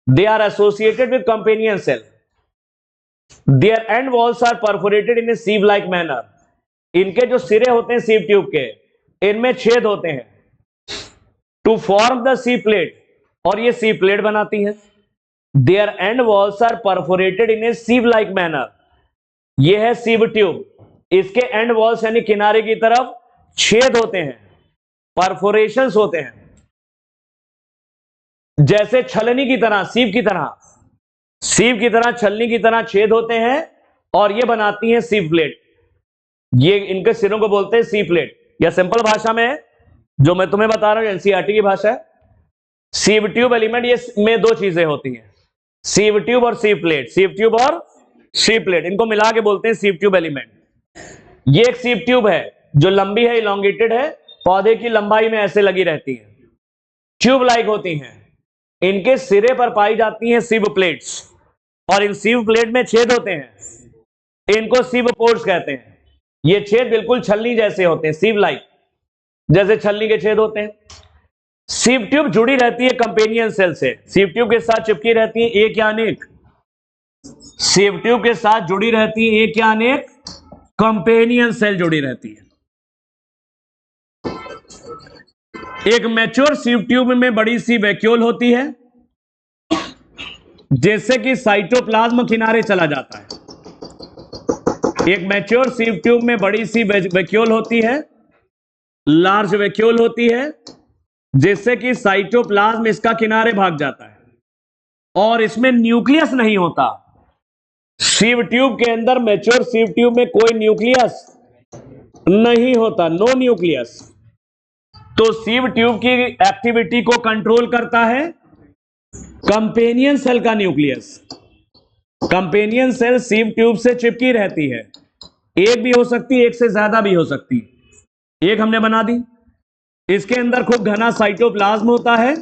They are associated with companion cell, their end walls are perforated in a sieve like manner. इनके जो सिरे होते हैं सीव ट्यूब के, इनमें छेद होते हैं to form the sieve plate, और ये सी प्लेट बनाती है। Their end walls are perforated in a sieve like manner, ये है सीव ट्यूब। इसके एंड वॉल्स यानी किनारे की तरफ छेद होते हैं, परफोरेशंस होते हैं, जैसे छलनी की तरह, सीव की तरह, सीव की तरह, छलनी की तरह छेद होते हैं, और ये बनाती हैं सीव प्लेट। ये इनके सिरों को बोलते हैं सी प्लेट, या सिंपल भाषा में जो मैं तुम्हें बता रहा हूं एनसीईआरटी की भाषा है। सीव ट्यूब एलिमेंट ये में 2 चीजें होती हैं, सीव ट्यूब और सी प्लेट, सीव ट्यूब और सी प्लेट, इनको मिला के बोलते हैं सीव ट्यूब एलिमेंट। ये एक सीव ट्यूब है जो लंबी है, इलॉन्गेटेड है, पौधे की लंबाई में ऐसे लगी रहती है, ट्यूब लाइक होती हैं। इनके सिरे पर पाई जाती हैं सीव प्लेट्स, और इन सीव प्लेट में छेद होते हैं, इनको सीव पोर्स कहते हैं। ये छेद बिल्कुल छलनी जैसे होते हैं, सीव लाइक, जैसे छलनी के छेद होते हैं। सीव ट्यूब जुड़ी रहती है कंपेनियन सेल से, सीव ट्यूब के साथ चिपकी रहती है एक या अनेक, सीव ट्यूब के साथ जुड़ी रहती है एक या अनेक कंपेनियन सेल जुड़ी रहती है। एक मैच्योर सीव ट्यूब में बड़ी सी वैक्यूल होती है, जैसे कि साइटोप्लाज्म किनारे चला जाता है। एक मैच्योर सीव ट्यूब में बड़ी सी वैक्यूल होती है, लार्ज वैक्यूल होती है, जिससे कि साइटोप्लाज्म इसका किनारे भाग जाता है, और इसमें न्यूक्लियस नहीं होता। सीव ट्यूब के अंदर, मैच्योर सीव ट्यूब में कोई न्यूक्लियस नहीं होता, नो न्यूक्लियस। तो सीव ट्यूब की एक्टिविटी को कंट्रोल करता है कंपेनियन सेल का nucleus. Companion cell sieve tube से चिपकी रहती है। एक भी हो सकती है, एक से ज्यादा भी हो सकती है। एक हमने बना दी। इसके अंदर खूब घना साइटोप्लाज्म होता है।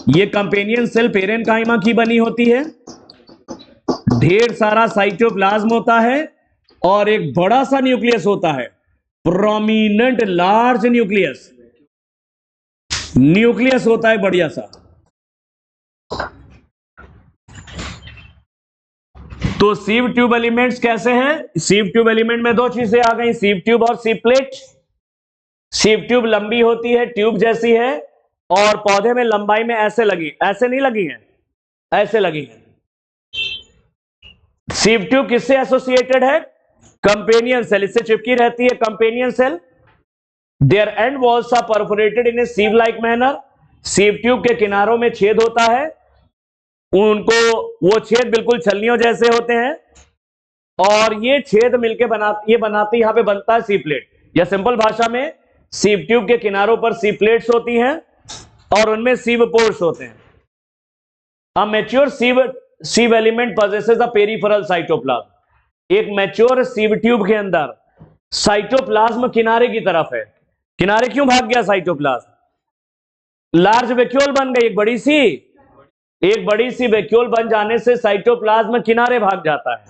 ये कंपेनियन सेल पेरेन्काइमा की बनी होती है। ढेर सारा साइटोप्लाज्म होता है और एक बड़ा सा न्यूक्लियस होता है, प्रोमिनेंट लार्ज न्यूक्लियस। न्यूक्लियस होता है बढ़िया सा। तो सीव ट्यूब एलिमेंट्स कैसे हैं? सीव ट्यूब एलिमेंट में दो चीजें आ गई, सीव ट्यूब और सीव प्लेट। सीव ट्यूब लंबी होती है, ट्यूब जैसी है, और पौधे में लंबाई में ऐसे लगी, ऐसे नहीं लगी है, ऐसे लगी है। सीव ट्यूब किससे एसोसिएटेड है? कंपेनियन सेल, इससे चिपकी रहती है companion cell. Their end walls are perforated in a sieve like manner. Sieve tube के किनारों में छेद होता है, उनको वो छेद बिल्कुल छलनियों जैसे होते हैं, और ये छेद मिलके बनाती यहां पे बनता है सी प्लेट। या सिंपल भाषा में सीव ट्यूब के किनारों पर सी प्लेट्स होती हैं और उनमें सीव पोर्स होते हैं। A mature sieve element possesses a peripheral cytoplasm. एक मैच्योर सीव ट्यूब के अंदर साइटोप्लाज्म किनारे की तरफ है। किनारे क्यों भाग गया साइटोप्लाज्म? लार्ज वैक्यूल बन गई, एक बड़ी सी वैक्यूल बन जाने से साइटोप्लाज्म किनारे भाग जाता है,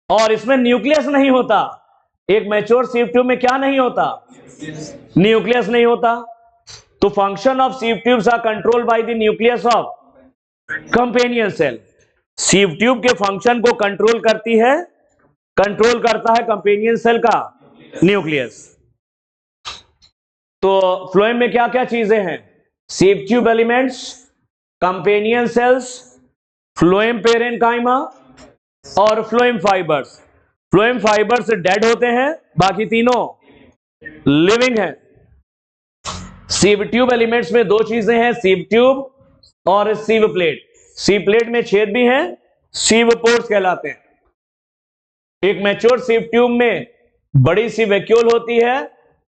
और इसमें न्यूक्लियस नहीं होता। एक मैच्योर सीव ट्यूब में क्या नहीं होता? न्यूक्लियस नहीं होता। तो function of sieve tubes are controlled by the nucleus of companion cell. Sieve tube के फंक्शन को कंट्रोल करता है कंपेनियन सेल का न्यूक्लियस। तो फ्लोएम में क्या क्या चीजें हैं? Sieve tube elements, companion cells, phloem parenchyma और phloem fibres. Phloem fibres dead होते हैं, बाकी तीनों लिविंग हैं। सीव ट्यूब एलिमेंट्स में दो चीजें हैं, सीव ट्यूब और सीव प्लेट। सीव प्लेट में छेद भी हैं, सीव पोर्स कहलाते हैं। एक मैच्योर सीव ट्यूब में बड़ी सी वैक्यूल होती है,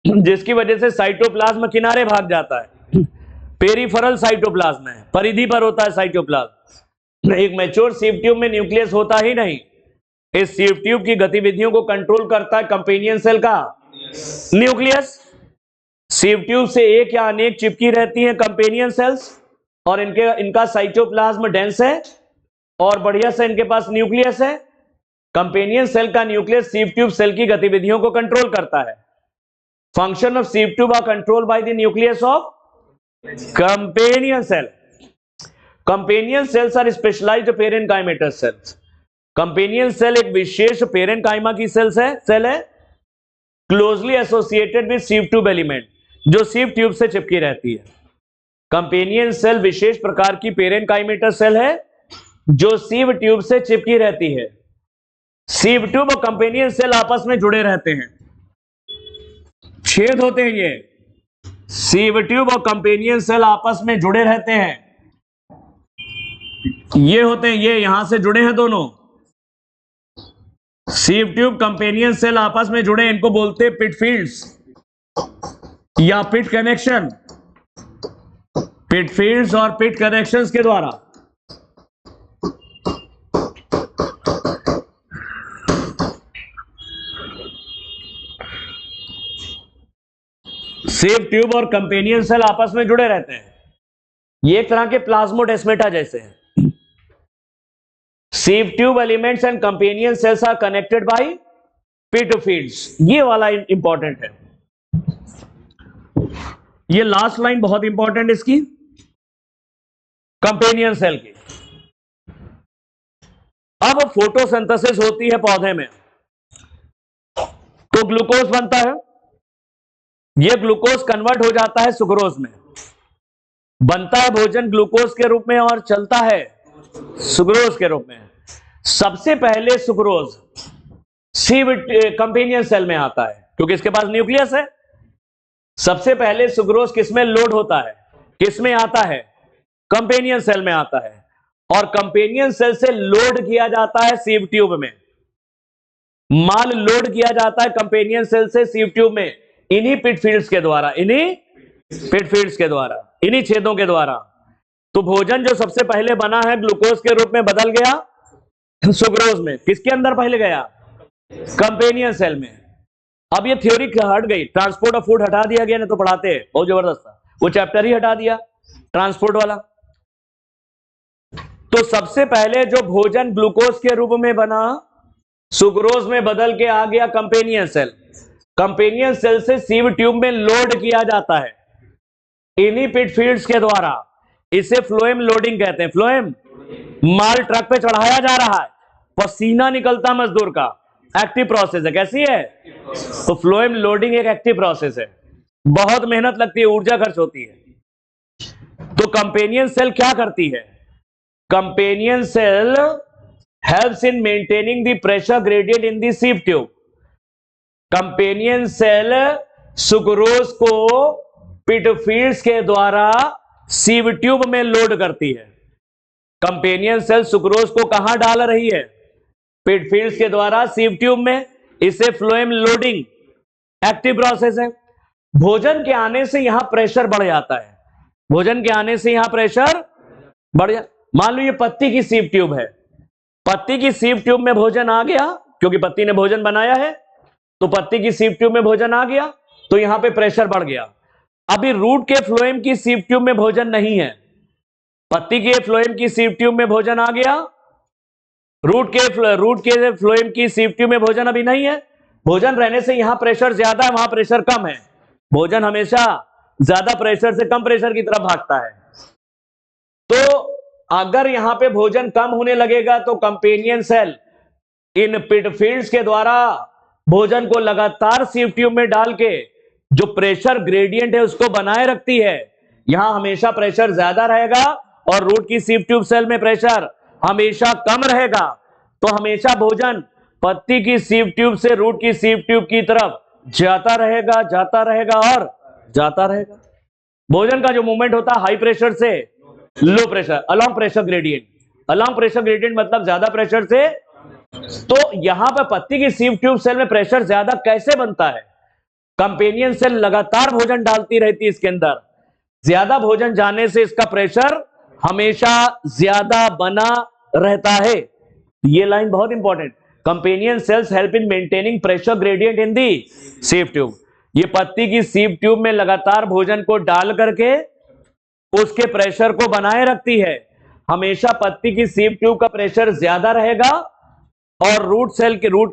जिसकी वजह से साइटोप्लाज्म किनारे भाग जाता है। पेरिफेरल साइटोप्लाज्म है, परिधि पर होता है साइटोप्लाज्म। एक मैच्योर सीव ट्यूब में न्यूक्लियस होता ही नहीं। इस सीव ट्यूब की गतिविधियों को कंट्रोल करता है कंपेनियन सेल का न्यूक्लियस। सीव ट्यूब से एक या अनेक चिपकी रहती हैं कंपेनियन सेल्स, और इनका साइटोप्लाज्म डेंस है और बढ़िया से इनके पास न्यूक्लियस है। कंपेनियन सेल का न्यूक्लियस सीव ट्यूब सेल की गतिविधियों को कंट्रोल करता है। Function of sieve tube are control by the nucleus of companion cell. Companion cells are specialised parenchymatous cells. Companion cell एक विशेष पेरेन्काइमा की सेल है, closely associated with sieve tube element, जो सीव ट्यूब से चिपकी रहती है। कंपेनियन सेल विशेष प्रकार की पेरेन्काइमेटस सेल है जो सीव ट्यूब से चिपकी रहती है। सीव ट्यूब और कंपेनियन सेल आपस में जुड़े रहते हैं, छेद होते हैं। ये सीव ट्यूब और कंपेनियन सेल आपस में जुड़े रहते हैं, ये होते हैं, ये यहां से जुड़े हैं दोनों। सीव ट्यूब कंपेनियन सेल आपस में जुड़े, इनको बोलते हैं पिट फील्ड्स या पिट कनेक्शन। पिट फील्ड्स और पिट कनेक्शंस के द्वारा सीव ट्यूब और कंपेनियन सेल आपस में जुड़े रहते हैं। ये एक तरह के प्लाज्मोडेस्मेटा जैसे हैं। Sieve tube elements and companion cells are connected by pit fields. ये वाला इंपॉर्टेंट है, ये लास्ट लाइन बहुत इंपॉर्टेंट इसकी, कंपेनियन सेल की। अब फोटोसिंथेसिस होती है पौधे में, तो ग्लूकोज बनता है। यह ग्लूकोज कन्वर्ट हो जाता है सुक्रोज में। बनता है भोजन ग्लूकोज के रूप में और चलता है सुक्रोज के रूप में। सबसे पहले सुक्रोज सीव कंपेनियन सेल में आता है, क्योंकि इसके पास न्यूक्लियस है। सबसे पहले सुक्रोज किसमें लोड होता है, किसमें आता है? कंपेनियन सेल में आता है, और कंपेनियन सेल से लोड किया जाता है सीव ट्यूब में। माल लोड किया जाता है कंपेनियन सेल से सीव ट्यूब में, इन्हीं पिट फील्ड्स के द्वारा, इन्हीं पिट फील्ड्स के द्वारा, इन्हीं छेदों के द्वारा। तो भोजन जो सबसे पहले बना है ग्लूकोज के रूप में बदल गया सुक्रोज में। किसके अंदर पहले गया? कंपेनियन सेल में। अब ये थ्योरी हट गई, ट्रांसपोर्ट ऑफ फूड हटा दिया गया, नहीं तो पढ़ाते हैं बहुत जबरदस्त था, वो चैप्टर ही हटा दिया ट्रांसपोर्ट वाला। तो सबसे पहले जो भोजन ग्लूकोज के रूप में बना सुक्रोज में बदल के आ गया कंपेनियन सेल। कंपेनियन सेल से सीव ट्यूब में लोड किया जाता है इन्हीं पिट फील्ड्स के द्वारा। इसे फ्लोएम लोडिंग कहते हैं। फ्लोएम, माल ट्रक पे चढ़ाया जा रहा है, पसीना निकलता मजदूर का, एक्टिव प्रोसेस है। कैसी है? तो फ्लोएम लोडिंग एक एक्टिव प्रोसेस है, बहुत मेहनत लगती है, ऊर्जा खर्च होती है। तो कंपेनियन सेल क्या करती है? Companion cell helps in maintaining the pressure gradient in the sieve tube. Companion cell sucrose को पिट फील्ड्स के द्वारा सीव ट्यूब में लोड करती है। कंपेनियन सेल सुक्रोज को कहां डाल रही है? पिट फील्ड्स के द्वारा सीव ट्यूब में। इसे फ्लोएम लोडिंग एक्टिव प्रोसेस है। भोजन के आने से यहां प्रेशर बढ़ जाता है। भोजन के आने से यहां प्रेशर बढ़ जाता। मान लो ये पत्ती की सीव ट्यूब है, पत्ती की सीव ट्यूब में भोजन आ गया, क्योंकि पत्ती ने भोजन बनाया है, तो पत्ती की सीव ट्यूब में भोजन आ गया, तो यहां पे प्रेशर बढ़ गया। अभी रूट के फ्लोएम की सीव ट्यूब में भोजन नहीं है, पत्ती के फ्लोएम की सीव ट्यूब में भोजन आ गया, रूट के फ्लोएम की सीव ट्यूब में भोजन अभी नहीं है। भोजन रहने से यहां प्रेशर ज्यादा है, वहां प्रेशर कम है। भोजन हमेशा ज्यादा प्रेशर से कम प्रेशर की तरफ भागता है। तो अगर यहां पे भोजन कम होने लगेगा तो कंपेनियन सेल इन पिट फील्ड्स के द्वारा भोजन को लगातार सीव ट्यूब में डाल के जो प्रेशर ग्रेडियंट है उसको बनाए रखती है। यहां हमेशा प्रेशर ज्यादा रहेगा और रूट की सीव ट्यूब सेल में प्रेशर हमेशा कम रहेगा। तो हमेशा भोजन पत्ती की सीव ट्यूब से रूट की सीव ट्यूब की तरफ जाता रहेगा, जाता रहेगा और जाता रहेगा। भोजन का जो मूवमेंट होता है हाई प्रेशर से low pressure, along pressure gradient. Along pressure gradient मतलब ज्यादा प्रेशर से। तो यहां पर पत्ती की सीव ट्यूब सेल में प्रेशर ज्यादा कैसे बनता है? कंपेनियन सेल लगातार भोजन डालती रहती है इसके अंदर, ज्यादा भोजन जाने से इसका प्रेशर हमेशा ज्यादा बना रहता है। ये लाइन बहुत important. Companion cells help in maintaining pressure gradient in the सीव tube. ये पत्ती की सीव ट्यूब में लगातार भोजन को डाल करके उसके प्रेशर को बनाए रखती है। हमेशा पत्ती की सीव ट्यूब का प्रेशर ज्यादा रहेगा और रूट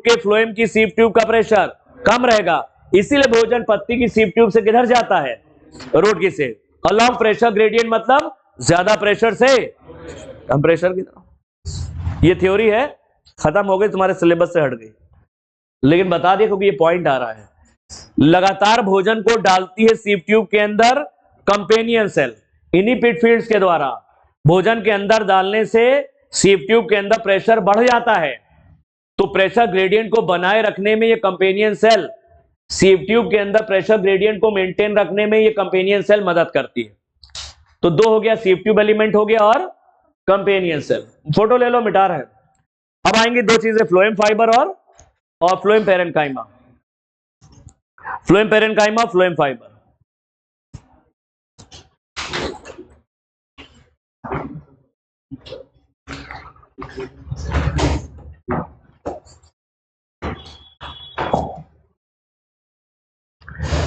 के फ्लोएम की सीव ट्यूब का प्रेशर कम रहेगा। इसीलिए भोजन पत्ती की सीव ट्यूब से किधर जाता है? रूट की से। अलोंग प्रेशर ग्रेडियंट मतलब ज्यादा प्रेशर से कम प्रेशर की तरफ। ये थ्योरी है, खत्म हो गई, तुम्हारे सिलेबस से हट गई, लेकिन बता दिया क्योंकि ये पॉइंट आ रहा है। लगातार भोजन को डालती है सीव ट्यूब के अंदर कंपेनियन सेल इन्हीं पिट फील्ड्स के द्वारा। भोजन के अंदर डालने से सीव ट्यूब के अंदर प्रेशर बढ़ जाता है, तो प्रेशर ग्रेडियंट को बनाए रखने में ये कंपेनियन सेल, सीव ट्यूब के अंदर प्रेशर ग्रेडियंट को मेंटेन रखने में ये कंपेनियन सेल मदद करती है। तो दो हो गया, सीव ट्यूब एलिमेंट हो गया और कंपेनियन सेल। फोटो ले लो, मिटा रहे हैं। अब आएंगे दो चीजें, फ्लोएम फाइबर और phloem parenchyma. Phloem parenchyma, phloem fibre.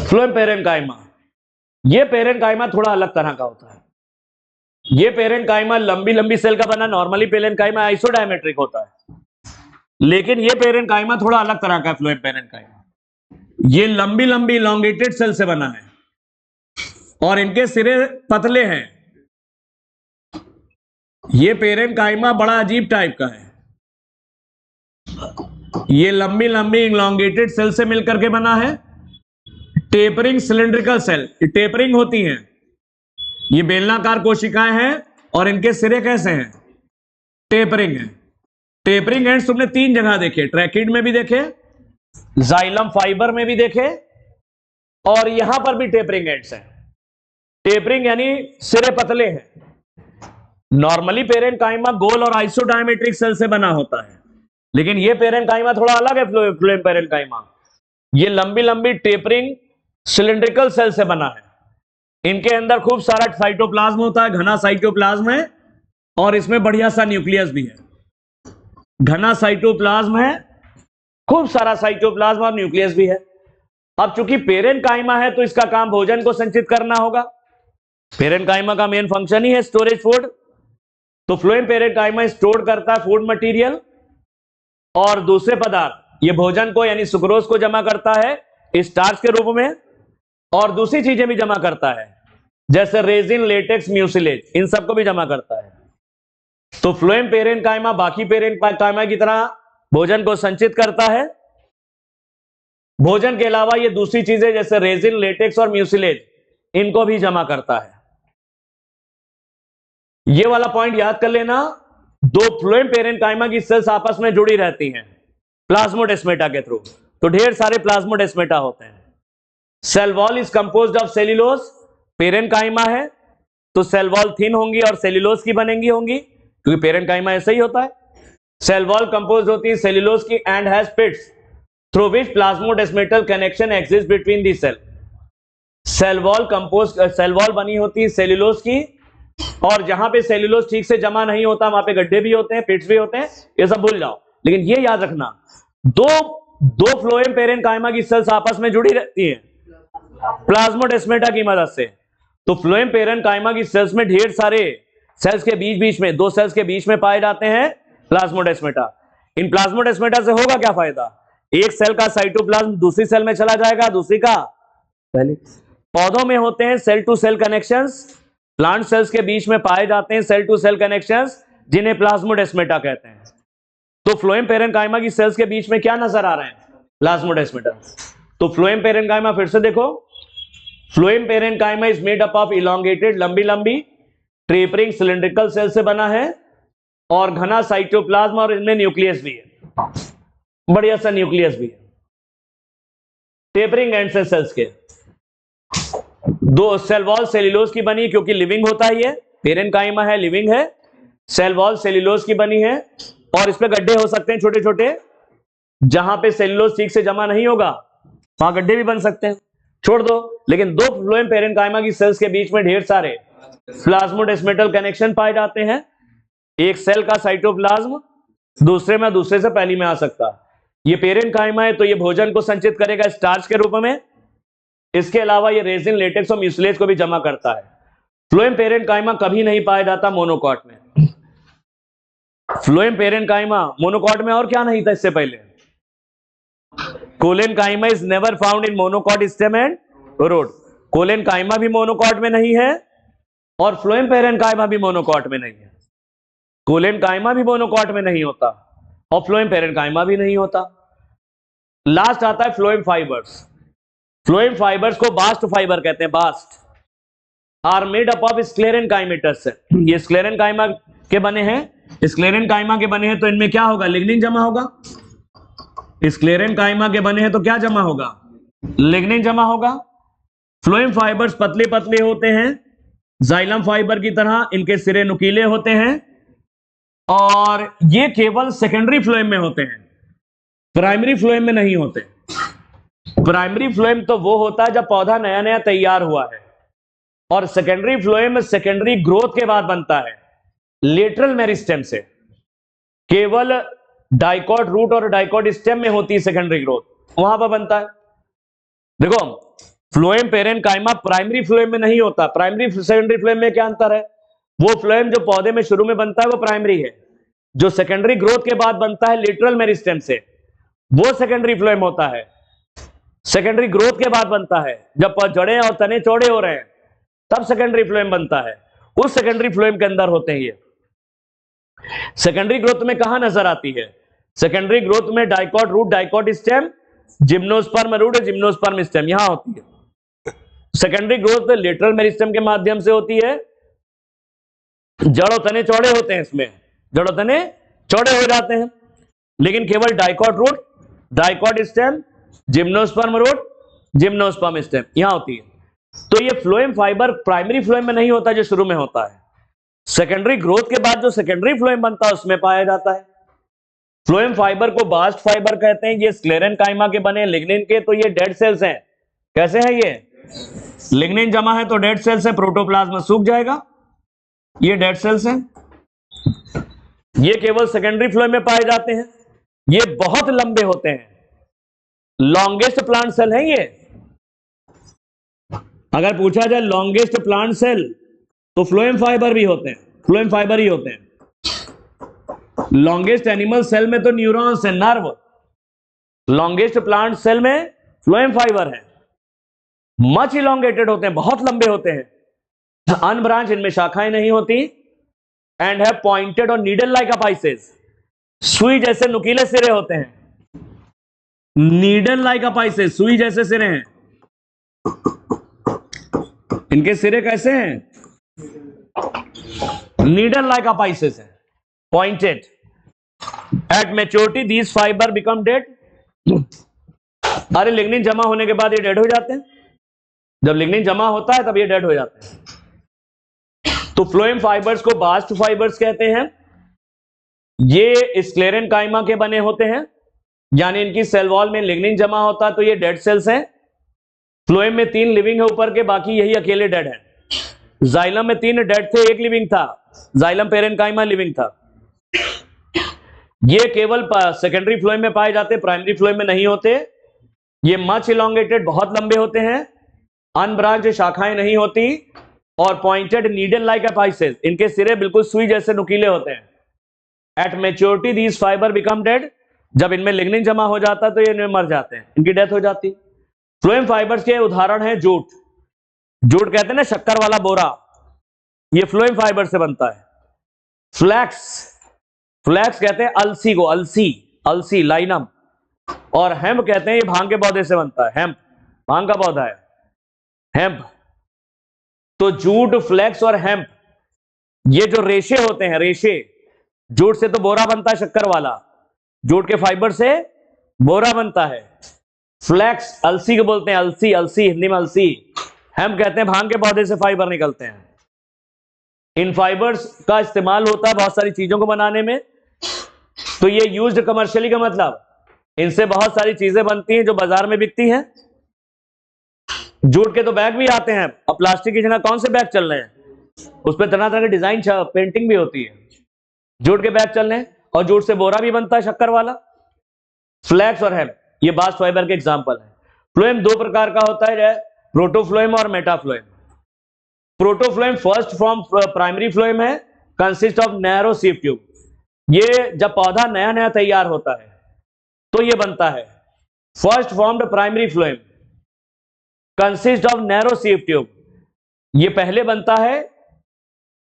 Phloem parenchyma, ये पेरेन्काइमा थोड़ा अलग तरह का होता है। ये पेरेन्काइमा लंबी लंबी सेल का बना, नॉर्मली पेरेन्काइमा आइसोडायमेट्रिक होता है, लेकिन ये पेरेन्काइमा थोड़ा अलग तरह का है। फ्लोएम पेरेन्काइमा ये लंबी लंबी इलॉन्गेटेड सेल से बना है और इनके सिरे पतले हैं। ये पेरेन्काइमा बड़ा अजीब टाइप का है। ये लंबी लंबी इलॉन्गेटेड सेल से मिलकर के बना है। टेपरिंग सिलिंड्रिकल सेल, टेपरिंग होती हैं, ये बेलनाकार कोशिकाएं हैं और इनके सिरे कैसे हैं? टेपरिंग है। टेपरिंग एंड्स तुमने तीन जगह देखे, ट्रैकिड में भी देखे, जाइलम फाइबर में भी देखे, और यहां पर भी टेपरिंग एंड्स हैं। टेपरिंग यानी सिरे पतले हैं। नॉर्मली पेरेन्काइमा गोल और आइसोडायमेट्रिक सेल से बना होता है, लेकिन ये पेरेन्काइमा थोड़ा अलग है। फ्लोएम पेरेन्काइमा ये लंबी लंबी टेपरिंग सिलिंड्रिकल सेल से बना है। इनके अंदर खूब सारा साइटोप्लाज्म होता है, घना साइटोप्लाज्म है, और इसमें बढ़िया सा न्यूक्लियस भी है। घना साइटोप्लाज्म है, खूब सारा साइटोप्लाज्म और न्यूक्लियस भी है। अब चूंकि पेरेनकाइमा है तो इसका काम भोजन को संचित करना होगा। पेरेनकाइमा का मेन फंक्शन ही है स्टोरेज फूड। तो फ्लोएम पेरेनकाइमा स्टोर करता है फूड मटेरियल और दूसरे पदार्थ, ये भोजन को यानी सुक्रोज को जमा करता है स्टार्च के रूप में, और दूसरी चीजें भी जमा करता है जैसे रेजिन, लेटेक्स, म्यूसिलेज, इन सबको भी जमा करता है। तो फ्लोएम पेरेनकाइमा बाकी पेरेनकाइमा की तरह भोजन को संचित करता है। भोजन के अलावा ये दूसरी चीजें जैसे रेजिन, लेटेक्स और म्यूसिलेज, इनको भी जमा करता है। ये वाला पॉइंट याद कर लेना। दो फ्लोएम पेरेनकाइमा की सेल्स आपस में जुड़ी रहती हैं प्लाज्मोडेस्मेटा के थ्रू। तो ढेर सारे प्लाज्मोडेस्मेटा होते हैं। Cell wall is composed of cellulose. Parenchyma है तो सेल वॉल थिन होंगी और सेल्यूलोज की बनेंगी होंगी, क्योंकि पेरेनकाइमा ऐसा ही होता है। सेल वॉल कंपोज होती है सेल्यूलोज की and has pits through which plasmodesmatal connection exist between the cell. Cell wall बनी होती है सेल्यूलोज की, और जहां पे सेल्यूलोज ठीक से जमा नहीं होता वहां पे गड्ढे भी होते हैं, पिट्स भी होते हैं, ये सब भूल जाओ। लेकिन ये याद रखना, दो फ्लोएम पेरेनकाइमा की सेल्स आपस में जुड़ी रहती हैं प्लाज्मोडेस्मेटा की मदद से। तो फ्लोएम पेरेनकाइमा की सेल्स में ढेर सारे सेल्स के बीच में, दो सेल्स के बीच में पाए जाते हैं प्लाज्मोडेस्मेटा। इन प्लाज्मोडेस्मेटा से होगा क्या फायदा? एक सेल का साइटोप्लाज्म दूसरी सेल में चला जाएगा, दूसरी का पहले। पौधों में होते हैं cell to cell connections, plant cells के बीच में पाए जाते हैं सेल टू सेल कनेक्शंस, जिन्हें प्लाज्मोडेस्मेटा कहते हैं। तो फ्लोएम पेरेनकाइमा की सेल्स के बीच में क्या नजर आ रहे हैं? प्लाज्मोडेस्मेटा। तो फ्लोएम पेरेनकाइमा फिर से देखो, phloem parenchyma is made up of elongated, लंबी लंबी टेपरिंग सिलिंड्रिकल सेल से बना है, और घना साइटोप्लाज्म, और इनमें न्यूक्लियस भी है, बढ़िया सा न्यूक्लियस भी है। टेपरिंग एंड से सेल्स के दो सेल वॉल सेल्यूलोज की बनी, क्योंकि लिविंग होता है, ये पेरेनकाइमा है, लिविंग है। सेल वॉल सेल्यूलोज की बनी है, और इसमें गड्ढे हो सकते हैं छोटे छोटे, जहां पे सेल्यूलोज ठीक से जमा नहीं होगा वहां गड्ढे भी बन सकते हैं, छोड़ दो। लेकिन दो फ्लोएम पेरेनकाइमा की सेल्स के बीच में ढेर सारे प्लाज्मोडेस्मेटल कनेक्शन पाए जाते हैं। एक सेल का साइटोप्लाज्म दूसरे में, दूसरे से पहली में आ सकता है। ये पेरेनकाइमा है तो ये भोजन को संचित करेगा स्टार्च के रूप में। इसके अलावा ये रेजिन, लेटेक्स और म्यूसिलेज को भी जमा करता है। फ्लोएम पेरेनकाइमा कभी नहीं पाया जाता मोनोकॉट में। फ्लोएम पेरेनकाइमा मोनोकॉट में और क्या नहीं था इससे पहले? Collenchyma is never found in monocot stem and root. Collenchyma भी मोनोकॉट में नहीं है, और फ्लोएम पेरेनकाइमा भी मोनोकॉट में नहीं है। कोलेनकाइमा भी मोनोकॉट में नहीं होता, और फ्लोएम पेरेनकाइमा भी नहीं होता। लास्ट आता है फ्लोएम फाइबर्स। फ्लोएम फाइबर्स को बास्ट फाइबर कहते हैं। Bast are made up of sclerenchymatous से, ये स्क्लेरेनकाइमा के बने हैं। स्क्लेरेनकाइमा के बने हैं तो इनमें क्या होगा? लिग्निन जमा होगा। स्क्लेरेनकाइमा के बने हैं तो क्या जमा होगा? लिग्निन जमा होगा। फ्लोएम फाइबर्स पतले पतले होते हैं, जाइलम फाइबर की तरह, इनके सिरे नुकीले होते हैं, और ये केवल सेकेंडरी फ्लोएम में होते हैं, प्राइमरी फ्लोएम में नहीं होते। प्राइमरी फ्लोएम तो वो होता है जब पौधा नया नया तैयार हुआ है, और सेकेंडरी फ्लोएम सेकेंडरी ग्रोथ के बाद बनता है लेटरल मेरिस्टेम से। केवल डाइकॉट रूट और डाइकॉट स्टेम में होती है सेकेंडरी ग्रोथ, वहां पर बनता है। देखो, फ्लोएम पेरेनकाइमा प्राइमरी फ्लोएम में नहीं होता। प्राइमरी सेकेंडरी फ्लोएम में क्या अंतर है? वो फ्लोएम जो पौधे में शुरू में बनता है वो प्राइमरी है, जो सेकेंडरी ग्रोथ के बाद बनता है लेटरल मेरिस्टेम से, वो सेकेंडरी फ्लोएम होता है। सेकेंडरी ग्रोथ के बाद बनता है, जब जड़ें और तने चौड़े हो रहे हैं तब सेकेंडरी फ्लोएम बनता है। उस सेकेंडरी फ्लोएम के अंदर होते हैं ये। सेकेंडरी ग्रोथ में कहां नजर आती है? सेकेंडरी ग्रोथ में dicot root, dicot stem, gymnosperm root, gymnosperm stem यहां होती है। सेकेंडरी ग्रोथ लेटरल मेरिस्टेम के माध्यम से होती है। जड़ और तने चौड़े होते हैं, इसमें जड़ और तने चौड़े हो जाते हैं, लेकिन केवल dicot root, dicot stem, gymnosperm root, gymnosperm stem यहां होती है। तो ये फ्लोएम फाइबर प्राइमरी फ्लोएम में नहीं होता जो शुरू में होता है, सेकेंडरी ग्रोथ के बाद जो सेकेंडरी फ्लोएम बनता है उसमें पाया जाता है। फ्लोएम फाइबर को बास्ट फाइबर कहते हैं। ये स्क्लेरेनकाइमा के बने, लिग्निन के, तो ये डेड सेल्स हैं। कैसे हैं ये? लिग्निन जमा है तो डेड सेल्स है, प्रोटोप्लाज्म सूख जाएगा, ये डेड सेल्स हैं। ये केवल सेकेंडरी फ्लोएम में पाए जाते हैं, ये बहुत लंबे होते हैं, लॉन्गेस्ट प्लांट सेल है ये। अगर पूछा जाए लॉन्गेस्ट प्लांट सेल तो फ्लोएम फाइबर भी होते हैं, फ्लोएम फाइबर ही होते हैं। लॉन्गेस्ट एनिमल सेल में तो न्यूरॉन्स है, नर्व। लॉन्गेस्ट प्लांट सेल में फ्लोएम फाइबर है, मच इलोंगेटेड होते हैं, बहुत लंबे होते हैं। अनब्रांच, इनमें शाखाएं नहीं होती। एंड हैव पॉइंटेड और नीडल लाइक अपाइसेस, सुई जैसे नुकीले सिरे होते हैं। नीडल लाइक अपाइसेस, सुई जैसे सिरे हैं। इनके सिरे कैसे हैं? नीडल लाइक अपाइसेस है, pointed. At maturity these fibre become dead. अरे लिग्निन जमा होने के बाद ये डेड हो जाते हैं। जब लिग्निन जमा होता है तब ये डेड हो जाते हैं। तो फ्लोएम फाइबर्स को बास्ट फाइबर्स कहते हैं। ये स्क्लेरेनकाइमा के बने होते हैं, यानी इनकी सेल वॉल में लिग्निन जमा होता है तो ये डेड सेल्स हैं। फ्लोएम में 3 लिविंग है ऊपर के, बाकी यही अकेले डेड हैं। जाइलम में 3 डेड थे, 1 लिविंग था। जाइलम पेरेनकाइमा लिविंग था। ये केवल सेकेंडरी फ्लोएम में पाए जाते, प्राइमरी फ्लोएम में नहीं होते। ये मच इलोंगेटेड, बहुत लंबे होते हैं, अनब्रांच शाखाएं नहीं होती, और पॉइंटेड नीडल लाइक अपाइसेस, इनके सिरे बिल्कुल सुई जैसे नुकीले होते हैं। At maturity these fibre become dead, जब इनमें लिग्निन जमा हो जाता तो ये इनमें मर जाते हैं, इनकी डेथ हो जाती। फ्लोएम फाइबर्स के उदाहरण है जूट। जूट कहते हैं ना शक्कर वाला बोरा, ये फ्लोएम फाइबर से बनता है। फ्लैक्स, फ्लैक्स कहते हैं अलसी को, अलसी, अलसी लाइनम। और हेम्प कहते हैं ये भांग के पौधे से बनता है, हेम्प भांग का पौधा है, हेम्प। तो जूट, फ्लैक्स और हेम्प, ये जो रेशे होते हैं, रेशे, जूट से तो बोरा बनता है शक्कर वाला, जूट के फाइबर से बोरा बनता है। फ्लैक्स अलसी को बोलते हैं, अलसी, अलसी हिंदी में अलसी। हेम्प कहते हैं भांग के पौधे से फाइबर निकलते हैं। इन फाइबर्स का इस्तेमाल होता है बहुत सारी चीजों को बनाने में। तो ये यूज्ड कमर्शियली का मतलब इनसे बहुत सारी चीजें बनती हैं जो बाजार में बिकती हैं। जूट के तो बैग भी आते हैं, अब प्लास्टिक की जगह कौन से बैग चल रहे हैं, उस पर तरह तरह के डिजाइन, पेंटिंग भी होती है। जूट के बैग चल रहे हैं, और जूट से बोरा भी बनता है शक्कर वाला। फ्लैक्स और हेम्प ये बास्ट फाइबर के एग्जांपल है। फ्लोएम 2 प्रकार का होता है, प्रोटोफ्लोएम और metaphloem. Protophloem first form primary phloem है, consist of narrow sieve tube. ये जब पौधा नया नया तैयार होता है तो ये बनता है। First formed primary phloem consist of narrow sieve tube, ये पहले बनता है,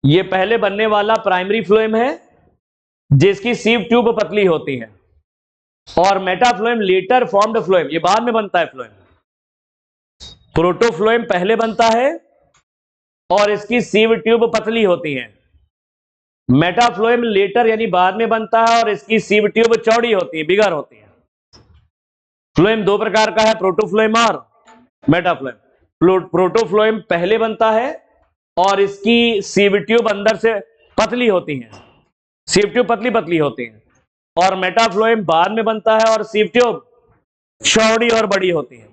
ये पहले बनने वाला प्राइमरी फ्लोएम है जिसकी सीव ट्यूब पतली होती है। और मेटाफ्लोएम लेटर फॉर्म्ड फ्लोएम, ये बाद में बनता है फ्लोएम। प्रोटोफ्लोएम पहले बनता है और इसकी सीव ट्यूब पतली होती है। मेटाफ्लोएम लेटर यानी बाद में बनता है और इसकी सीव ट्यूब चौड़ी होती है, बिगर होती है। फ्लोएम 2 प्रकार का है, प्रोटोफ्लोएम और मेटाफ्लोएम। प्रोटोफ्लोएम पहले बनता है और इसकी सीव ट्यूब अंदर से पतली होती है, सीव ट्यूब पतली पतली होती है। और मेटाफ्लोएम बाद में बनता है और सीव ट्यूब चौड़ी और बड़ी होती है।